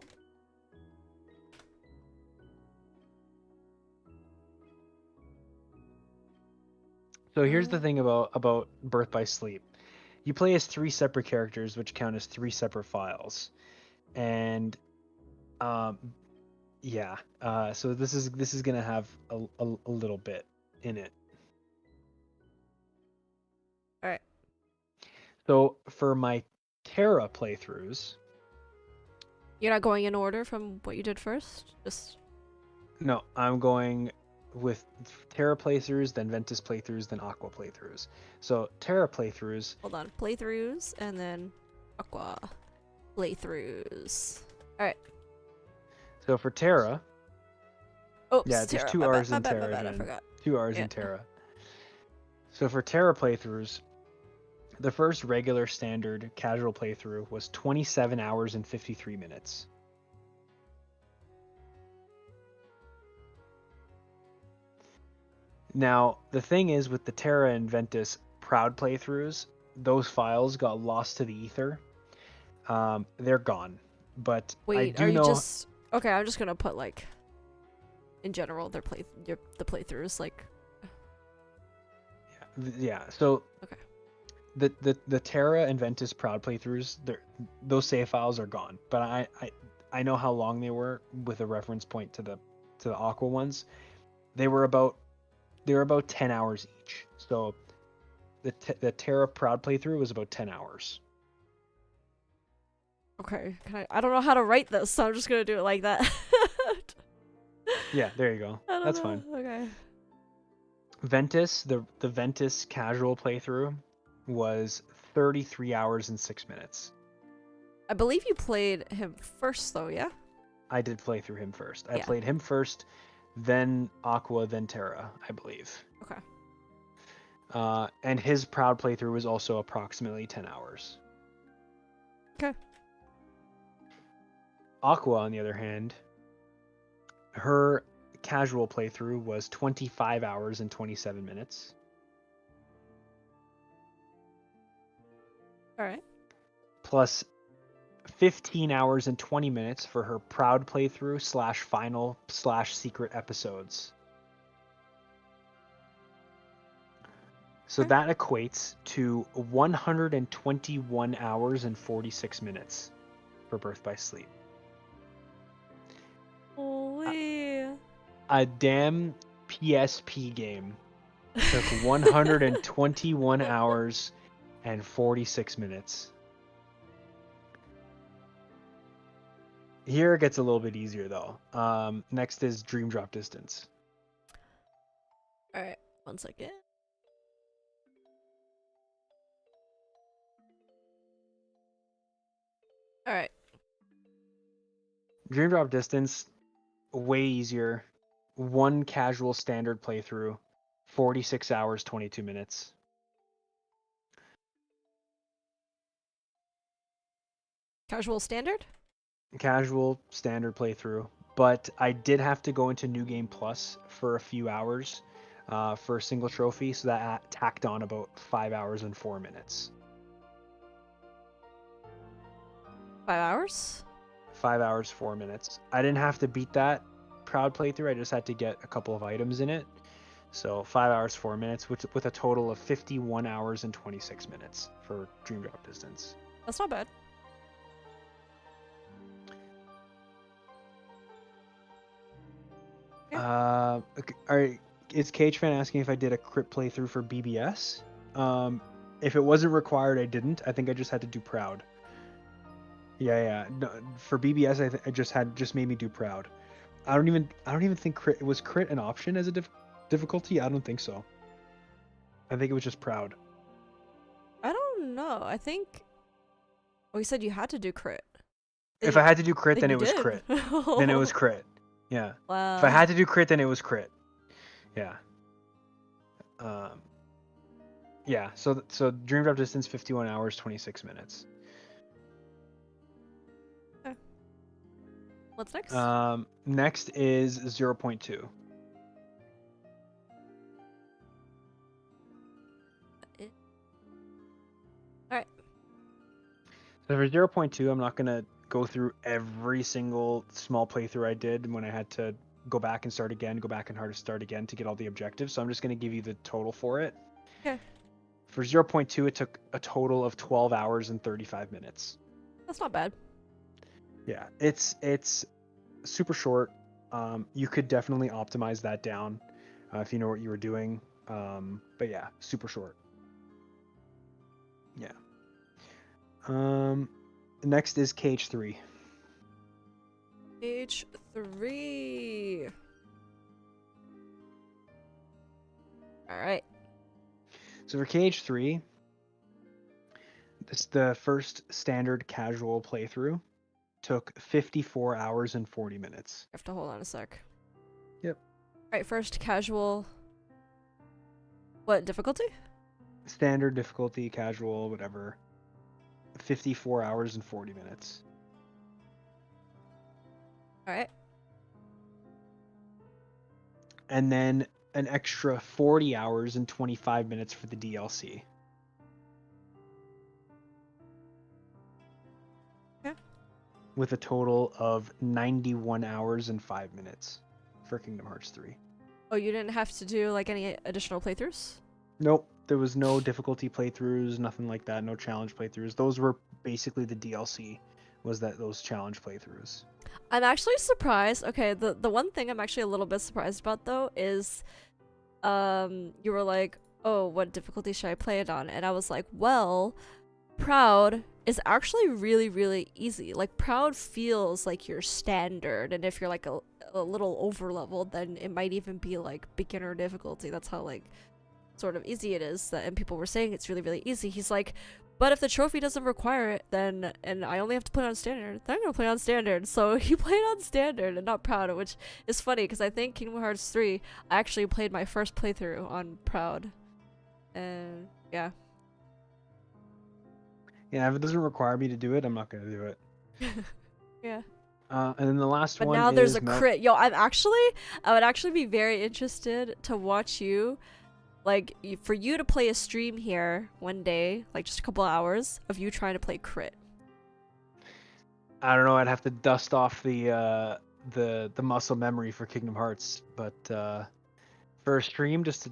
Speaker 2: So here's the thing about Birth by Sleep. You play as 3 separate characters, which count as 3 separate files. And yeah. So this is gonna have a little bit in it.
Speaker 1: All right.
Speaker 2: So for my Terra playthroughs,
Speaker 1: You're not going in order from what you did first? Just
Speaker 2: No, I'm going with Terra playthroughs, then Ventus playthroughs, then Aqua playthroughs. So Terra playthroughs,
Speaker 1: hold on. Playthroughs and then Aqua playthroughs. Alright.
Speaker 2: so for Terra,
Speaker 1: Oops,
Speaker 2: yeah, there's
Speaker 1: Terra.
Speaker 2: 2
Speaker 1: My bad,
Speaker 2: R's
Speaker 1: my
Speaker 2: in
Speaker 1: bad, my
Speaker 2: Terra,
Speaker 1: bad. I
Speaker 2: Jen.
Speaker 1: forgot.
Speaker 2: 2 R's
Speaker 1: Yeah.
Speaker 2: in Terra. So for Terra playthroughs, the first regular standard casual playthrough was 27 hours and 53 minutes. Now, the thing is with the Terra and Ventus Proud playthroughs, those files got lost to the ether. They're gone. But I
Speaker 1: Wait, are
Speaker 2: do
Speaker 1: you
Speaker 2: know.
Speaker 1: just okay? I'm just gonna put like in general the playthroughs like
Speaker 2: Yeah, so
Speaker 1: okay.
Speaker 2: the Terra and Ventus Proud playthroughs, those save files are gone. But I know how long they were with a reference point to the Aqua ones. They were about 10 hours each. So the Terra Proud playthrough was about 10 hours.
Speaker 1: Okay, I don't know how to write this, so I'm just gonna do it like that.
Speaker 2: Yeah, there you go.
Speaker 1: I don't
Speaker 2: That's
Speaker 1: know.
Speaker 2: fine.
Speaker 1: Okay.
Speaker 2: Ventus, the Ventus casual playthrough was 33 hours and 6 minutes.
Speaker 1: I believe you played him first, though. Yeah.
Speaker 2: I did play through him first. I
Speaker 1: Yeah.
Speaker 2: played him first, then Aqua, then Terra, I believe.
Speaker 1: Okay.
Speaker 2: And his Proud playthrough was also approximately 10 hours.
Speaker 1: Okay.
Speaker 2: Aqua, on the other hand, her casual playthrough was 25 hours and 27 minutes.
Speaker 1: All right.
Speaker 2: Plus 15 hours and 20 minutes for her Proud playthrough / final / secret episodes. So
Speaker 1: Okay.
Speaker 2: that equates to 121 hours and 46 minutes for Birth by Sleep.
Speaker 1: Holy.
Speaker 2: A damn PSP game took 121 hours and 46 minutes. Here it gets a little bit easier though. Next is Dream Drop Distance.
Speaker 1: All right. 1 second. All right.
Speaker 2: Dream Drop Distance, way easier. One casual standard playthrough, 46 hours, 22 minutes.
Speaker 1: Casual standard.
Speaker 2: Casual standard playthrough, but I did have to go into New Game Plus for a few hours for a single trophy, so that tacked on about 5 hours and 4 minutes.
Speaker 1: 5 hours.
Speaker 2: 5 hours, 4 minutes. I didn't have to beat that Proud playthrough, I just had to get a couple of items in it. So 5 hours, 4 minutes, with a total of 51 hours and 26 minutes for Dream Drop Distance.
Speaker 1: That's not bad.
Speaker 2: Okay, is CageFan asking if I did a crit playthrough for BBS? If it wasn't required, I didn't. I think I just had to do Proud. Yeah. No, for BBS, I just made me do Proud. I don't even think crit was crit an option as a difficulty. I don't think so. I think it was just Proud.
Speaker 1: I don't know. I think. Oh, you said you had to do crit.
Speaker 2: If I had to do crit, then
Speaker 1: you
Speaker 2: it was
Speaker 1: did.
Speaker 2: crit. Then it was crit. Yeah.
Speaker 1: Wow.
Speaker 2: If I had to do crit, then it was crit. Yeah. Yeah. So Dream Drop Distance 51 hours 26 minutes.
Speaker 1: Okay. What's next?
Speaker 2: Next is 0.2.
Speaker 1: Alright.
Speaker 2: So for 0.2, I'm not gonna go through every single small playthrough I did when I had to go back and start again, go back and hard to start again to get all the objectives. So I'm just gonna give you the total for it.
Speaker 1: Okay.
Speaker 2: For 0.2, it took a total of 12 hours and 35 minutes.
Speaker 1: That's not bad.
Speaker 2: Yeah, it's super short. You could definitely optimize that down if you know what you were doing. But yeah, super short. Yeah. Next is Cage 3.
Speaker 1: Page 3. Alright.
Speaker 2: So for Cage 3, this the first standard casual playthrough took 54 hours and 40 minutes.
Speaker 1: I have to hold on a sec.
Speaker 2: Yep.
Speaker 1: Alright, first casual. What difficulty?
Speaker 2: Standard difficulty, casual, whatever. 54 hours and 40 minutes.
Speaker 1: Alright.
Speaker 2: And then an extra 40 hours and 25 minutes for the DLC.
Speaker 1: Okay.
Speaker 2: With a total of 91 hours and 5 minutes for Kingdom Hearts 3.
Speaker 1: Oh, you didn't have to do like any additional playthroughs?
Speaker 2: Nope, there was no difficulty playthroughs, nothing like that, no challenge playthroughs. Those were basically the DLC, was that those challenge playthroughs.
Speaker 1: I'm actually surprised. Okay, the one thing I'm actually a little bit surprised about though is you were like, "Oh, what difficulty should I play it on?" And I was like, "Well, Proud is actually really really easy. Like Proud feels like your standard, and if you're like a little over leveled, then it might even be like beginner difficulty. That's how like sort of easy it is." And people were saying it's really really easy. He's like, "But if the trophy doesn't require it, then and I only have to play on standard, then I'm gonna play on standard." So he played on standard and not Proud, which is funny because I think Kingdom Hearts 3 I actually played my first playthrough on Proud, and yeah.
Speaker 2: Yeah, if it doesn't require me to do it, I'm not going to do it.
Speaker 1: Yeah.
Speaker 2: And then the last
Speaker 1: But
Speaker 2: one
Speaker 1: now there's
Speaker 2: is
Speaker 1: a crit. Yo, I would actually be very interested to watch you, like, for you to play a stream here one day, like just a couple hours of you trying to play crit.
Speaker 2: I don't know, I'd have to dust off the muscle memory for Kingdom Hearts, but for a stream just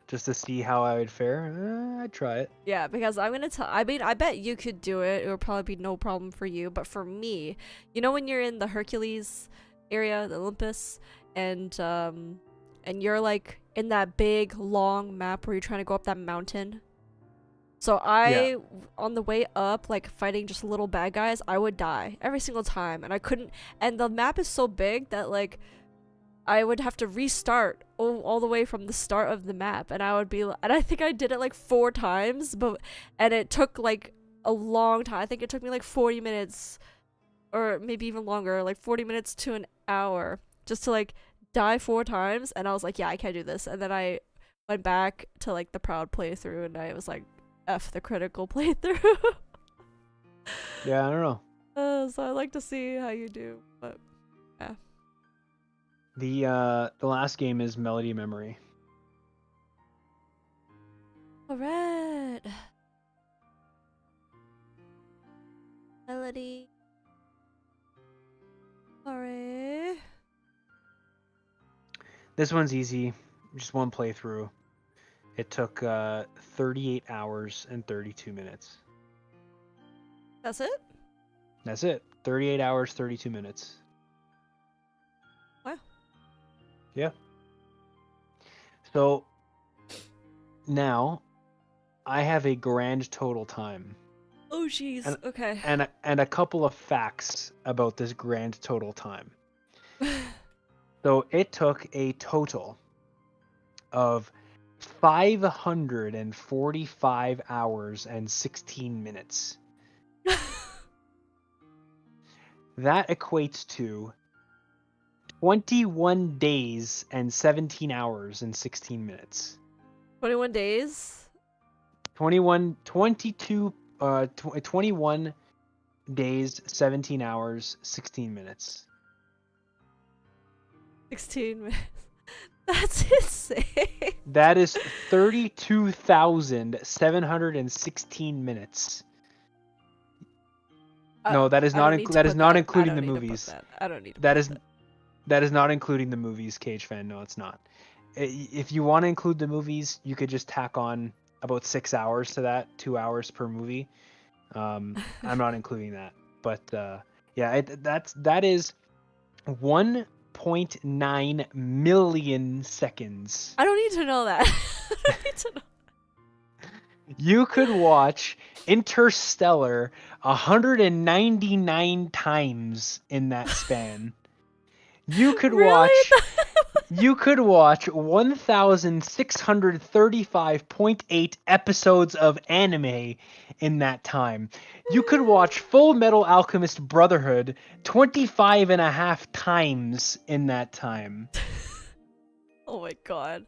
Speaker 2: to see how I would fare, I'd try it.
Speaker 1: Yeah, because I'm gonna tell. I mean, I bet you could do it. It would probably be no problem for you. But for me, you know, when you're in the Hercules area, the Olympus, and you're like in that big long map where you're trying to go up that mountain. So on the way up, like fighting just little bad guys, I would die every single time, and I couldn't. And the map is so big that like I would have to restart all the way from the start of the map, and I would be, and I think I did it like 4 times, and it took like a long time. I think it took me like 40 minutes, or maybe even longer, like 40 minutes to an hour, just to like die 4 times, and I was like, yeah, I can't do this, and then I went back to like the Proud playthrough, and I was like, F the critical playthrough.
Speaker 2: Yeah, I don't know.
Speaker 1: So I'd like to see how you do, but yeah.
Speaker 2: The last game is Melody Memory.
Speaker 1: Alright. Melody. Alright.
Speaker 2: This one's easy, just one playthrough. It took 38 hours and 32 minutes.
Speaker 1: That's it?
Speaker 2: That's it. 38 hours, 32 minutes.
Speaker 1: Wow.
Speaker 2: Yeah. So now I have a grand total time.
Speaker 1: Oh jeez. Okay.
Speaker 2: And a couple of facts about this grand total time. So it took a total of 545 hours and 16 minutes. That equates to 21 days and 17 hours and 16 minutes.
Speaker 1: 21 days?
Speaker 2: 21 days, 17 hours, 16 minutes.
Speaker 1: 16 minutes. That's insane.
Speaker 2: That is 32,716 minutes. No, that is not including the movies.
Speaker 1: I don't need to
Speaker 2: That is not including the movies, Cage fan. No, it's not. If you want to include the movies, you could just tack on about 6 hours to that, 2 hours per movie. I'm not including that, but yeah, that is 1.9 million seconds.
Speaker 1: I don't need to know that. I don't need to know.
Speaker 2: You could watch Interstellar 199 times in that span. You could
Speaker 1: Really?
Speaker 2: watch 1635.8 episodes of anime in that time. You could watch Full Metal Alchemist Brotherhood 25 and a half times in that time.
Speaker 1: Oh my god.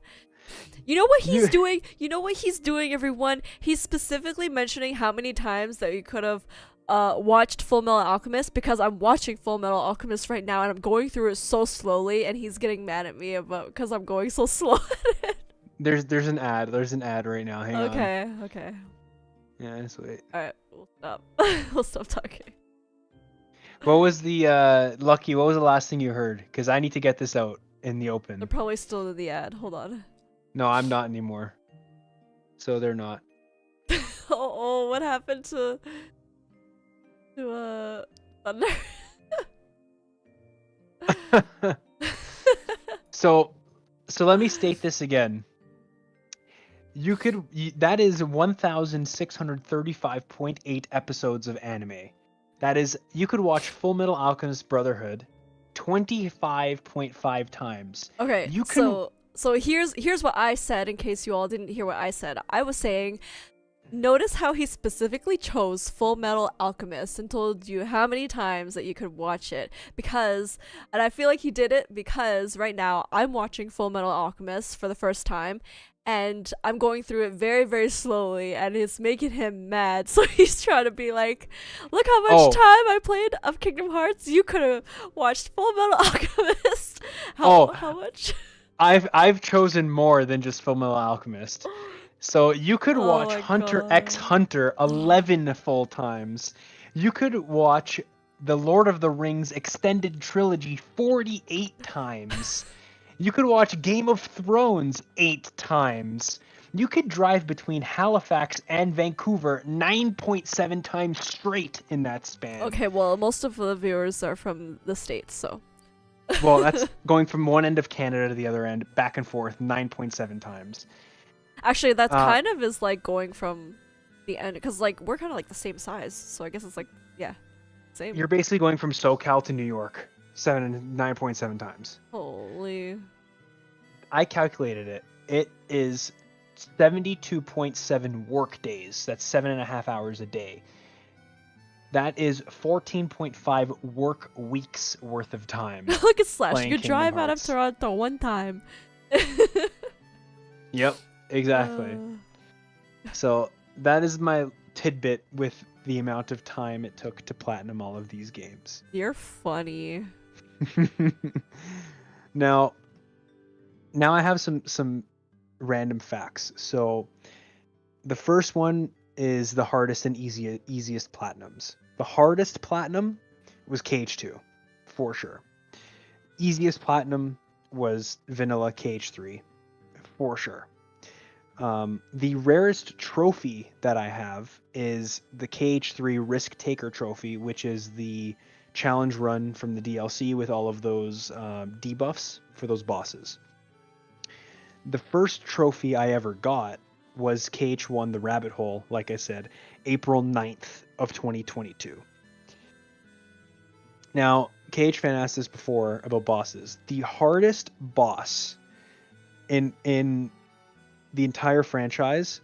Speaker 1: You know what he's
Speaker 2: You
Speaker 1: doing? You know what he's doing, everyone? He's specifically mentioning how many times that you could have watched Full Metal Alchemist, because I'm watching Full Metal Alchemist right now and I'm going through it so slowly, and he's getting mad at me about because I'm going so slow.
Speaker 2: there's an ad. There's an ad right now. Hang on.
Speaker 1: Okay.
Speaker 2: Yeah, just wait.
Speaker 1: Alright, we'll stop. We'll stop talking.
Speaker 2: What was the Lucky, what was the last thing you heard? Because I need to get this out in the
Speaker 1: They're
Speaker 2: open.
Speaker 1: probably still in the ad. Hold on.
Speaker 2: No, I'm not anymore. So they're not.
Speaker 1: Oh, what happened to Thunder?
Speaker 2: so let me state this again. That is 1635.8 episodes of anime. That is, you could watch Full Metal Alchemist Brotherhood 25.5 times.
Speaker 1: Okay,
Speaker 2: You can
Speaker 1: so here's what I said in case you all didn't hear what I said. I was saying, notice how he specifically chose Full Metal Alchemist and told you how many times that you could watch it, because, and I feel like he did it because right now I'm watching Full Metal Alchemist for the first time, and I'm going through it very, very slowly, and it's making him mad. So he's trying to be like, look how much
Speaker 2: Oh.
Speaker 1: time I played of Kingdom Hearts. You could have watched Full Metal Alchemist.
Speaker 2: Oh.
Speaker 1: How much?
Speaker 2: I've chosen more than just Full Metal Alchemist. So you could
Speaker 1: Oh
Speaker 2: watch
Speaker 1: my
Speaker 2: Hunter x
Speaker 1: God.
Speaker 2: Hunter 11 full times. You could watch the Lord of the Rings extended trilogy 48 times. You could watch Game of Thrones 8 times. You could drive between Halifax and Vancouver 9.7 times straight in that span.
Speaker 1: Okay, well, most of the viewers are from the States, so.
Speaker 2: Well, that's going from one end of Canada to the other end, back and forth 9.7 times.
Speaker 1: Actually, that's
Speaker 2: Uh,
Speaker 1: kind of is like going from the end, because like we're kind of like the same size, so I guess it's like, yeah, same.
Speaker 2: You're basically going from SoCal to New York 9.7 times.
Speaker 1: Holy.
Speaker 2: I calculated it. It is 72.7 work days. That's 7.5 hours a day. That is 14.5 work weeks worth of time.
Speaker 1: Look at Slash.
Speaker 2: Playing
Speaker 1: You could
Speaker 2: Kingdom
Speaker 1: drive out of
Speaker 2: Hearts.
Speaker 1: Toronto one time.
Speaker 2: Yep, exactly. So that is my tidbit with the amount of time it took to platinum all of these games.
Speaker 1: You're funny.
Speaker 2: Now I have some random facts. So the first one is the hardest and easiest platinums. The hardest platinum was KH2, for sure. Easiest platinum was vanilla KH3, for sure. The rarest trophy that I have is the KH3 Risk Taker trophy, which is the challenge run from the DLC with all of those debuffs for those bosses. The first trophy I ever got was KH1 The Rabbit Hole, like I said, April 9th of 2022. Now, KH fan asked this before about bosses. The hardest boss in the entire franchise,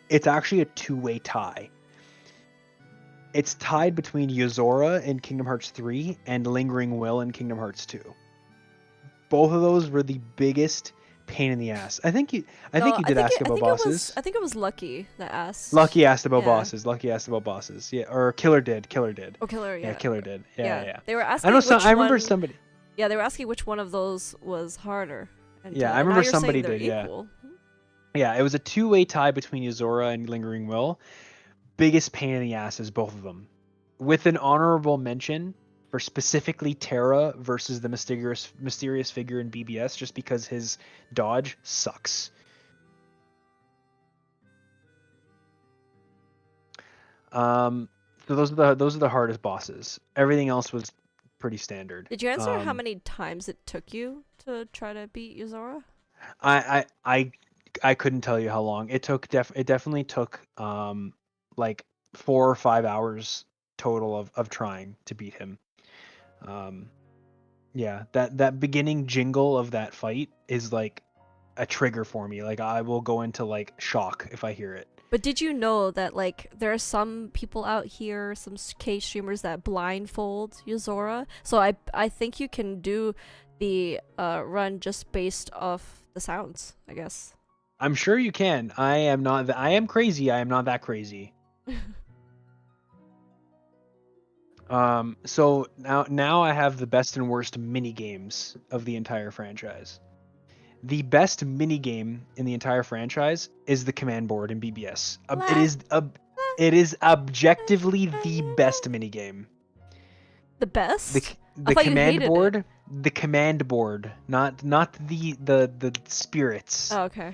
Speaker 2: it's actually a two-way tie. It's tied between Yozora in Kingdom Hearts 3 and Lingering Will in Kingdom Hearts 2. Both of those were the biggest pain in the ass. I think you did ask about bosses.
Speaker 1: I think it was Lucky that asked.
Speaker 2: Lucky asked about
Speaker 1: Yeah.
Speaker 2: bosses. Yeah, or Killer did.
Speaker 1: Oh, Killer, yeah.
Speaker 2: Yeah, Killer did. Yeah.
Speaker 1: They were asking
Speaker 2: I know
Speaker 1: which
Speaker 2: I remember
Speaker 1: one-
Speaker 2: somebody.
Speaker 1: Yeah, they were asking which one of those was harder. And,
Speaker 2: Yeah, I
Speaker 1: and now
Speaker 2: remember
Speaker 1: you're saying
Speaker 2: somebody
Speaker 1: they're
Speaker 2: did, yeah.
Speaker 1: equal.
Speaker 2: Yeah, it was a two-way tie between Yozora and Lingering Will. Biggest pain in the ass is both of them. With an honorable mention for specifically Terra versus the mysterious figure in BBS, just because his dodge sucks. So those are the hardest bosses. Everything else was pretty standard.
Speaker 1: Did you answer how many times it took you to try to beat Yuzora?
Speaker 2: I I couldn't tell you how long. It definitely took like 4 or 5 hours total of trying to beat him. Um yeah, that beginning jingle of that fight is like a trigger for me. Like I will go into like shock if I hear it.
Speaker 1: But did you know that like there are some people out here, some K streamers that blindfold Yozora? So I think you can do the run just based off the sounds, I guess.
Speaker 2: I'm sure you can. I am crazy. I am not that crazy. So now I have the best and worst mini games of the entire franchise. The best mini game in the entire franchise is the command board in BBS. It is objectively the best mini game.
Speaker 1: The best?
Speaker 2: The
Speaker 1: thought you
Speaker 2: command
Speaker 1: hated
Speaker 2: board,
Speaker 1: it.
Speaker 2: the command board, not the spirits.
Speaker 1: Oh, okay.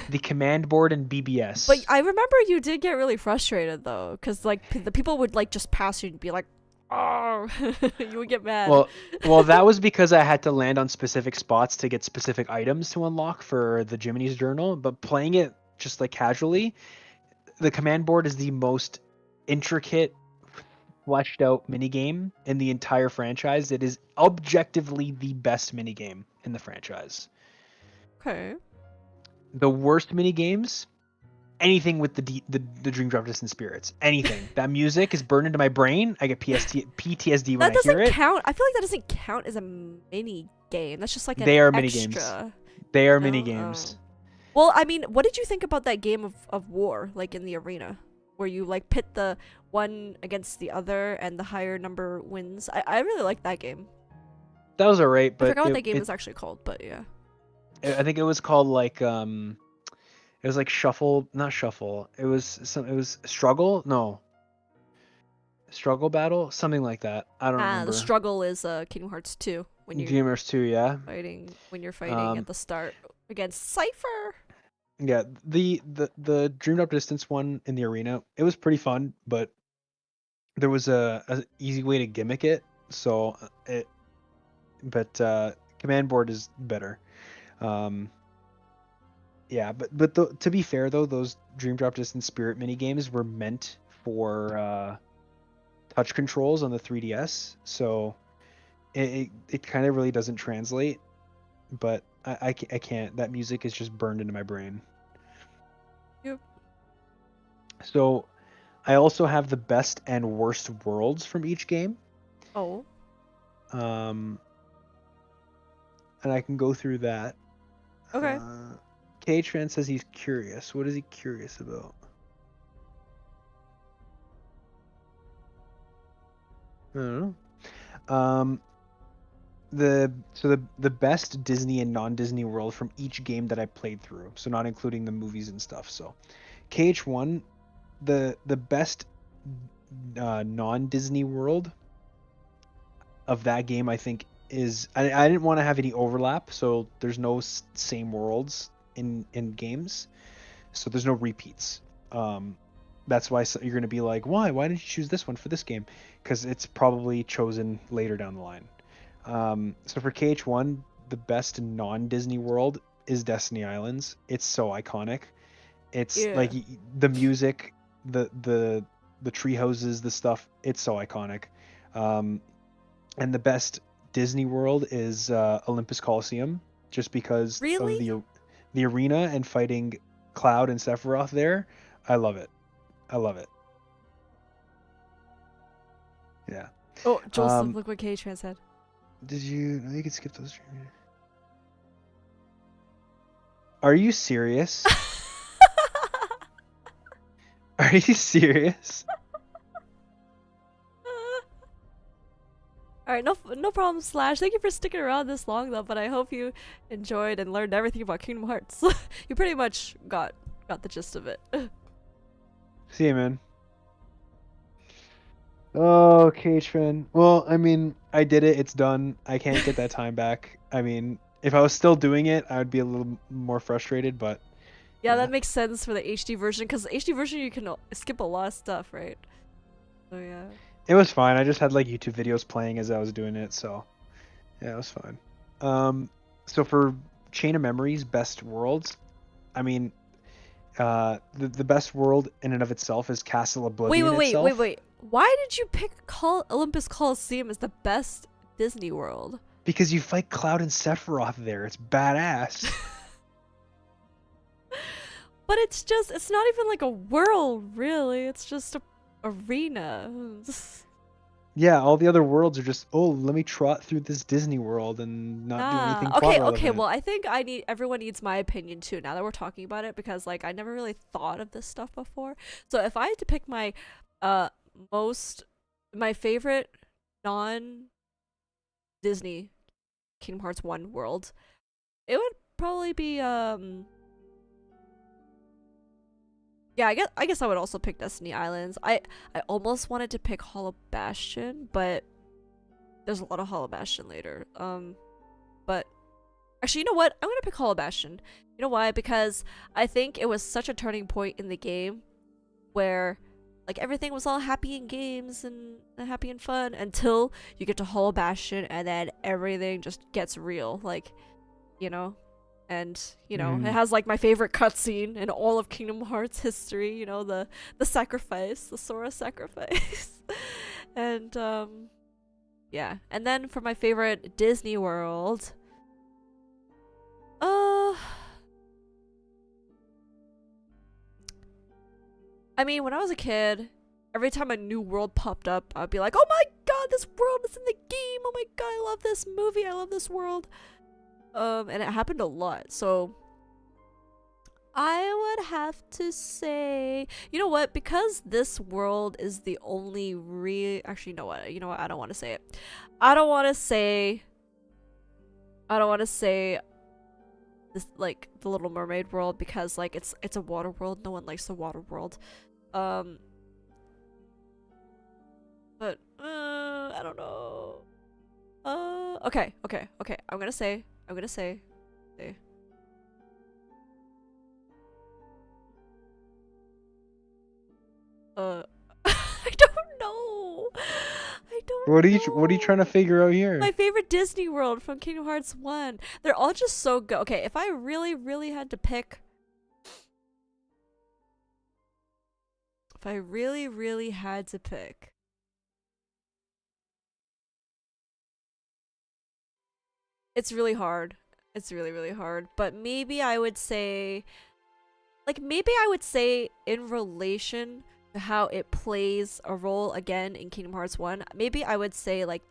Speaker 2: The command board in BBS.
Speaker 1: But I remember you did get really frustrated though, because like the people would like just pass you and be like, "Oh," you would get mad.
Speaker 2: Well, that was because I had to land on specific spots to get specific items to unlock for the Jiminy's Journal. But playing it just like casually, the command board is the most intricate, fleshed out minigame in the entire franchise. It is objectively the best minigame in the franchise.
Speaker 1: Okay.
Speaker 2: The worst minigames, anything with the Dream Drop Distance Spirits. Anything. That music is burned into my brain. I get PTSD when
Speaker 1: That
Speaker 2: I hear
Speaker 1: doesn't
Speaker 2: it.
Speaker 1: count. I feel like that doesn't count as a mini game. That's just like an
Speaker 2: They are
Speaker 1: extra.
Speaker 2: minigames. They are
Speaker 1: No?
Speaker 2: minigames.
Speaker 1: Oh. Well, I mean, what did you think about that game of war, like in the arena, where you like pit the one against the other and the higher number wins? I really like that game.
Speaker 2: That was alright,
Speaker 1: I
Speaker 2: but
Speaker 1: forgot what that game was actually called, but yeah.
Speaker 2: I think it was called like it was like shuffle, not shuffle. It was struggle, no, struggle battle, something like that. I don't remember.
Speaker 1: The struggle is Kingdom Hearts 2 when you're
Speaker 2: Dreamers 2, yeah.
Speaker 1: fighting at the start against Cypher.
Speaker 2: Yeah, the Dream Drop Distance one in the arena, it was pretty fun, but there was a easy way to gimmick it, so command board is better. Yeah, but to be fair though, those Dream Drop Distance Spirit mini games were meant for touch controls on the 3DS, so it kind of really doesn't translate. But I can't. That music is just burned into my brain.
Speaker 1: Yep.
Speaker 2: So I also have the best and worst worlds from each game.
Speaker 1: Oh.
Speaker 2: And I can go through that.
Speaker 1: Okay.
Speaker 2: K-Tran says he's curious. What is he curious about? I don't know. The best Disney and non-Disney world from each game that I played through, so not including the movies and stuff. So KH1, the best non-Disney world of that game, I think, is I didn't want to have any overlap, so there's no same worlds in games, so there's no repeats. That's why you're going to be like, why didn't you choose this one for this game? Because it's probably chosen later down the line. So for KH1, the best non-Disney world is Destiny Islands. It's so iconic. It's like the music, the tree houses, the stuff. It's so iconic. And the best Disney world is Olympus Coliseum, just because of the arena and fighting Cloud and Sephiroth there. I love it. Yeah.
Speaker 1: Oh, Joseph, look what K-Tran said.
Speaker 2: Did you? No, you can skip those. Are you serious? Are you serious?
Speaker 1: Alright, no problem, Slash. Thank you for sticking around this long, though, but I hope you enjoyed and learned everything about Kingdom Hearts. You pretty much got the gist of it.
Speaker 2: See you, man. Oh, K-Tran. Well, I mean, I did it. It's done. I can't get that time back. I mean, if I was still doing it, I would be a little more frustrated, but...
Speaker 1: Yeah, that makes sense for the HD version, because the HD version you can skip a lot of stuff, right? So, yeah.
Speaker 2: It was fine. I just had, like, YouTube videos playing as I was doing it, so... Yeah, it was fine. So for Chain of Memories, Best Worlds, I mean, the best world in and of itself is Castle
Speaker 1: Wait,
Speaker 2: Oblivion
Speaker 1: wait, wait,
Speaker 2: itself.
Speaker 1: wait, wait. Why did you pick Olympus Coliseum as the best Disney World?
Speaker 2: Because you fight Cloud and Sephiroth there. It's badass.
Speaker 1: But it's not even like a world, really. It's just a arena.
Speaker 2: Yeah, all the other worlds are just, oh, let me trot through this Disney World and not do anything plot
Speaker 1: Okay,
Speaker 2: relevant.
Speaker 1: well, I think everyone needs my opinion too now that we're talking about it, because like I never really thought of this stuff before. So if I had to pick my uh my favorite non Disney Kingdom Hearts 1 world, it would probably be yeah, I guess I would also pick Destiny Islands. I almost wanted to pick Hollow Bastion, but there's a lot of Hollow Bastion later. But actually, you know what? I'm gonna pick Hollow Bastion. You know why? Because I think it was such a turning point in the game where like everything was all happy in games and happy and fun until you get to Hollow Bastion, and then everything just gets real. Like, you know, and you know, it has like my favorite cutscene in all of Kingdom Hearts history. You know, the sacrifice, the Sora sacrifice, and yeah. And then for my favorite Disney World, I mean, when I was a kid, every time a new world popped up, I'd be like, "Oh my god, this world is in the game! Oh my god, I love this movie! I love this world!" And it happened a lot. So I would have to say, you know what? Because this world is the only real. Actually, you know what? I don't want to say it. I don't want to say this like the Little Mermaid world, because like it's a water world. No one likes the water world. But I don't know. Okay. I'm gonna say. I don't know. I don't
Speaker 2: What are you
Speaker 1: know.
Speaker 2: trying to figure out here?
Speaker 1: My favorite Disney World from Kingdom Hearts 1. They're all just so good. Okay, if I really, really had to pick. If I really, really had to pick. It's really hard. It's really, really hard. But maybe I would say. Like, maybe I would say in relation to how it plays a role again in Kingdom Hearts 1, maybe I would say like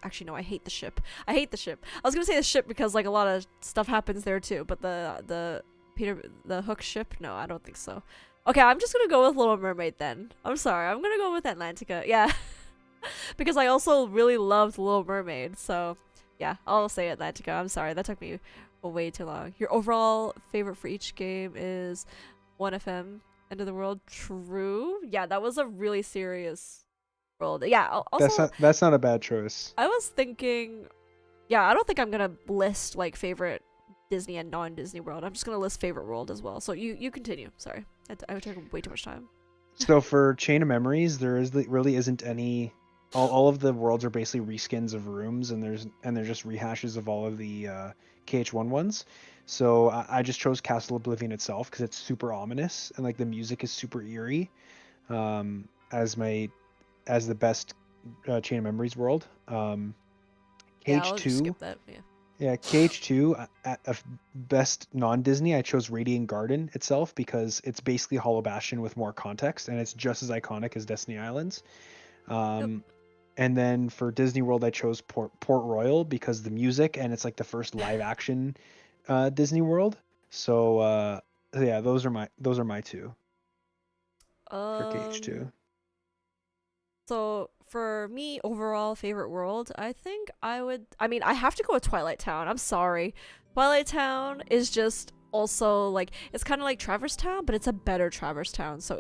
Speaker 1: actually no, I hate the ship. I hate the ship. I was gonna say the ship because like a lot of stuff happens there too, but the Hook ship, no, I don't think so. Okay, I'm just gonna go with Little Mermaid then. I'm sorry, I'm gonna go with Atlantica. Yeah. Because I also really loved Little Mermaid, so yeah, I'll say Atlantica. I'm sorry, that took me way too long. Your overall favorite for each game is 1FM, End of the World. True. Yeah, that was a really serious world. Yeah, also
Speaker 2: That's not a bad choice.
Speaker 1: I was thinking, yeah, I don't think I'm gonna list like favorite Disney and non-Disney world. I'm just gonna list favorite world as well. So you continue. Sorry, I took way too much time.
Speaker 2: So for Chain of Memories, really isn't any. All of the worlds are basically reskins of rooms, and they're just rehashes of all of the KH1 ones. So I just chose Castle Oblivion itself because it's super ominous and like the music is super eerie, as the best Chain of Memories world.
Speaker 1: Yeah, I'll just
Speaker 2: KH2.
Speaker 1: skip that. Yeah.
Speaker 2: Yeah, KH2 at best non-Disney, I chose Radiant Garden itself because it's basically Hollow Bastion with more context, and it's just as iconic as Destiny Islands. And then for Disney World, I chose Port Royal because the music, and it's like the first live action Disney World. So yeah, those are my two for KH2.
Speaker 1: So for me, overall favorite world, I think I have to go with Twilight Town. I'm sorry. Twilight Town is just also like, it's kind of like Traverse Town, but it's a better Traverse Town. So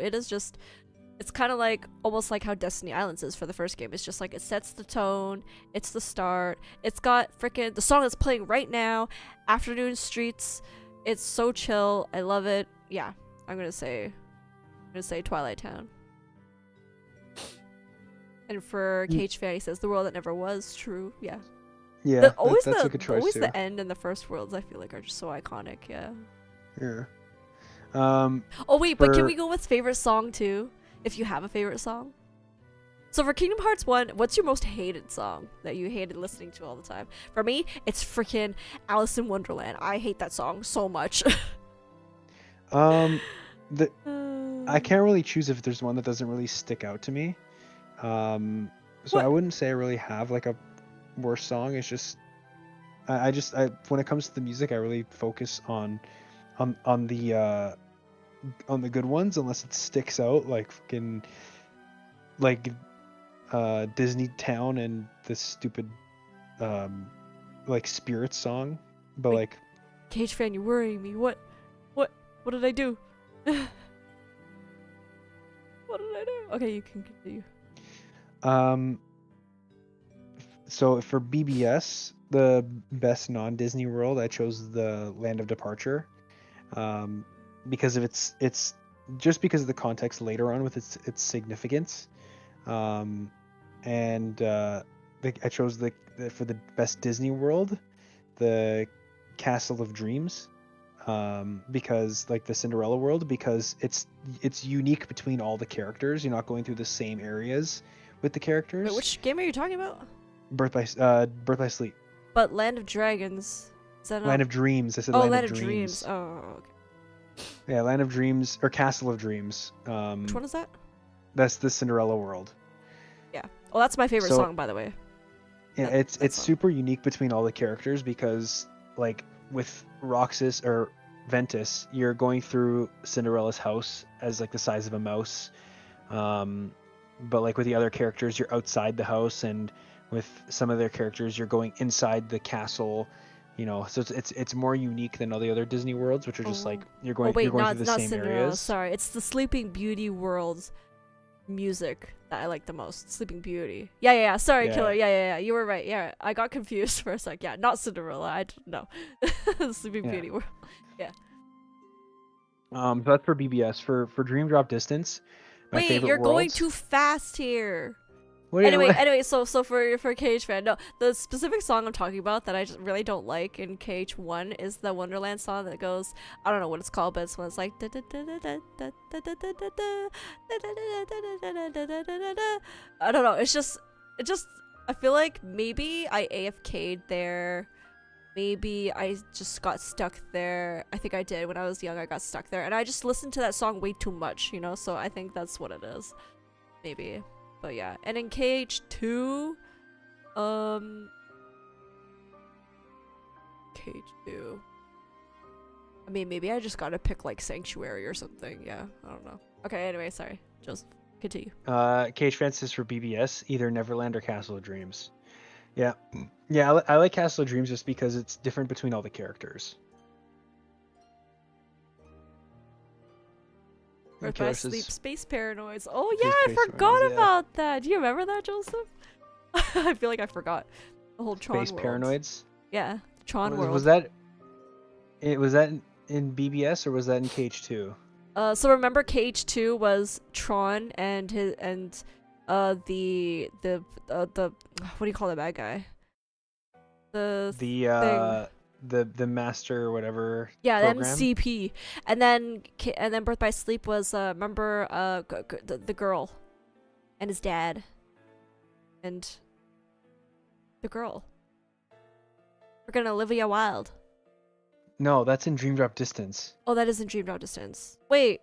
Speaker 1: it's kind of like almost like how Destiny Islands is for the first game. It's just like it sets the tone, it's the start. It's got freaking the song that's playing right now, Afternoon Streets. It's so chill. I love it. Yeah, I'm gonna say Twilight Town. And for KH Fan, he says the world that never was. True. Yeah.
Speaker 2: Yeah,
Speaker 1: Always
Speaker 2: that's a good choice too.
Speaker 1: the end and the first worlds, I feel like, are just so iconic. Yeah.
Speaker 2: Yeah. Um,
Speaker 1: Oh wait, but can we
Speaker 2: for
Speaker 1: go with favorite song too? If you have a favorite song. So for Kingdom Hearts 1, what's your most hated song that you hated listening to all the time? For me, it's freaking Alice in Wonderland. I hate that song so much.
Speaker 2: um, the I
Speaker 1: Uh,
Speaker 2: can't really choose if there's one that doesn't really stick out to me. So I
Speaker 1: what?
Speaker 2: wouldn't say I really have like a worst song. It's just I when it comes to the music, I really focus on on the good ones unless it sticks out like fucking like Disney Town and this stupid um like Spirit song. But
Speaker 1: Like,
Speaker 2: like
Speaker 1: Cage fan, you're worrying me. What did I do? What did I do? Okay, you can continue.
Speaker 2: um so for BBS, the best non-Disney world, I chose the Land of Departure. Um because of its just because of the context later on with its significance. Um and I chose the for the best Disney world, the Castle of Dreams, because like the Cinderella world, because it's unique between all the characters. You're not going through the same areas with the
Speaker 1: Wait,
Speaker 2: characters.
Speaker 1: which game are you talking about?
Speaker 2: Birth by Sleep,
Speaker 1: But Land of Dragons. Is that
Speaker 2: Land
Speaker 1: not?
Speaker 2: of Dreams. I said
Speaker 1: Oh,
Speaker 2: Land
Speaker 1: Land
Speaker 2: of
Speaker 1: of Dreams.
Speaker 2: Dreams.
Speaker 1: Oh, okay.
Speaker 2: Yeah, Land of Dreams or Castle of Dreams.
Speaker 1: Which one is that?
Speaker 2: That's the Cinderella world.
Speaker 1: Yeah. Oh, that's my favorite
Speaker 2: So
Speaker 1: song, by the way.
Speaker 2: yeah,
Speaker 1: That
Speaker 2: it's
Speaker 1: song.
Speaker 2: super unique between all the characters because like with Roxas or Ventus, you're going through Cinderella's house as like the size of a mouse. Um, but like with the other characters, you're outside the house, and with some of their characters, you're going inside the castle. You know, so it's more unique than all the other Disney worlds, which are just like
Speaker 1: Oh. Oh
Speaker 2: you're
Speaker 1: wait,
Speaker 2: going through
Speaker 1: not
Speaker 2: the
Speaker 1: not
Speaker 2: same
Speaker 1: Cinderella.
Speaker 2: areas.
Speaker 1: Sorry, it's the Sleeping Beauty world's music that I like the most. Sleeping Beauty. Yeah. Sorry,
Speaker 2: Yeah.
Speaker 1: Killer. Yeah. You were right. Yeah, I got confused for a sec. Yeah, not Cinderella. I didn't know. Sleeping
Speaker 2: Yeah.
Speaker 1: Beauty world. Yeah.
Speaker 2: So that's for BBS. For Dream Drop Distance, my
Speaker 1: Wait,
Speaker 2: favorite
Speaker 1: you're going
Speaker 2: worlds.
Speaker 1: too fast here.
Speaker 2: What?
Speaker 1: Anyway, so for KH fan, no, the specific song I'm talking about that I just really don't like in KH1 is the Wonderland song that goes, I don't know what it's called, but it's when it's like I don't know. It just I feel like maybe I AFK'd there. Maybe I just got stuck there. I think I did when I was young. I got stuck there, and I just listened to that song way too much, you know. So I think that's what it is, maybe. But yeah, and in KH2, KH2. I mean, maybe I just gotta pick like Sanctuary or something. Yeah, I don't know. Okay, anyway, sorry. Joseph, continue.
Speaker 2: Cage Fences for BBS, either Neverland or Castle of Dreams. Yeah, yeah, I like Castle of Dreams just because it's different between all the characters.
Speaker 1: Earth
Speaker 2: Okay,
Speaker 1: by
Speaker 2: this
Speaker 1: Sleep,
Speaker 2: is
Speaker 1: Space Paranoids. Oh
Speaker 2: this
Speaker 1: yeah,
Speaker 2: is
Speaker 1: I
Speaker 2: Space
Speaker 1: forgot
Speaker 2: Paranoids, yeah.
Speaker 1: about that. Do you remember that, Joseph? I feel like I forgot the whole Tron
Speaker 2: Space
Speaker 1: world.
Speaker 2: Paranoids.
Speaker 1: Yeah, Tron
Speaker 2: Was,
Speaker 1: world.
Speaker 2: was that was that in BBS or was that in Cage 2?
Speaker 1: So remember KH2 was Tron and the what do you call the bad guy? The thing.
Speaker 2: The master or whatever
Speaker 1: Yeah, the
Speaker 2: program.
Speaker 1: MCP. And then Birth by Sleep was remember the girl and his dad and the girl. We're gonna Olivia Wilde.
Speaker 2: No, that's in Dream Drop Distance.
Speaker 1: Oh, that is in Dream Drop Distance. Wait.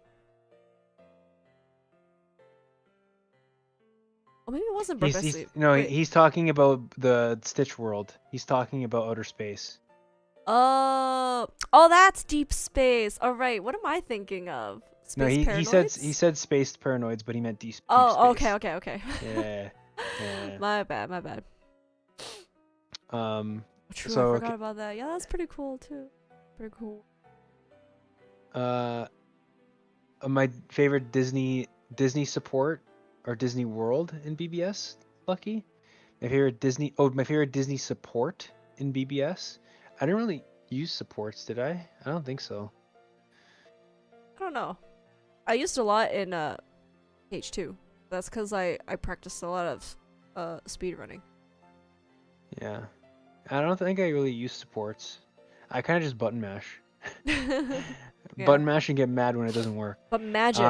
Speaker 1: Oh, maybe it wasn't Birth by Sleep. Wait.
Speaker 2: He's talking about the Stitch world. He's talking about outer space.
Speaker 1: Oh, that's Deep Space. All right, what am I thinking of? Space
Speaker 2: No,
Speaker 1: Paranoids?
Speaker 2: he said Space Paranoids, but he meant deep
Speaker 1: Oh,
Speaker 2: space.
Speaker 1: okay.
Speaker 2: Yeah. Yeah.
Speaker 1: My bad.
Speaker 2: Um.
Speaker 1: Oh, true,
Speaker 2: So,
Speaker 1: I forgot about that. Yeah, that's pretty cool too. Pretty cool.
Speaker 2: My favorite Disney support or Disney World in BBS. Lucky. My favorite Disney support in BBS. I didn't really use supports, did I? I don't think so.
Speaker 1: I don't know. I used a lot in H2. That's because I practiced a lot of speed running.
Speaker 2: Yeah. I don't think I really use supports. I kind of just button mash.
Speaker 1: Yeah.
Speaker 2: Button mash and get mad when it doesn't work.
Speaker 1: But magic.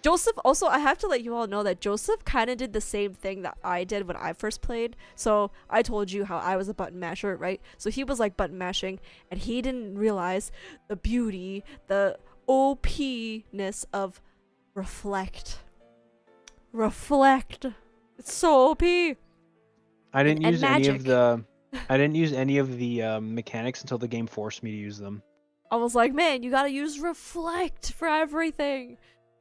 Speaker 1: Joseph, also, I have to let you all know that Joseph kind of did the same thing that I did when I first played. So I told you how I was a button masher, right? So he was like button mashing, and he didn't realize the beauty, the OP-ness of reflect. Reflect. It's so OP.
Speaker 2: I didn't
Speaker 1: and
Speaker 2: use any of
Speaker 1: magic.
Speaker 2: the I didn't use any of the mechanics until the game forced me to use them.
Speaker 1: I was like, man, you gotta use reflect for everything.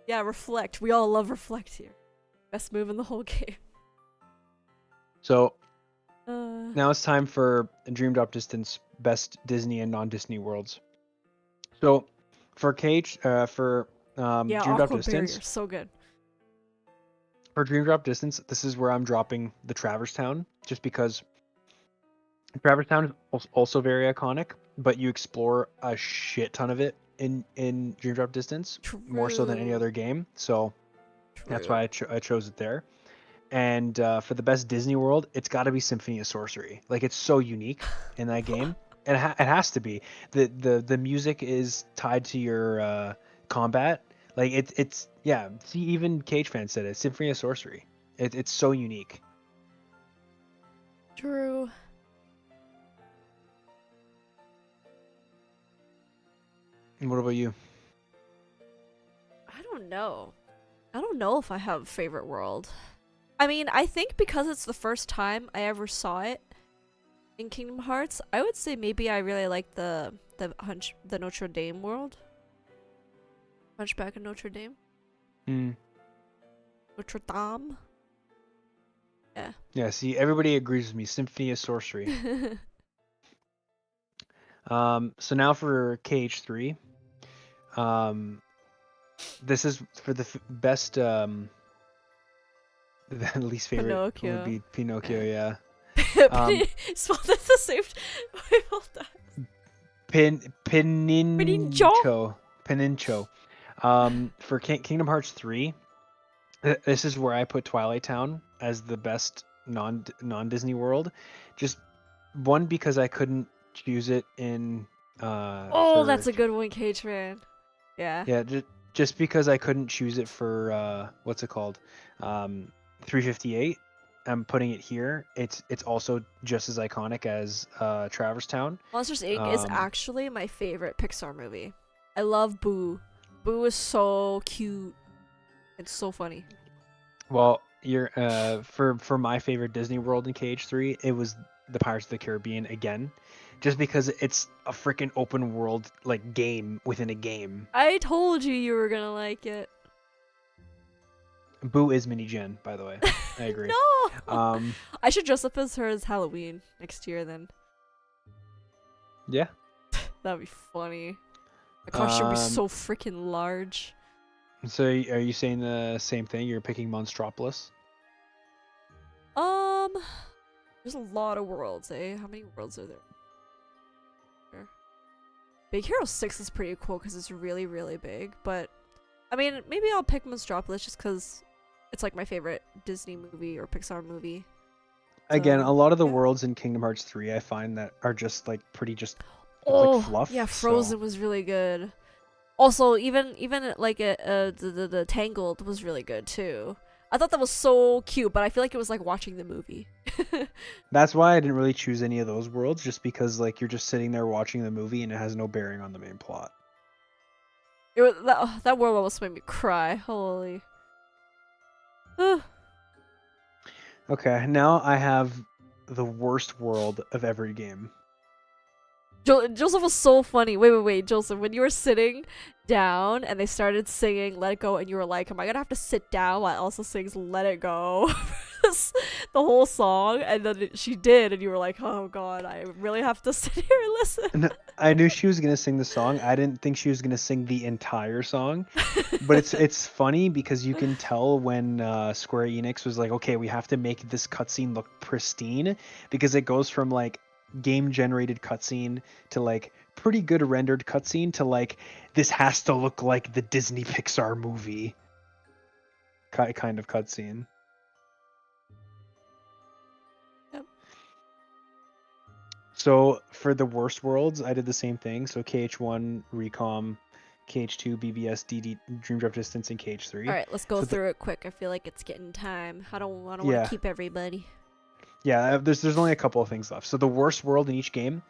Speaker 1: Yeah, reflect. We all love reflect here. Best move in the whole game.
Speaker 2: So
Speaker 1: Uh,
Speaker 2: now it's time for Dream Drop Distance best Disney and non-Disney worlds. So for Cage, for
Speaker 1: yeah,
Speaker 2: Dream Drop
Speaker 1: Aqua
Speaker 2: Distance,
Speaker 1: Barrier, so good.
Speaker 2: for Dream Drop Distance, this is where I'm dropping the Traverse Town, just because Traverse Town is also very iconic, but you explore a shit ton of it in Dream Drop Distance, more so than any
Speaker 1: True.
Speaker 2: other game. So that's
Speaker 1: True.
Speaker 2: why I chose it there. And for the best Disney world, it's got to be Symphony of Sorcery. Like, it's so unique in that game. And it has to be. The music is tied to your combat. Like, it's yeah. See, even Cage fans said it. Symphony of Sorcery. It's so unique.
Speaker 1: True.
Speaker 2: And what about you?
Speaker 1: I don't know. I don't know if I have a favorite world. I mean, I think because it's the first time I ever saw it in Kingdom Hearts, I would say maybe I really like the Notre Dame world. Hunchback of Notre Dame.
Speaker 2: Hmm.
Speaker 1: Notre Dame. Yeah.
Speaker 2: Yeah. See, everybody agrees with me. Symphony of Sorcery. So now for KH3. This is for the best. The least favorite
Speaker 1: Pinocchio.
Speaker 2: would be Pinocchio. Yeah.
Speaker 1: Spelled at the same. Wait, hold on.
Speaker 2: Penincho. For Kingdom Hearts 3, this is where I put Twilight Town as the best non Disney world. Just one, because I couldn't choose it in.
Speaker 1: Oh, that's a good one, Cage Man. Yeah.
Speaker 2: Yeah, just because I couldn't choose it for what's it called, 358. I'm putting it here. It's also just as iconic as Traverse Town.
Speaker 1: Monsters Inc. is actually my favorite Pixar movie. I love Boo. Boo is so cute. It's so funny.
Speaker 2: Well, you're for my favorite Disney World in KH3, it was the Pirates of the Caribbean again, just because it's a freaking open world like game within a game.
Speaker 1: I told you were gonna like it.
Speaker 2: Boo is mini Jen, by the way. I agree.
Speaker 1: No. I should dress up as her as Halloween next year then.
Speaker 2: Yeah.
Speaker 1: That'd be funny. The costume would be so freaking large.
Speaker 2: So are you saying the same thing? You're picking Monstropolis?
Speaker 1: There's a lot of worlds, eh? How many worlds are there? Big Hero 6 is pretty cool because it's really, really big. But, I mean, maybe I'll pick Monstropolis just because it's like my favorite Disney movie or Pixar movie.
Speaker 2: Again,
Speaker 1: So,
Speaker 2: a lot of the
Speaker 1: yeah.
Speaker 2: worlds in Kingdom Hearts 3 I find that are just like pretty like fluff.
Speaker 1: Yeah, Frozen was really good. Also, even like the Tangled was really good too. I thought that was so cute, but I feel like it was like watching the movie.
Speaker 2: That's why I didn't really choose any of those worlds, just because like you're just sitting there watching the movie and it has no bearing on the main plot.
Speaker 1: It was, that world almost made me cry. Holy.
Speaker 2: Okay, now I have the worst world of every game.
Speaker 1: Joseph was so funny. Wait, Joseph, when you were sitting down and they started singing Let It Go and you were like, am I gonna have to sit down while Elsa sings Let It Go? The whole song, and then she did, and you were like, oh god, I really have to sit here and listen.
Speaker 2: And I knew she was gonna sing the song. I didn't think she was gonna sing the entire song. But it's funny because you can tell when Square Enix was like, okay, we have to make this cutscene look pristine, because it goes from like game generated cutscene to like pretty good rendered cutscene to like this has to look like the Disney Pixar movie kind of cutscene.
Speaker 1: Yep.
Speaker 2: So for the worst worlds, I did the same thing. So KH1, Recom, KH2, BBS, DD, Dream Drop Distance, and KH3.
Speaker 1: All right, let's go
Speaker 2: So
Speaker 1: through it quick. I feel like it's getting time. I don't want to
Speaker 2: Yeah.
Speaker 1: keep everybody.
Speaker 2: Yeah, there's only a couple of things left. So the worst world in each game,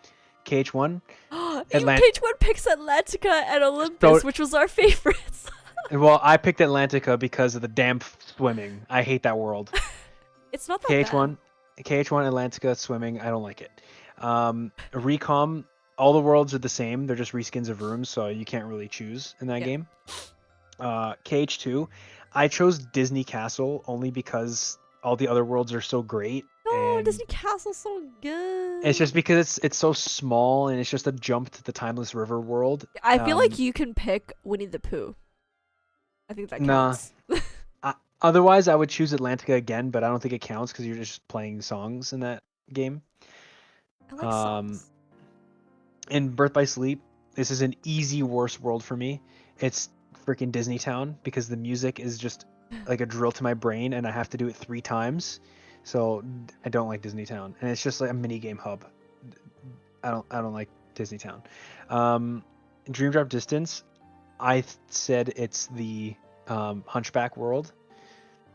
Speaker 2: KH1, Atlant-
Speaker 1: KH1 picks Atlantica and Olympus,
Speaker 2: So-
Speaker 1: which was our favorites.
Speaker 2: well, I picked Atlantica because of the damn swimming. I hate that world.
Speaker 1: It's not that
Speaker 2: KH1, KH1, Atlantica, swimming. I don't like it. Recom, all the worlds are the same. They're just reskins of rooms, so you can't really choose in that
Speaker 1: Yeah.
Speaker 2: game. KH2, I chose Disney Castle only because all the other worlds are so great.
Speaker 1: bad. No,
Speaker 2: and
Speaker 1: Disney Castle's so good.
Speaker 2: It's just because it's so small and it's just a jump to the Timeless River world.
Speaker 1: I feel like
Speaker 2: um,
Speaker 1: you can pick Winnie the Pooh. I think that
Speaker 2: Nah.
Speaker 1: counts.
Speaker 2: Otherwise, I would choose Atlantica again, but I don't think it counts because you're just playing songs in that game.
Speaker 1: I like songs.
Speaker 2: In Birth by Sleep, this is an easy worst world for me. It's freaking Disney Town because the music is just like a drill to my brain and I have to do it 3 times. So I don't like Disney Town, and it's just like a mini game hub. I don't like Disney Town. Dream Drop Distance, I said it's the Hunchback world.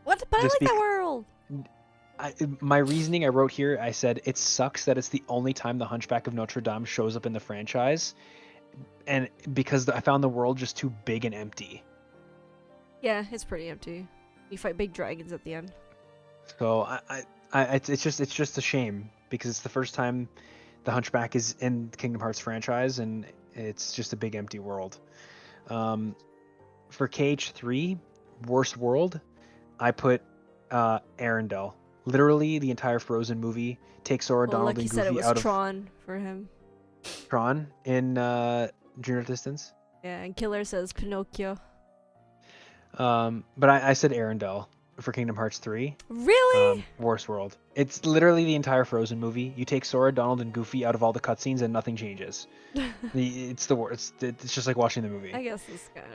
Speaker 1: What? But I
Speaker 2: just
Speaker 1: like that world.
Speaker 2: My reasoning I wrote here, I said it sucks that it's the only time the Hunchback of Notre Dame shows up in the franchise, and because I found the world just too big and empty.
Speaker 1: Yeah, it's pretty empty. You fight big dragons at the end.
Speaker 2: So it's just a shame because it's the first time the Hunchback is in the Kingdom Hearts franchise, and it's just a big empty world. For KH3, worst world, I put Arendelle. Literally, the entire Frozen movie takes Sora,
Speaker 1: Well,
Speaker 2: Donald,
Speaker 1: like you
Speaker 2: and
Speaker 1: said, it
Speaker 2: Goofy
Speaker 1: was
Speaker 2: out of
Speaker 1: Tron for him.
Speaker 2: Tron in Dream Drop Distance.
Speaker 1: Yeah, and Killer says Pinocchio.
Speaker 2: But I said Arendelle for Kingdom Hearts 3.
Speaker 1: Really?
Speaker 2: Worst world. It's literally the entire Frozen movie. You take Sora, Donald, and Goofy out of all the cutscenes, and nothing changes. It's the worst. It's just like watching the movie.
Speaker 1: I guess it's kind of.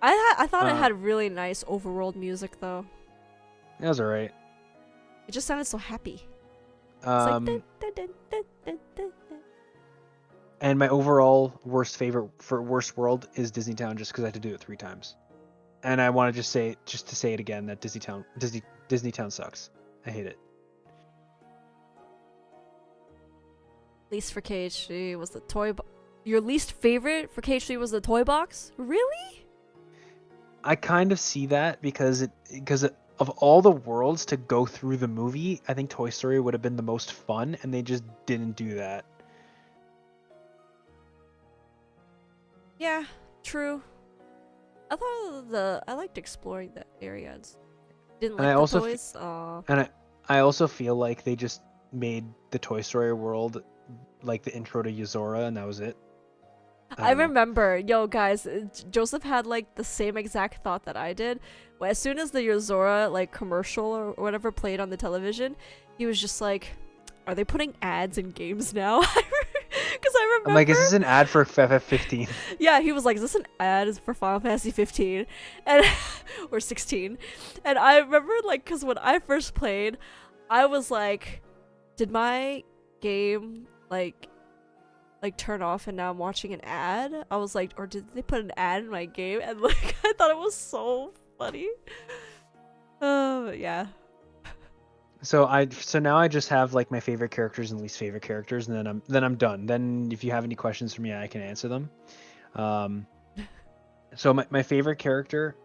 Speaker 1: I thought it
Speaker 2: Uh,
Speaker 1: had really nice overworld music though.
Speaker 2: That was alright.
Speaker 1: It just sounded so happy. It's
Speaker 2: Um,
Speaker 1: like, dun, dun, dun, dun, dun, dun.
Speaker 2: and my overall worst favorite for worst world is Disney Town, just because I had to do it 3 times. And I want to just to say it again that Disney Town sucks. I hate it.
Speaker 1: Least for KH3 was the toy. Your least favorite for KH3 was the toy box? Really?
Speaker 2: I kind of see that because of all the worlds to go through the movie, I think Toy Story would have been the most fun, and they just didn't do that.
Speaker 1: Yeah, true. I liked exploring that area. Didn't
Speaker 2: And
Speaker 1: like
Speaker 2: I
Speaker 1: the
Speaker 2: also
Speaker 1: toys. Aw.
Speaker 2: And I also feel like they just made the Toy Story world like the intro to Yuzora, and that was it.
Speaker 1: I
Speaker 2: don't know.
Speaker 1: remember, yo guys, Joseph had like the same exact thought that I did. As soon as the Yozora like commercial or whatever played on the television, he was just like, "Are they putting ads in games now?" Because I remember.
Speaker 2: I'm like, is this an ad for FF15?
Speaker 1: Yeah, he was like, "Is this an ad is for Final Fantasy 15 and or 16?" And I remember like, because when I first played, I was like, "Did my game like turn off and now I'm watching an ad?" I was like, or did they put an ad in my game? And like, I thought it was so funny. Yeah.
Speaker 2: So now I just have like my favorite characters and least favorite characters, and then I'm done. Then if you have any questions for me, I can answer them. So my favorite character,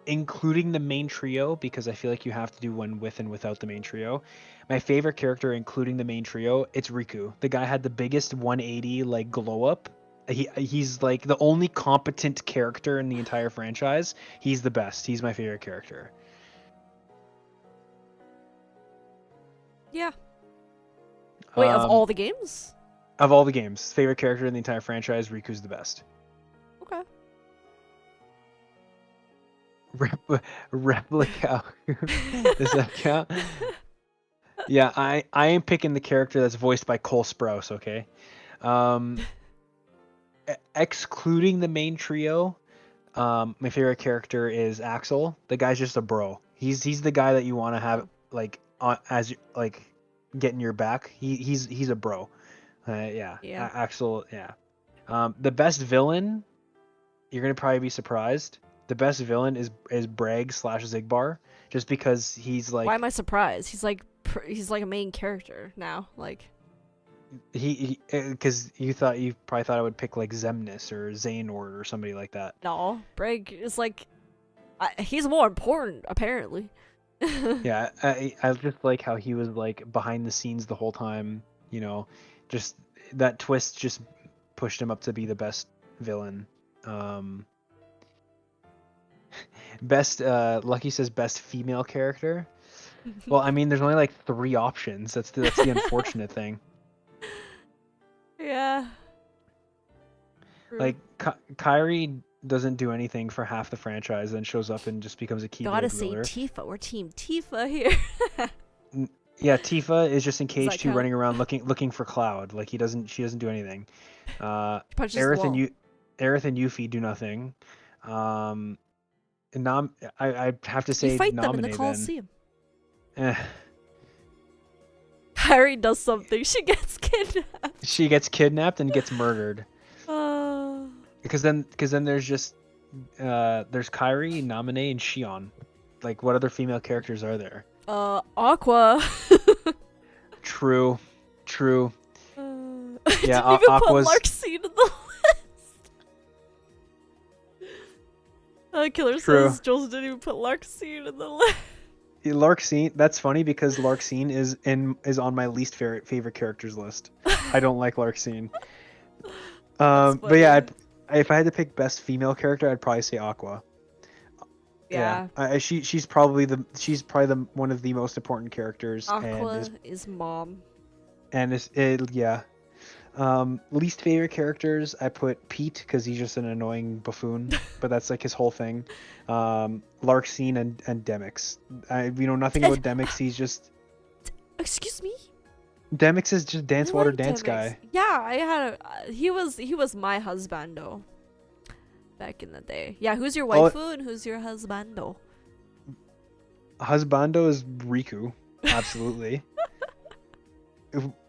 Speaker 2: including the main trio, because I feel like you have to do one with and without the main trio. My favorite character, including the main trio, it's Riku. The guy had the biggest 180 like glow up. He's like the only competent character in the entire franchise. He's the best. He's my favorite character.
Speaker 1: Yeah. Wait, of
Speaker 2: Um,
Speaker 1: all the games?
Speaker 2: Of all the games, favorite character in the entire franchise, Riku's the best.
Speaker 1: Okay.
Speaker 2: Replica. Does that count? Yeah, I am picking the character that's voiced by Cole Sprouse, okay? Excluding the main trio, my favorite character is Axel. The guy's just a bro. He's the guy that you want to have like as like getting your back. He's a bro. Yeah.
Speaker 1: Yeah.
Speaker 2: Axel, yeah. The best villain, you're gonna probably be surprised. The best villain is Bragg slash Zigbar, just because he's
Speaker 1: Why
Speaker 2: like
Speaker 1: am I surprised? He's like a main character now. Like,
Speaker 2: he because you probably thought I would pick like Xemnas or Xehanort or somebody like that.
Speaker 1: no, Brig is like, he's more important apparently.
Speaker 2: Yeah, I just like how he was like behind the scenes the whole time. You know, just that twist just pushed him up to be the best villain. Um, best Lucky says best female character. Well, I mean, there's only like 3 options. That's the unfortunate thing.
Speaker 1: Yeah. True.
Speaker 2: Like Kyrie doesn't do anything for half the franchise, then shows up and just becomes a keyblade
Speaker 1: Gotta say
Speaker 2: wielder.
Speaker 1: Tifa. We're team Tifa here.
Speaker 2: Yeah, Tifa is just in
Speaker 1: Does
Speaker 2: Cage
Speaker 1: that
Speaker 2: 2
Speaker 1: count?
Speaker 2: running around looking for Cloud. Like she doesn't do anything.
Speaker 1: Punches the
Speaker 2: Aerith
Speaker 1: wall.
Speaker 2: Aerith and Yuffie do nothing. Um, I have to
Speaker 1: You
Speaker 2: say
Speaker 1: fight them in the
Speaker 2: Naminé then.
Speaker 1: Coliseum.
Speaker 2: Eh,
Speaker 1: Kyrie does something. She gets kidnapped.
Speaker 2: she gets kidnapped and gets murdered.
Speaker 1: Uh,
Speaker 2: Because then there's just there's Kyrie, Naminé, and Shion. Like what other female characters are there?
Speaker 1: Aqua.
Speaker 2: True.
Speaker 1: I
Speaker 2: Yeah,
Speaker 1: didn't even
Speaker 2: Aqua's-
Speaker 1: put Larxene in the list. Killer
Speaker 2: True.
Speaker 1: says Jules didn't even put Larxene in the list.
Speaker 2: Larxene. That's funny because Larxene is on my least favorite characters list. I don't like Larxene. But yeah, if I had to pick best female character, I'd probably say Aqua.
Speaker 1: Yeah.
Speaker 2: She's probably the one of the most important characters.
Speaker 1: Aqua is mom.
Speaker 2: Yeah. Least favorite characters, I put Pete because he's just an annoying buffoon, but that's like his whole thing. Larxene and Demyx. We know nothing about Demyx. He's just
Speaker 1: Excuse me?
Speaker 2: Demyx is just dance
Speaker 1: I
Speaker 2: water
Speaker 1: like
Speaker 2: dance
Speaker 1: Demyx.
Speaker 2: guy.
Speaker 1: Yeah, I had he was my husbando back in the day. Yeah, who's your
Speaker 2: Oh,
Speaker 1: waifu and who's your husbando?
Speaker 2: Husbando is Riku, absolutely.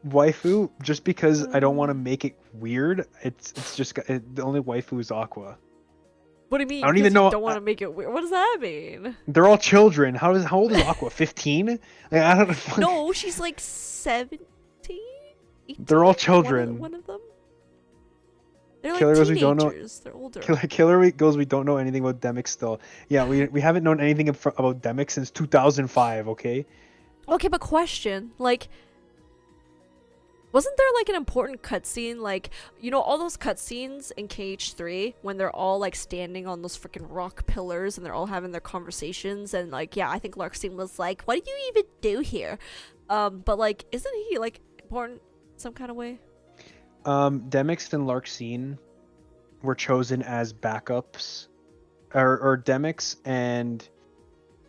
Speaker 2: Waifu, just because I don't want to make it weird, it's just the only waifu is Aqua.
Speaker 1: What do you mean?
Speaker 2: I don't even know-
Speaker 1: Don't want to make it weird. What does that mean?
Speaker 2: They're all children. How old is Aqua? 15? Like, I don't know.
Speaker 1: No, she's like 17. 18?
Speaker 2: They're all children.
Speaker 1: One of them. They're like
Speaker 2: Killer goes, we don't know-
Speaker 1: teenagers. They're older.
Speaker 2: Killer goes, we don't know anything about Demyx still. Yeah, we haven't known anything about Demyx since 2005, okay?
Speaker 1: Okay, but question, like, wasn't there like an important cutscene, like, you know, all those cutscenes in KH3 when they're all like standing on those freaking rock pillars and they're all having their conversations and like, yeah, I think Larxene was like, what do you even do here? But like, isn't he like important some kind of way?
Speaker 2: Demyx and Larxene were chosen as backups, or Demyx and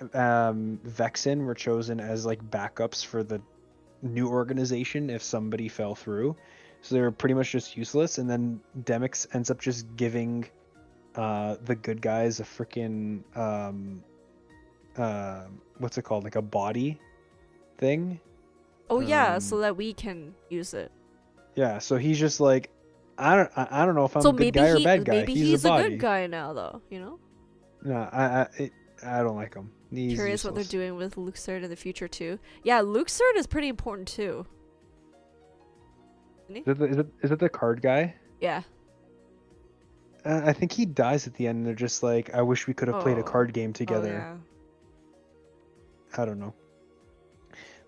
Speaker 2: Vexen were chosen as like backups for the new organization if somebody fell through. So they were pretty much just useless, and then Demyx ends up just giving the good guys a freaking what's it called, like a body thing.
Speaker 1: Oh yeah, so that we can use it.
Speaker 2: Yeah, so he's just like, I don't know if I'm
Speaker 1: So
Speaker 2: a good
Speaker 1: maybe
Speaker 2: guy or a bad guy.
Speaker 1: maybe he's
Speaker 2: a
Speaker 1: a
Speaker 2: body.
Speaker 1: good guy now, though. You know.
Speaker 2: No, I don't like him. He's
Speaker 1: Curious what they're
Speaker 2: useless.
Speaker 1: doing with Luxord in the future too. Yeah, Luxord is pretty important too.
Speaker 2: Is it the card guy?
Speaker 1: Yeah.
Speaker 2: I think he dies at the end. And they're just like, I wish we could have played a
Speaker 1: Oh.
Speaker 2: card game
Speaker 1: Oh,
Speaker 2: together.
Speaker 1: yeah.
Speaker 2: I don't know.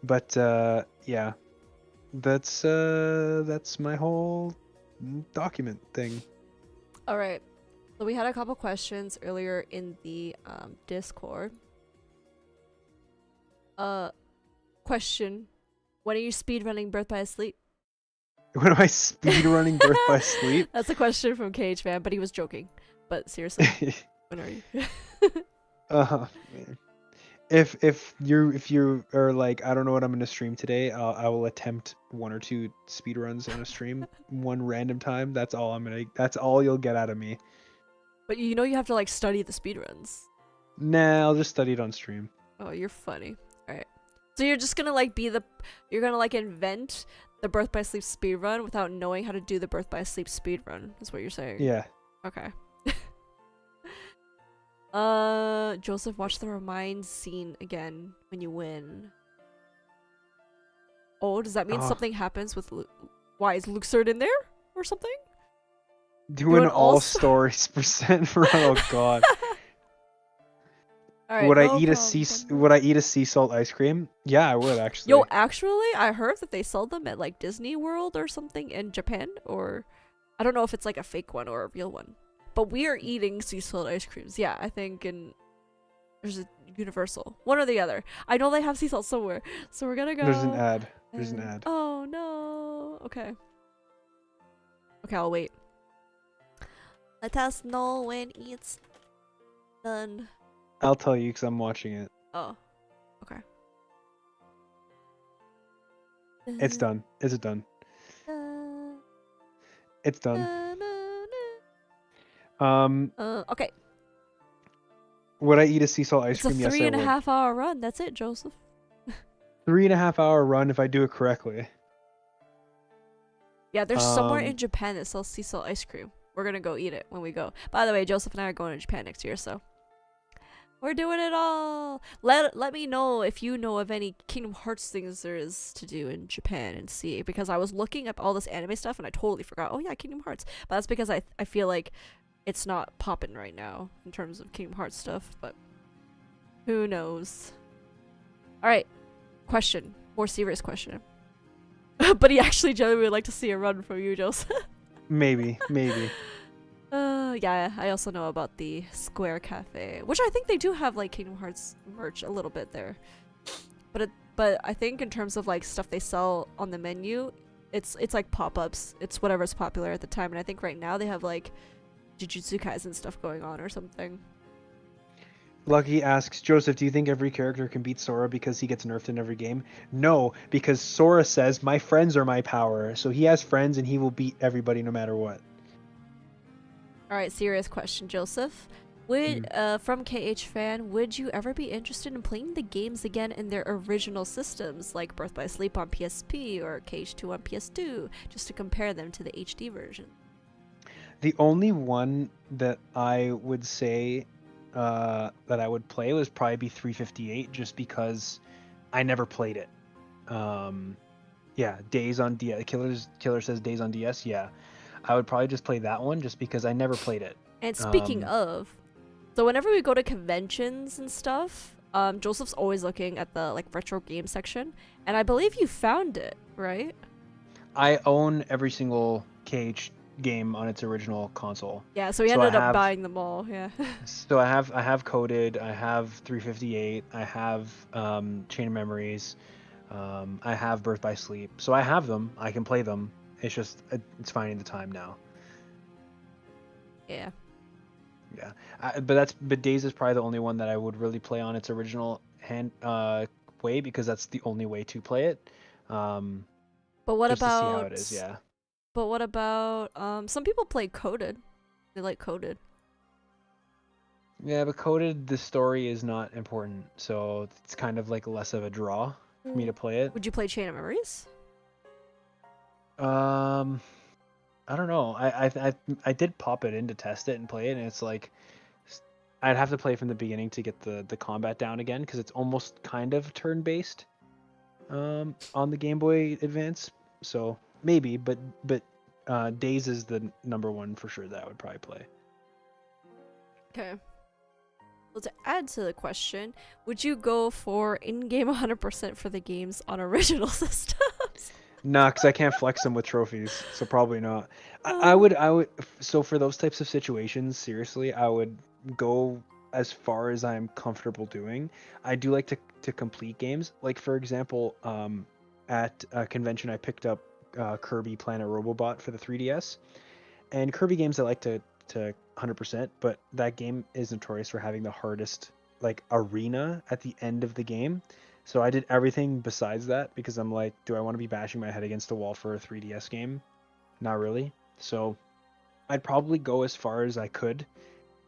Speaker 2: But yeah, that's my whole document thing.
Speaker 1: All right. So we had a couple questions earlier in the Discord. Question: when are you speedrunning Birth by Sleep?
Speaker 2: When am I speed running Birth by Sleep?
Speaker 1: That's a question from Cage Man, but he was joking. But seriously, when are you?
Speaker 2: Man. If you are like, I don't know what I'm gonna stream today, I will attempt 1 or 2 speed runs on a stream one random time. That's all you'll get out of me.
Speaker 1: But you know you have to like study the speedruns.
Speaker 2: Nah, I'll just study it on stream.
Speaker 1: Oh, you're funny. All right. So you're just gonna like you're gonna like invent the Birth by Sleep speedrun without knowing how to do the Birth by Sleep speedrun. Is what you're saying?
Speaker 2: Yeah.
Speaker 1: Okay. Joseph, watch the remind scene again when you win. Oh, does that mean
Speaker 2: Oh,
Speaker 1: something happens with Luke? Why is Luke Surt in there or something?
Speaker 2: doing
Speaker 1: Doing all
Speaker 2: all
Speaker 1: sto-
Speaker 2: stories percent for oh god.
Speaker 1: All right, no problem.
Speaker 2: Would I eat a sea salt ice cream? Yeah, I would
Speaker 1: Yo,
Speaker 2: actually.
Speaker 1: actually, I heard that they sell them at like Disney World or something in Japan, or I don't know if it's like a fake one or a real one. But we are eating sea salt ice creams. Yeah, I think in there's a Universal, one or the other. I know they have sea salt somewhere, so we're gonna
Speaker 2: There's an
Speaker 1: go.
Speaker 2: ad. There's an
Speaker 1: And
Speaker 2: ad.
Speaker 1: oh no. Okay. Okay, I'll wait. Let us know when it's done.
Speaker 2: I'll tell you because I'm watching it.
Speaker 1: Oh, okay.
Speaker 2: It's done. Is it done? It's done.
Speaker 1: Okay.
Speaker 2: Would I eat a sea salt ice
Speaker 1: It's a
Speaker 2: cream? Yes,
Speaker 1: three
Speaker 2: I
Speaker 1: and a
Speaker 2: would.
Speaker 1: half hour run. That's it, Joseph.
Speaker 2: 3.5 hour run if I do it correctly.
Speaker 1: Yeah, there's somewhere in
Speaker 2: Um,
Speaker 1: Japan that sells sea salt ice cream. We're gonna go eat it when we go. By the way, Joseph and I are going to Japan next year, so we're doing it all. Let me know if you know of any Kingdom Hearts things there is to do in Japan and see, because I was looking up all this anime stuff and I totally forgot. Oh yeah, Kingdom Hearts. But that's because I feel like it's not popping right now in terms of Kingdom Hearts stuff, but who knows. All right. Question. More serious question. But he actually genuinely would like to see a run from you, Joseph.
Speaker 2: maybe.
Speaker 1: Yeah, I also know about the Square Cafe, which I think they do have like Kingdom Hearts merch a little bit there. But I think in terms of like stuff they sell on the menu, it's like pop-ups. It's whatever's popular at the time, and I think right now they have like Jujutsu Kaisen stuff going on or something.
Speaker 2: Lucky asks Joseph, "Do you think every character can beat Sora because he gets nerfed in every game?" No, because Sora says, "My friends are my power," so he has friends and he will beat everybody no matter what.
Speaker 1: All right, serious question, Joseph. Would
Speaker 2: Mm.
Speaker 1: from KH fan, would you ever be interested in playing the games again in their original systems, like Birth by Sleep on PSP or KH2 on PS2, just to compare them to the HD version?
Speaker 2: The only one that I would say that I would play was probably be 358, just because I never played it. Yeah, Days on DS. Killer says Days on DS. Yeah, I would probably just play that one just because I never played it.
Speaker 1: And speaking
Speaker 2: Um,
Speaker 1: of, so whenever we go to conventions and stuff, Joseph's always looking at the like retro game section, and I believe you found it, right?
Speaker 2: I own every single KH game on its original console.
Speaker 1: Yeah, so he
Speaker 2: So I
Speaker 1: ended up
Speaker 2: have
Speaker 1: buying them all. Yeah.
Speaker 2: I have Coded, I have 358, I have Chain of Memories, I have Birth by Sleep. So I have them. I can play them. It's just it's finding the time now.
Speaker 1: Yeah.
Speaker 2: Yeah, but Days is probably the only one that I would really play on its original way, because that's the only way to play it.
Speaker 1: But what
Speaker 2: Just to see how it
Speaker 1: about
Speaker 2: is. Yeah.
Speaker 1: some people play Coded. They like Coded.
Speaker 2: Yeah, but Coded, the story is not important, so it's kind of like less of a draw for me to play it.
Speaker 1: Would you play Chain of Memories?
Speaker 2: Um, I don't know. I did pop it in to test it and play it, and it's like I'd have to play from the beginning to get the combat down again, because it's almost kind of turn-based on the Game Boy Advance. So maybe, but Days is the number one for sure that I would probably play.
Speaker 1: Okay. Well, to add to the question, would you go for in-game 100% for the games on original systems?
Speaker 2: Nah, because I can't flex them with trophies, so probably not.
Speaker 1: Uh,
Speaker 2: I would. So for those types of situations, seriously, I would go as far as I'm comfortable doing. I do like to complete games. Like for example, at a convention, I picked up Kirby Planet Robobot for the 3DS, and Kirby games I like to 100%, but that game is notorious for having the hardest like arena at the end of the game. So I did everything besides that, because I'm like, do I want to be bashing my head against a wall for a 3DS game? Not really. So I'd probably go as far as I could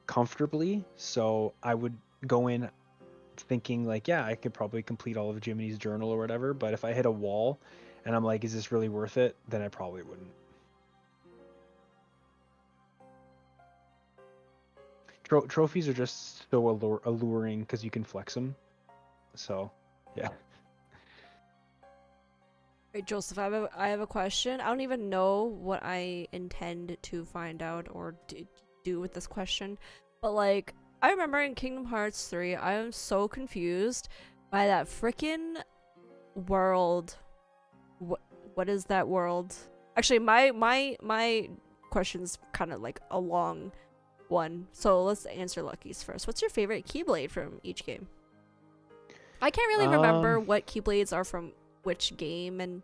Speaker 2: comfortably. So I would go in thinking like, yeah, I could probably complete all of Jiminy's journal or whatever, but if I hit a wall and I'm like, is this really worth it? Then I probably wouldn't. trophies are just so alluring because you can flex them. So, yeah.
Speaker 1: Wait, Joseph, I have a question. I don't even know what I intend to find out or do with this question, but like, I remember in Kingdom Hearts 3, I am so confused by that freaking world. What is that world? Actually, my question's kind of like a long one, so let's answer Lucky's first. What's your favorite Keyblade from each game? I can't really remember what Keyblades are from which game and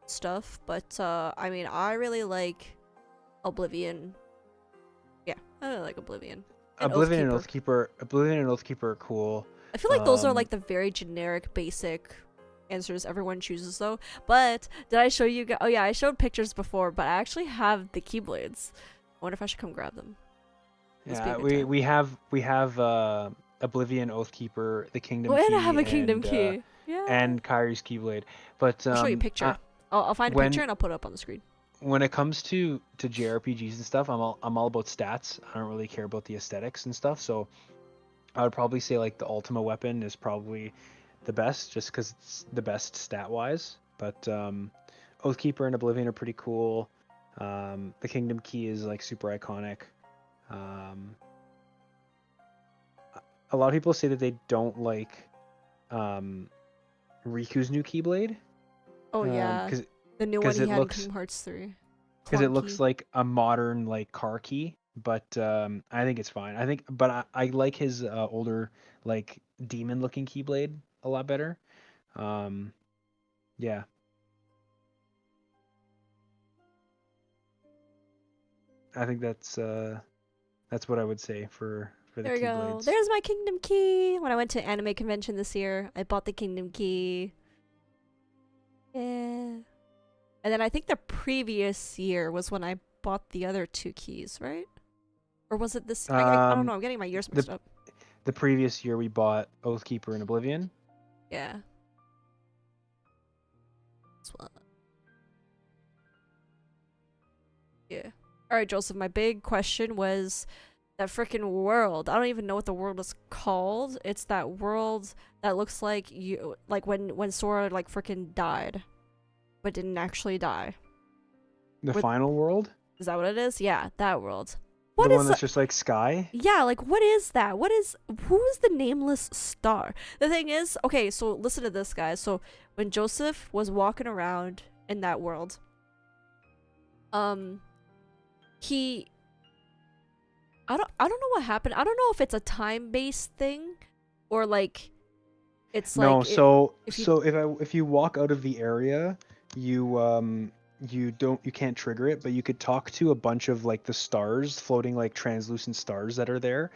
Speaker 1: stuff, but I mean, I really like Oblivion. Yeah, I really like Oblivion. And
Speaker 2: Oblivion and
Speaker 1: Oathkeeper.
Speaker 2: Oblivion and Oathkeeper are cool.
Speaker 1: I feel like those are like the very generic, basic answers everyone chooses though. But did I show you oh yeah, I showed pictures before, but I actually have the Keyblades. I wonder if I should come grab them.
Speaker 2: Yeah, we have Oblivion, Oathkeeper, the Kingdom
Speaker 1: Oh,
Speaker 2: Key,
Speaker 1: and I have a Kingdom
Speaker 2: and,
Speaker 1: Key. Yeah.
Speaker 2: and Kyrie's Keyblade. But
Speaker 1: I'll show you a picture. I'll find a picture and I'll put it up on the screen.
Speaker 2: When it comes to JRPGs and stuff, I'm all about stats. I don't really care about the aesthetics and stuff. So I would probably say like the Ultima weapon is probably the best, just because it's the best stat wise. But Oathkeeper and Oblivion are pretty cool. The Kingdom Key is like super iconic. A lot of people say that they don't like Riku's new Keyblade.
Speaker 1: Oh yeah, the new one he had in Kingdom Hearts 3.
Speaker 2: Because it looks like a modern like car key, but I think it's fine. But I like his older like demon looking Keyblade a lot better. Yeah. I think that's what I would say for the
Speaker 1: There we go.
Speaker 2: Keyblades.
Speaker 1: There's my Kingdom Key. When I went to anime convention this year, I bought the Kingdom Key. Yeah. And then I think the previous year was when I bought the other 2 keys, right? Or was it this? I don't know. I'm getting my years mixed up.
Speaker 2: The previous year we bought Oathkeeper and Oblivion.
Speaker 1: Yeah. This one. Yeah. All right, Joseph. My big question was that freaking world. I don't even know what the world is called. It's that world that looks like when Sora like freaking died, but didn't actually die.
Speaker 2: The final world?
Speaker 1: Is that what it is? Yeah, that world.
Speaker 2: What the one that's just like sky?
Speaker 1: Yeah, like what is that? Who is the nameless star? The thing is, okay, so listen to this, guys. So when Joseph was walking around in that world, he I don't know what happened. I don't know if it's a time-based thing or like it's like
Speaker 2: if you walk out of the area, you can't trigger it, but you could talk to a bunch of like the stars, floating like translucent stars that are there.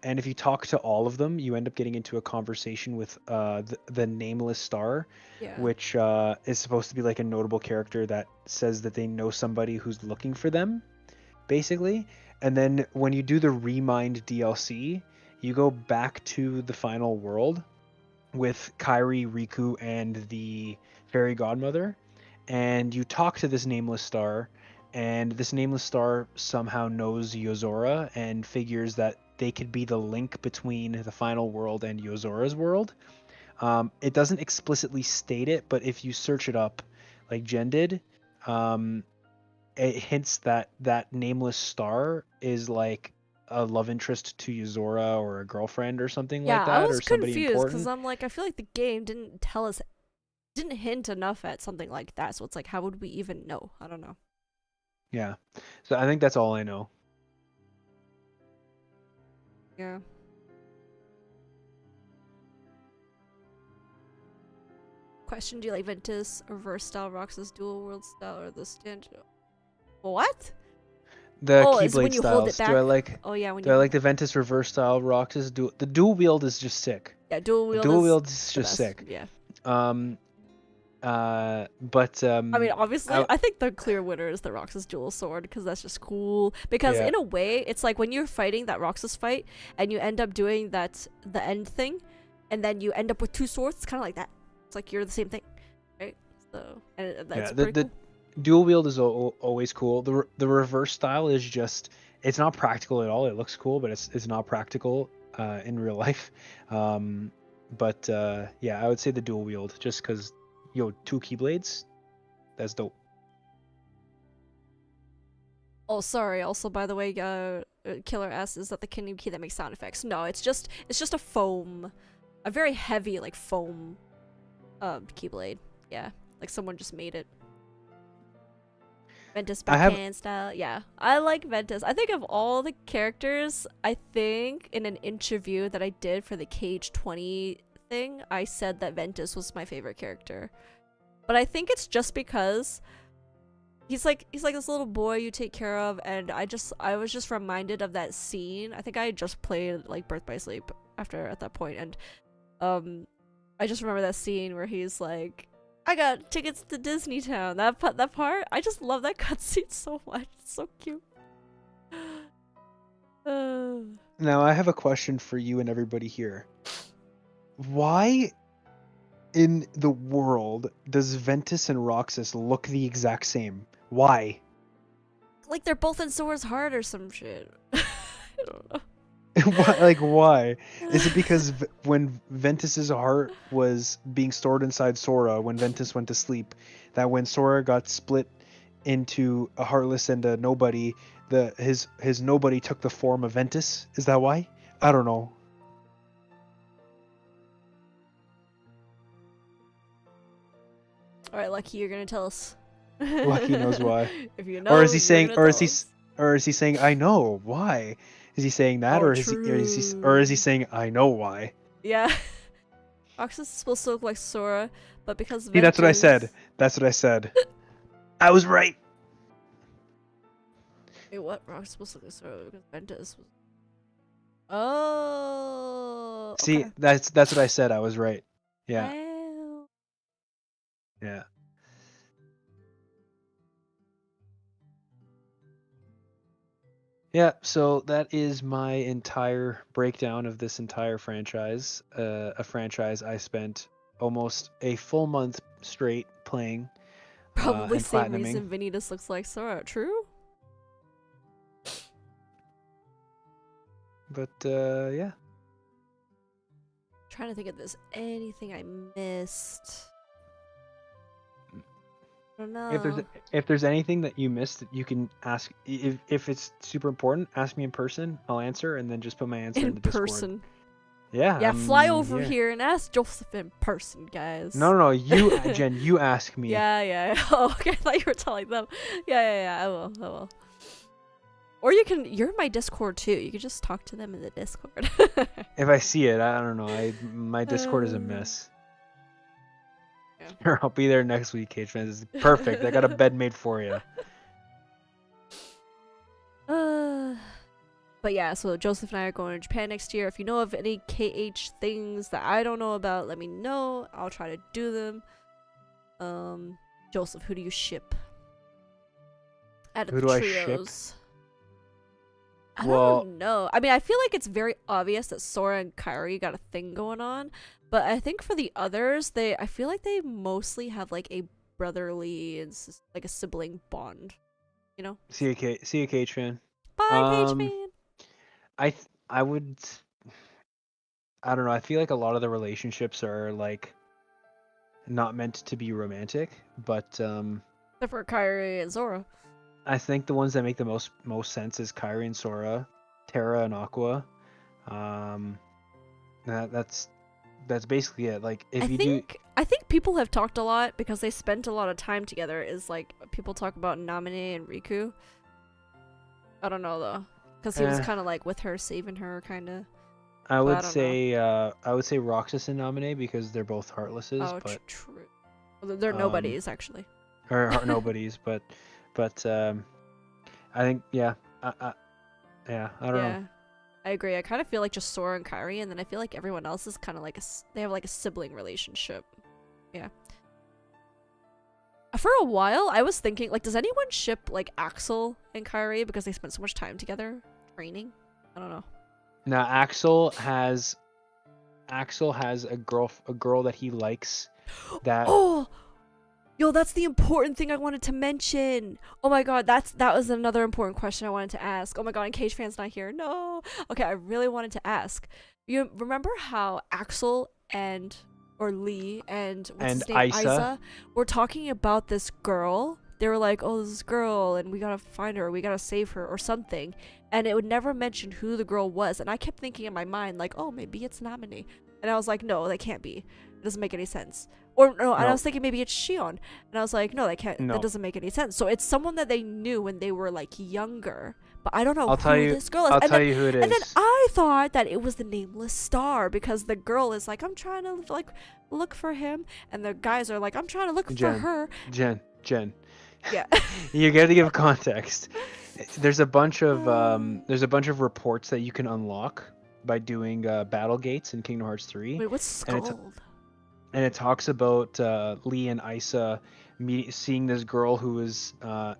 Speaker 2: And if you talk to all of them, you end up getting into a conversation with the nameless star, which is supposed to be like a notable character that says that they know somebody who's looking for them, basically. And then when you do the Remind DLC, you go back to the final world with Kairi, Riku, and the fairy godmother, and you talk to this nameless star, and this nameless star somehow knows Yozora and figures that they could be the link between the final world and Yozora's world. It doesn't explicitly state it, but if you search it up, like Jen did, it hints that that nameless star is like a love interest to Yozora or a girlfriend or something like that.
Speaker 1: Yeah, I was
Speaker 2: or somebody
Speaker 1: confused because
Speaker 2: important.
Speaker 1: I'm like, I feel like the game didn't hint enough at something like that. So it's like, how would we even know? I don't know.
Speaker 2: Yeah. So I think that's all I know.
Speaker 1: Yeah. Question: do you like Ventus reverse style Roxas dual world style or the standard? What?
Speaker 2: The
Speaker 1: is when
Speaker 2: Keyblade
Speaker 1: you hold it
Speaker 2: styles.
Speaker 1: back?
Speaker 2: Do I like?
Speaker 1: Oh yeah, when
Speaker 2: Do
Speaker 1: you
Speaker 2: I like the Ventus reverse style Roxas? The dual wield is just sick.
Speaker 1: Yeah, dual wield.
Speaker 2: The dual
Speaker 1: is
Speaker 2: wield is
Speaker 1: the
Speaker 2: just
Speaker 1: best.
Speaker 2: sick.
Speaker 1: Yeah.
Speaker 2: But
Speaker 1: I mean, obviously, I think the clear winner is the Roxas dual sword because that's just cool. Because in a way, it's like when you're fighting that Roxas fight and you end up doing the end thing, and then you end up with 2 swords. It's kind of like that. It's like you're the same thing, right? So and that's pretty cool.
Speaker 2: Dual wield is always cool. The reverse style is just it's not practical at all. It looks cool, but it's not practical in real life. But yeah, I would say the dual wield, just because, 2 keyblades, that's dope.
Speaker 1: Oh, sorry. Also, by the way, Killer asks, is that the kidney key that makes sound effects? No, it's just a foam, a very heavy like foam, keyblade. Yeah, like someone just made it. Ventus
Speaker 2: I have
Speaker 1: backhand style. Yeah, I like Ventus. I think of all the characters, I think in an interview that I did for the Cage 20 thing, I said that Ventus was my favorite character. But I think it's just because he's like this little boy you take care of, and I was just reminded of that scene. I think I had just played like Birth by Sleep at that point, and I just remember that scene where he's like, I got tickets to Disney Town. That part, I just love that cutscene so much. It's so cute.
Speaker 2: Now I have a question for you and everybody here. Why in the world does Ventus and Roxas look the exact same? Why?
Speaker 1: Like they're both in Sora's heart or some shit. I don't know.
Speaker 2: Why? Is it because when Ventus's heart was being stored inside Sora, when Ventus went to sleep, that when Sora got split into a heartless and a nobody, his nobody took the form of Ventus? Is that why? I don't know.
Speaker 1: All right, Lucky, you're gonna tell us.
Speaker 2: Lucky knows why.
Speaker 1: If you know,
Speaker 2: Or is he
Speaker 1: you're
Speaker 2: saying,
Speaker 1: gonna tell us.
Speaker 2: or is he saying, I know why? Is he saying that,
Speaker 1: Oh,
Speaker 2: or is he saying, I know why?
Speaker 1: Yeah. Roxas is supposed to look like Sora, but because
Speaker 2: See, that's what I said.
Speaker 1: Ventus-
Speaker 2: That's what I said. I was right.
Speaker 1: Wait, what? Roxas is supposed to look like Sora because Ventus was. Oh.
Speaker 2: See,
Speaker 1: okay.
Speaker 2: that's what I said. I was right. Yeah.
Speaker 1: Well,
Speaker 2: Yeah. Yeah, so that is my entire breakdown of this entire franchise. A franchise I spent almost a full month straight playing
Speaker 1: probably
Speaker 2: and
Speaker 1: same
Speaker 2: platinuming.
Speaker 1: reason Vanitas looks like Sora. True.
Speaker 2: But yeah.
Speaker 1: Trying to think if there's anything I missed. I don't know.
Speaker 2: If there's anything that you missed, you can ask. If it's super important, ask me in person. I'll answer, and then just put my answer in
Speaker 1: In
Speaker 2: the Discord.
Speaker 1: person.
Speaker 2: Yeah.
Speaker 1: Yeah, fly
Speaker 2: I'm
Speaker 1: over
Speaker 2: here.
Speaker 1: here and ask Joseph in person, guys.
Speaker 2: No. You, Jen. You ask me.
Speaker 1: Yeah. Oh, okay. I thought you were telling them. Yeah. I will. Or you're in my Discord too. You could just talk to them in the Discord.
Speaker 2: If I see it, I don't know. My Discord is a mess.
Speaker 1: Yeah.
Speaker 2: Sure, I'll be there next week, Cage fans. It's perfect. I got a bed made for you.
Speaker 1: But yeah, so Joseph and I are going to Japan next year. If you know of any KH things that I don't know about, let me know. I'll try to do them. Joseph, who do you ship? Out of
Speaker 2: Who
Speaker 1: the
Speaker 2: do I ship?
Speaker 1: trios. I
Speaker 2: Well-
Speaker 1: don't know. I mean, I feel like it's very obvious that Sora and Kairi got a thing going on, but I think for the others, I feel like they mostly have like a brotherly and like a sibling bond. You know?
Speaker 2: See you, Cage fan.
Speaker 1: Bye, Cage
Speaker 2: Um,
Speaker 1: man.
Speaker 2: I would. I don't know. I feel like a lot of the relationships are like not meant to be romantic, but
Speaker 1: Except for Kairi and Zora.
Speaker 2: I think the ones that make the most sense is Kairi and Sora, Terra and Aqua. That's basically it. Like if
Speaker 1: I think people have talked a lot because they spent a lot of time together. Is like people talk about Namine and Riku. I don't know though, because he was kind of like with her, saving her, kind of.
Speaker 2: I
Speaker 1: I
Speaker 2: would
Speaker 1: don't
Speaker 2: say Roxas and Naminé because they're both heartlesses,
Speaker 1: Oh,
Speaker 2: but
Speaker 1: true. Well, they're nobodies actually.
Speaker 2: or nobodies, but I think yeah, I don't know.
Speaker 1: Yeah, I agree. I kind of feel like just Sora and Kairi, and then I feel like everyone else is kind of like they have like a sibling relationship. Yeah. For a while, I was thinking, like, does anyone ship like Axel and Kairi because they spent so much time together training? I don't know.
Speaker 2: Now Axel has a girl that he likes that
Speaker 1: Oh, Yo, that's the important thing I wanted to mention. Oh my god, that was another important question I wanted to ask. Oh my god, and Cage Fan's not here. No. Okay, I really wanted to ask. You remember how Axel and or Lee and what's
Speaker 2: And
Speaker 1: his name,
Speaker 2: Isa.
Speaker 1: Isa, were talking about this girl? They were like, "Oh, this girl, and we gotta find her. We gotta save her, or something." And it would never mention who the girl was. And I kept thinking in my mind, like, "Oh, maybe it's Namine." And I was like, "No, that can't be. It doesn't make any sense." Or no, and I
Speaker 2: No,
Speaker 1: was thinking maybe it's Shion. And I was like, no, that can't. That
Speaker 2: no.
Speaker 1: doesn't make any sense. So it's someone that they knew when they were like younger, but I don't know
Speaker 2: I'll tell
Speaker 1: who
Speaker 2: you.
Speaker 1: this girl is.
Speaker 2: I'll tell you who it
Speaker 1: And then
Speaker 2: is.
Speaker 1: I thought that it was the nameless star because the girl is like, I'm trying to like look for him, and the guys are like, I'm trying to look for
Speaker 2: Jen.
Speaker 1: her.
Speaker 2: Jen.
Speaker 1: Yeah.
Speaker 2: You got to give context. There's a bunch of reports that you can unlock by doing battle gates in Kingdom Hearts 3,
Speaker 1: Wait, what's
Speaker 2: and it's
Speaker 1: Scald?
Speaker 2: and it talks about Lee and Isa seeing this girl who was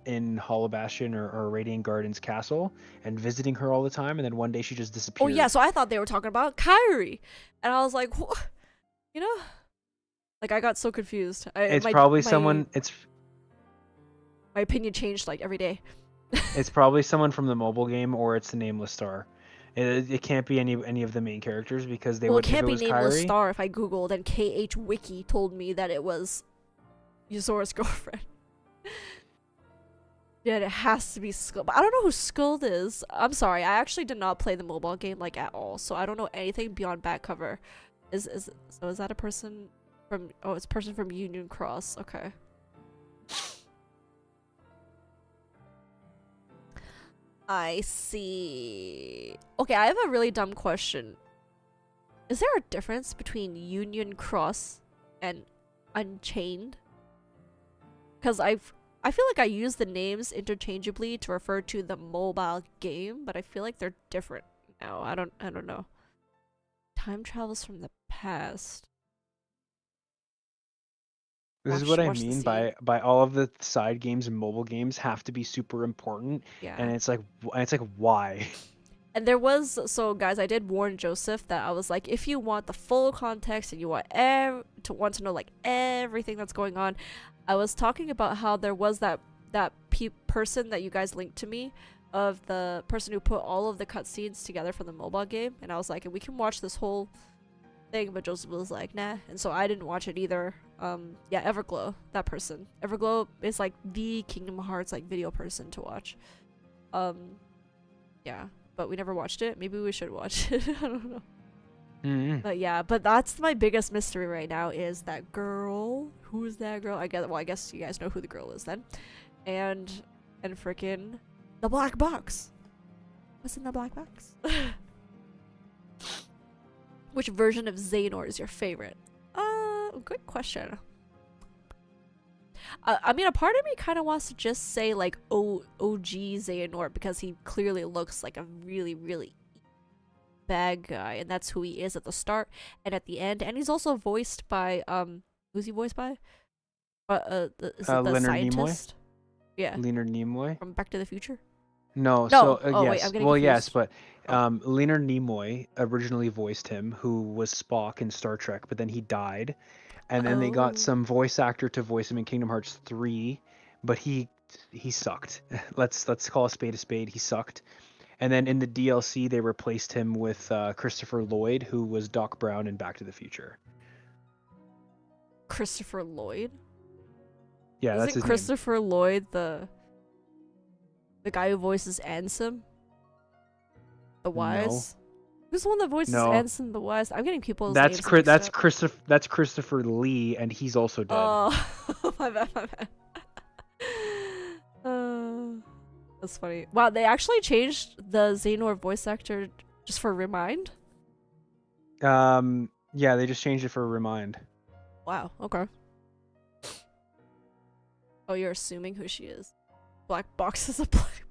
Speaker 2: in Hollow Bastion or Radiant Gardens castle and visiting her all the time, and then one day she just disappeared.
Speaker 1: Oh yeah, so I thought they were talking about Kyrie, and I was like, what? You know, like I got so confused.
Speaker 2: It's probably someone.
Speaker 1: My opinion changed like every day.
Speaker 2: It's probably someone from the mobile game, or it's the nameless star. It can't be any of the main characters because they
Speaker 1: Well, it
Speaker 2: would. If
Speaker 1: can't
Speaker 2: it
Speaker 1: be
Speaker 2: was
Speaker 1: nameless
Speaker 2: Kairi,
Speaker 1: star if I googled and KH Wiki told me that it was Yuzora's girlfriend. Yeah, it has to be Skuld. But I don't know who Skuld is. I'm sorry, I actually did not play the mobile game like at all, so I don't know anything beyond back cover. Is that a person from? Oh, it's a person from Union Cross. Okay. I see. Okay, I have a really dumb question. Is there a difference between Union Cross and Unchained? Because I feel like I use the names interchangeably to refer to the mobile game, but I feel like they're different now. I don't know. Time travels from the past.
Speaker 2: this is what I
Speaker 1: Watch the
Speaker 2: mean
Speaker 1: scene.
Speaker 2: by all of the side games and mobile games have to be super important,
Speaker 1: Yeah.
Speaker 2: and it's like why?
Speaker 1: And there was, so guys, I did warn Joseph that I was like, if you want the full context and you want to know like everything that's going on, I was talking about how there was that person that you guys linked to me, of the person who put all of the cutscenes together for the mobile game, and I was like, we can watch this whole thing, but Joseph was like, nah, and so I didn't watch it either. Yeah, Everglow, that person. Everglow is like the Kingdom Hearts like video person to watch. Yeah, but we never watched it. Maybe we should watch it. I don't know.
Speaker 2: Mm-hmm.
Speaker 1: But yeah, but that's my biggest mystery right now is that girl. Who is that girl? I guess you guys know who the girl is then. And frickin' the black box. What's in the black box? Which version of Xehanort is your favorite? Good question. I mean, a part of me kind of wants to just say like OG Xehanort because he clearly looks like a really, really bad guy, and that's who he is at the start and at the end. And he's also voiced by who's he voiced by? Is it the
Speaker 2: Leonard
Speaker 1: scientist? Yeah,
Speaker 2: Leonard Nimoy.
Speaker 1: from Back to the Future.
Speaker 2: No,
Speaker 1: No.
Speaker 2: so
Speaker 1: Oh
Speaker 2: yes.
Speaker 1: wait, I'm getting
Speaker 2: Well,
Speaker 1: confused.
Speaker 2: yes, but
Speaker 1: Oh.
Speaker 2: Leonard Nimoy originally voiced him, who was Spock in Star Trek, but then he died, and then they got
Speaker 1: Oh.
Speaker 2: some voice actor to voice him in Kingdom Hearts 3, but he sucked. Let's call a spade. He sucked. And then in the DLC, they replaced him with Christopher Lloyd, who was Doc Brown in Back to the Future.
Speaker 1: Christopher Lloyd.
Speaker 2: Yeah, that's
Speaker 1: Isn't
Speaker 2: his name.
Speaker 1: Christopher Lloyd the guy who voices Ansem? The Wise? Who's the one that voices
Speaker 2: No.
Speaker 1: Ansem the Wise? I'm getting people's
Speaker 2: That's
Speaker 1: names mixed up.
Speaker 2: That's Christopher Lee, and he's also dead.
Speaker 1: Oh, my bad. That's funny. Wow, they actually changed the Xehanort voice actor just for Remind?
Speaker 2: Yeah, they just changed it for Remind.
Speaker 1: Wow, okay. Oh, you're assuming who she is. Black Box is a black.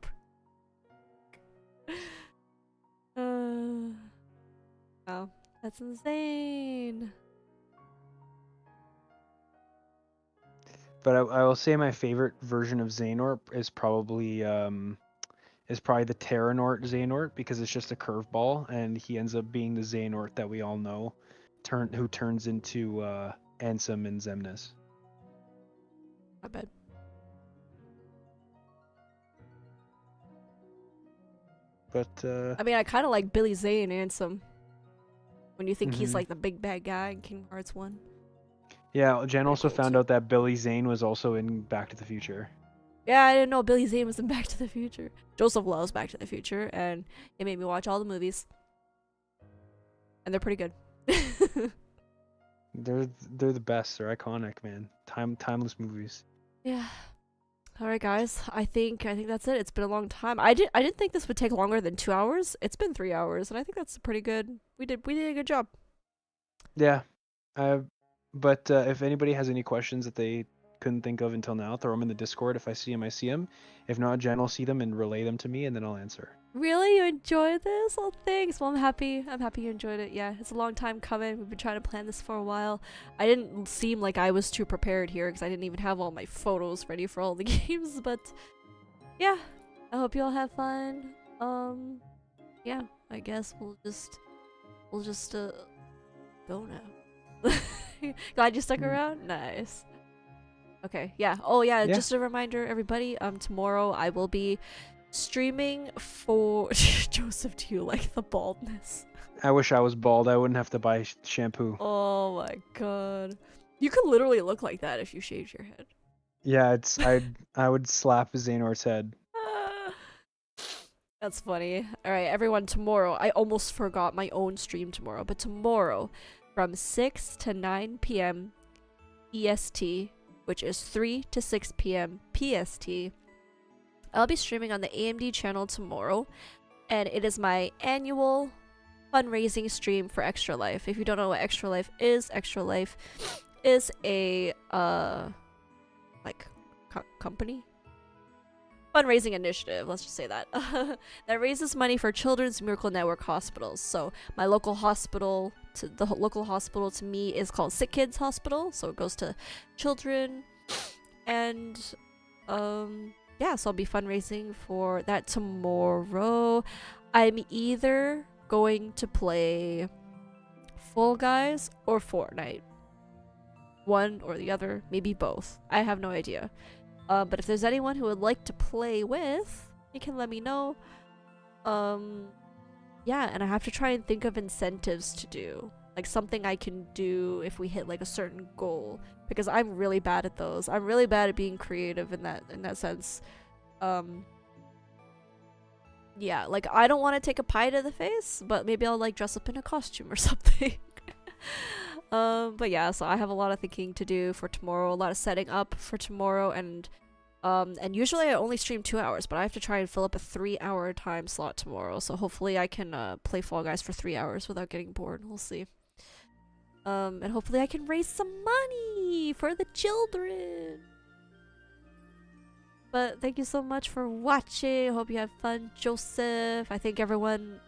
Speaker 1: Wow, that's insane.
Speaker 2: But I will say my favorite version of Xehanort is probably the Terranort Xehanort, because it's just a curveball, and he ends up being the Xehanort that we all know, who turns into Ansem and Xemnas.
Speaker 1: My bad.
Speaker 2: But
Speaker 1: I mean, I kind of like Billy Zane Ansem. When you think he's
Speaker 2: Mhm.
Speaker 1: like the big bad guy in Kingdom Hearts 1.
Speaker 2: yeah, Jen
Speaker 1: Pretty
Speaker 2: also
Speaker 1: cool,
Speaker 2: found
Speaker 1: too.
Speaker 2: out that Billy Zane was also in Back to the Future.
Speaker 1: Yeah, I didn't know Billy Zane was in Back to the Future. Joseph loves Back to the Future, and it made me watch all the movies. And they're pretty good.
Speaker 2: They're the best. They're iconic, man. Timeless movies.
Speaker 1: Yeah. All right, guys. I think that's it. It's been a long time. I didn't think this would take longer than 2 hours. It's been 3 hours, and I think that's pretty good. We did a good job.
Speaker 2: Yeah. But if anybody has any questions that they couldn't think of until now, throw them in the Discord. If I see them, I see them. If not, Jen will see them and relay them to me, and then I'll answer.
Speaker 1: Really, you enjoyed this? Oh, thanks. Well, I'm happy. I'm happy you enjoyed it. Yeah, it's a long time coming. We've been trying to plan this for a while. I didn't seem like I was too prepared here because I didn't even have all my photos ready for all the games. But yeah, I hope you all have fun. Yeah, I guess we'll just go now. Glad you stuck around. Nice. Okay, yeah. Oh yeah,
Speaker 2: Yeah.
Speaker 1: just a reminder, everybody. Tomorrow I will be streaming for Joseph. Do you like the baldness?
Speaker 2: I wish I was bald. I wouldn't have to buy shampoo.
Speaker 1: Oh my god, you could literally look like that if you shaved your head.
Speaker 2: Yeah, I would slap Xehanort's head.
Speaker 1: That's funny. All right, everyone. Tomorrow, I almost forgot my own stream tomorrow, but tomorrow, from 6 to 9 p.m. EST, which is 3 to 6 p.m. PST. I'll be streaming on the AMD channel tomorrow, and it is my annual fundraising stream for Extra Life. If you don't know what Extra Life is a company fundraising initiative, let's just say that, that raises money for Children's Miracle Network hospitals. So my local hospital to me is called Sick Kids Hospital, so it goes to children. And yeah, so I'll be fundraising for that tomorrow. I'm either going to play Fall Guys or Fortnite. One or the other, maybe both. I have no idea. But if there's anyone who would like to play with, you can let me know. Yeah, and I have to try and think of incentives to do. Like something I can do if we hit like a certain goal. Because I'm really bad at those. I'm really bad at being creative in that sense. Yeah, like I don't want to take a pie to the face, but maybe I'll like dress up in a costume or something. But yeah, so I have a lot of thinking to do for tomorrow, a lot of setting up for tomorrow, and usually I only stream 2 hours, but I have to try and fill up a 3-hour time slot tomorrow, so hopefully I can play Fall Guys for 3 hours without getting bored. We'll see. And hopefully I can raise some money for the children. But thank you so much for watching. Hope you have fun, Joseph. I think everyone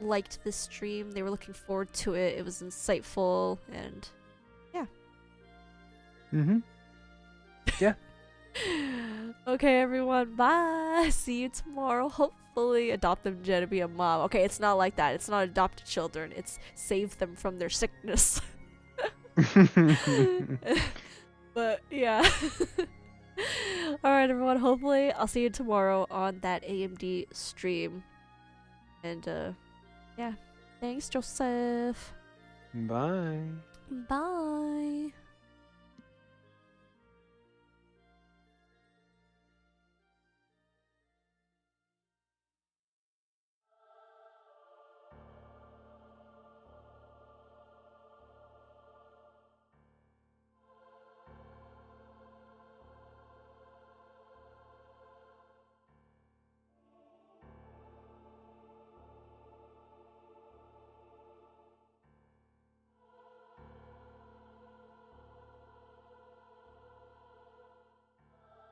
Speaker 1: liked this stream. They were looking forward to it. It was insightful, and yeah.
Speaker 2: Yeah.
Speaker 1: Okay, everyone. Bye. See you tomorrow. Hopefully adopt them to be a mom. Okay, it's not like that. It's not adopted children. It's save them from their sickness. But yeah. Alright, everyone. Hopefully I'll see you tomorrow on that AMD stream. And yeah. Thanks, Joseph.
Speaker 2: Bye.
Speaker 1: Bye.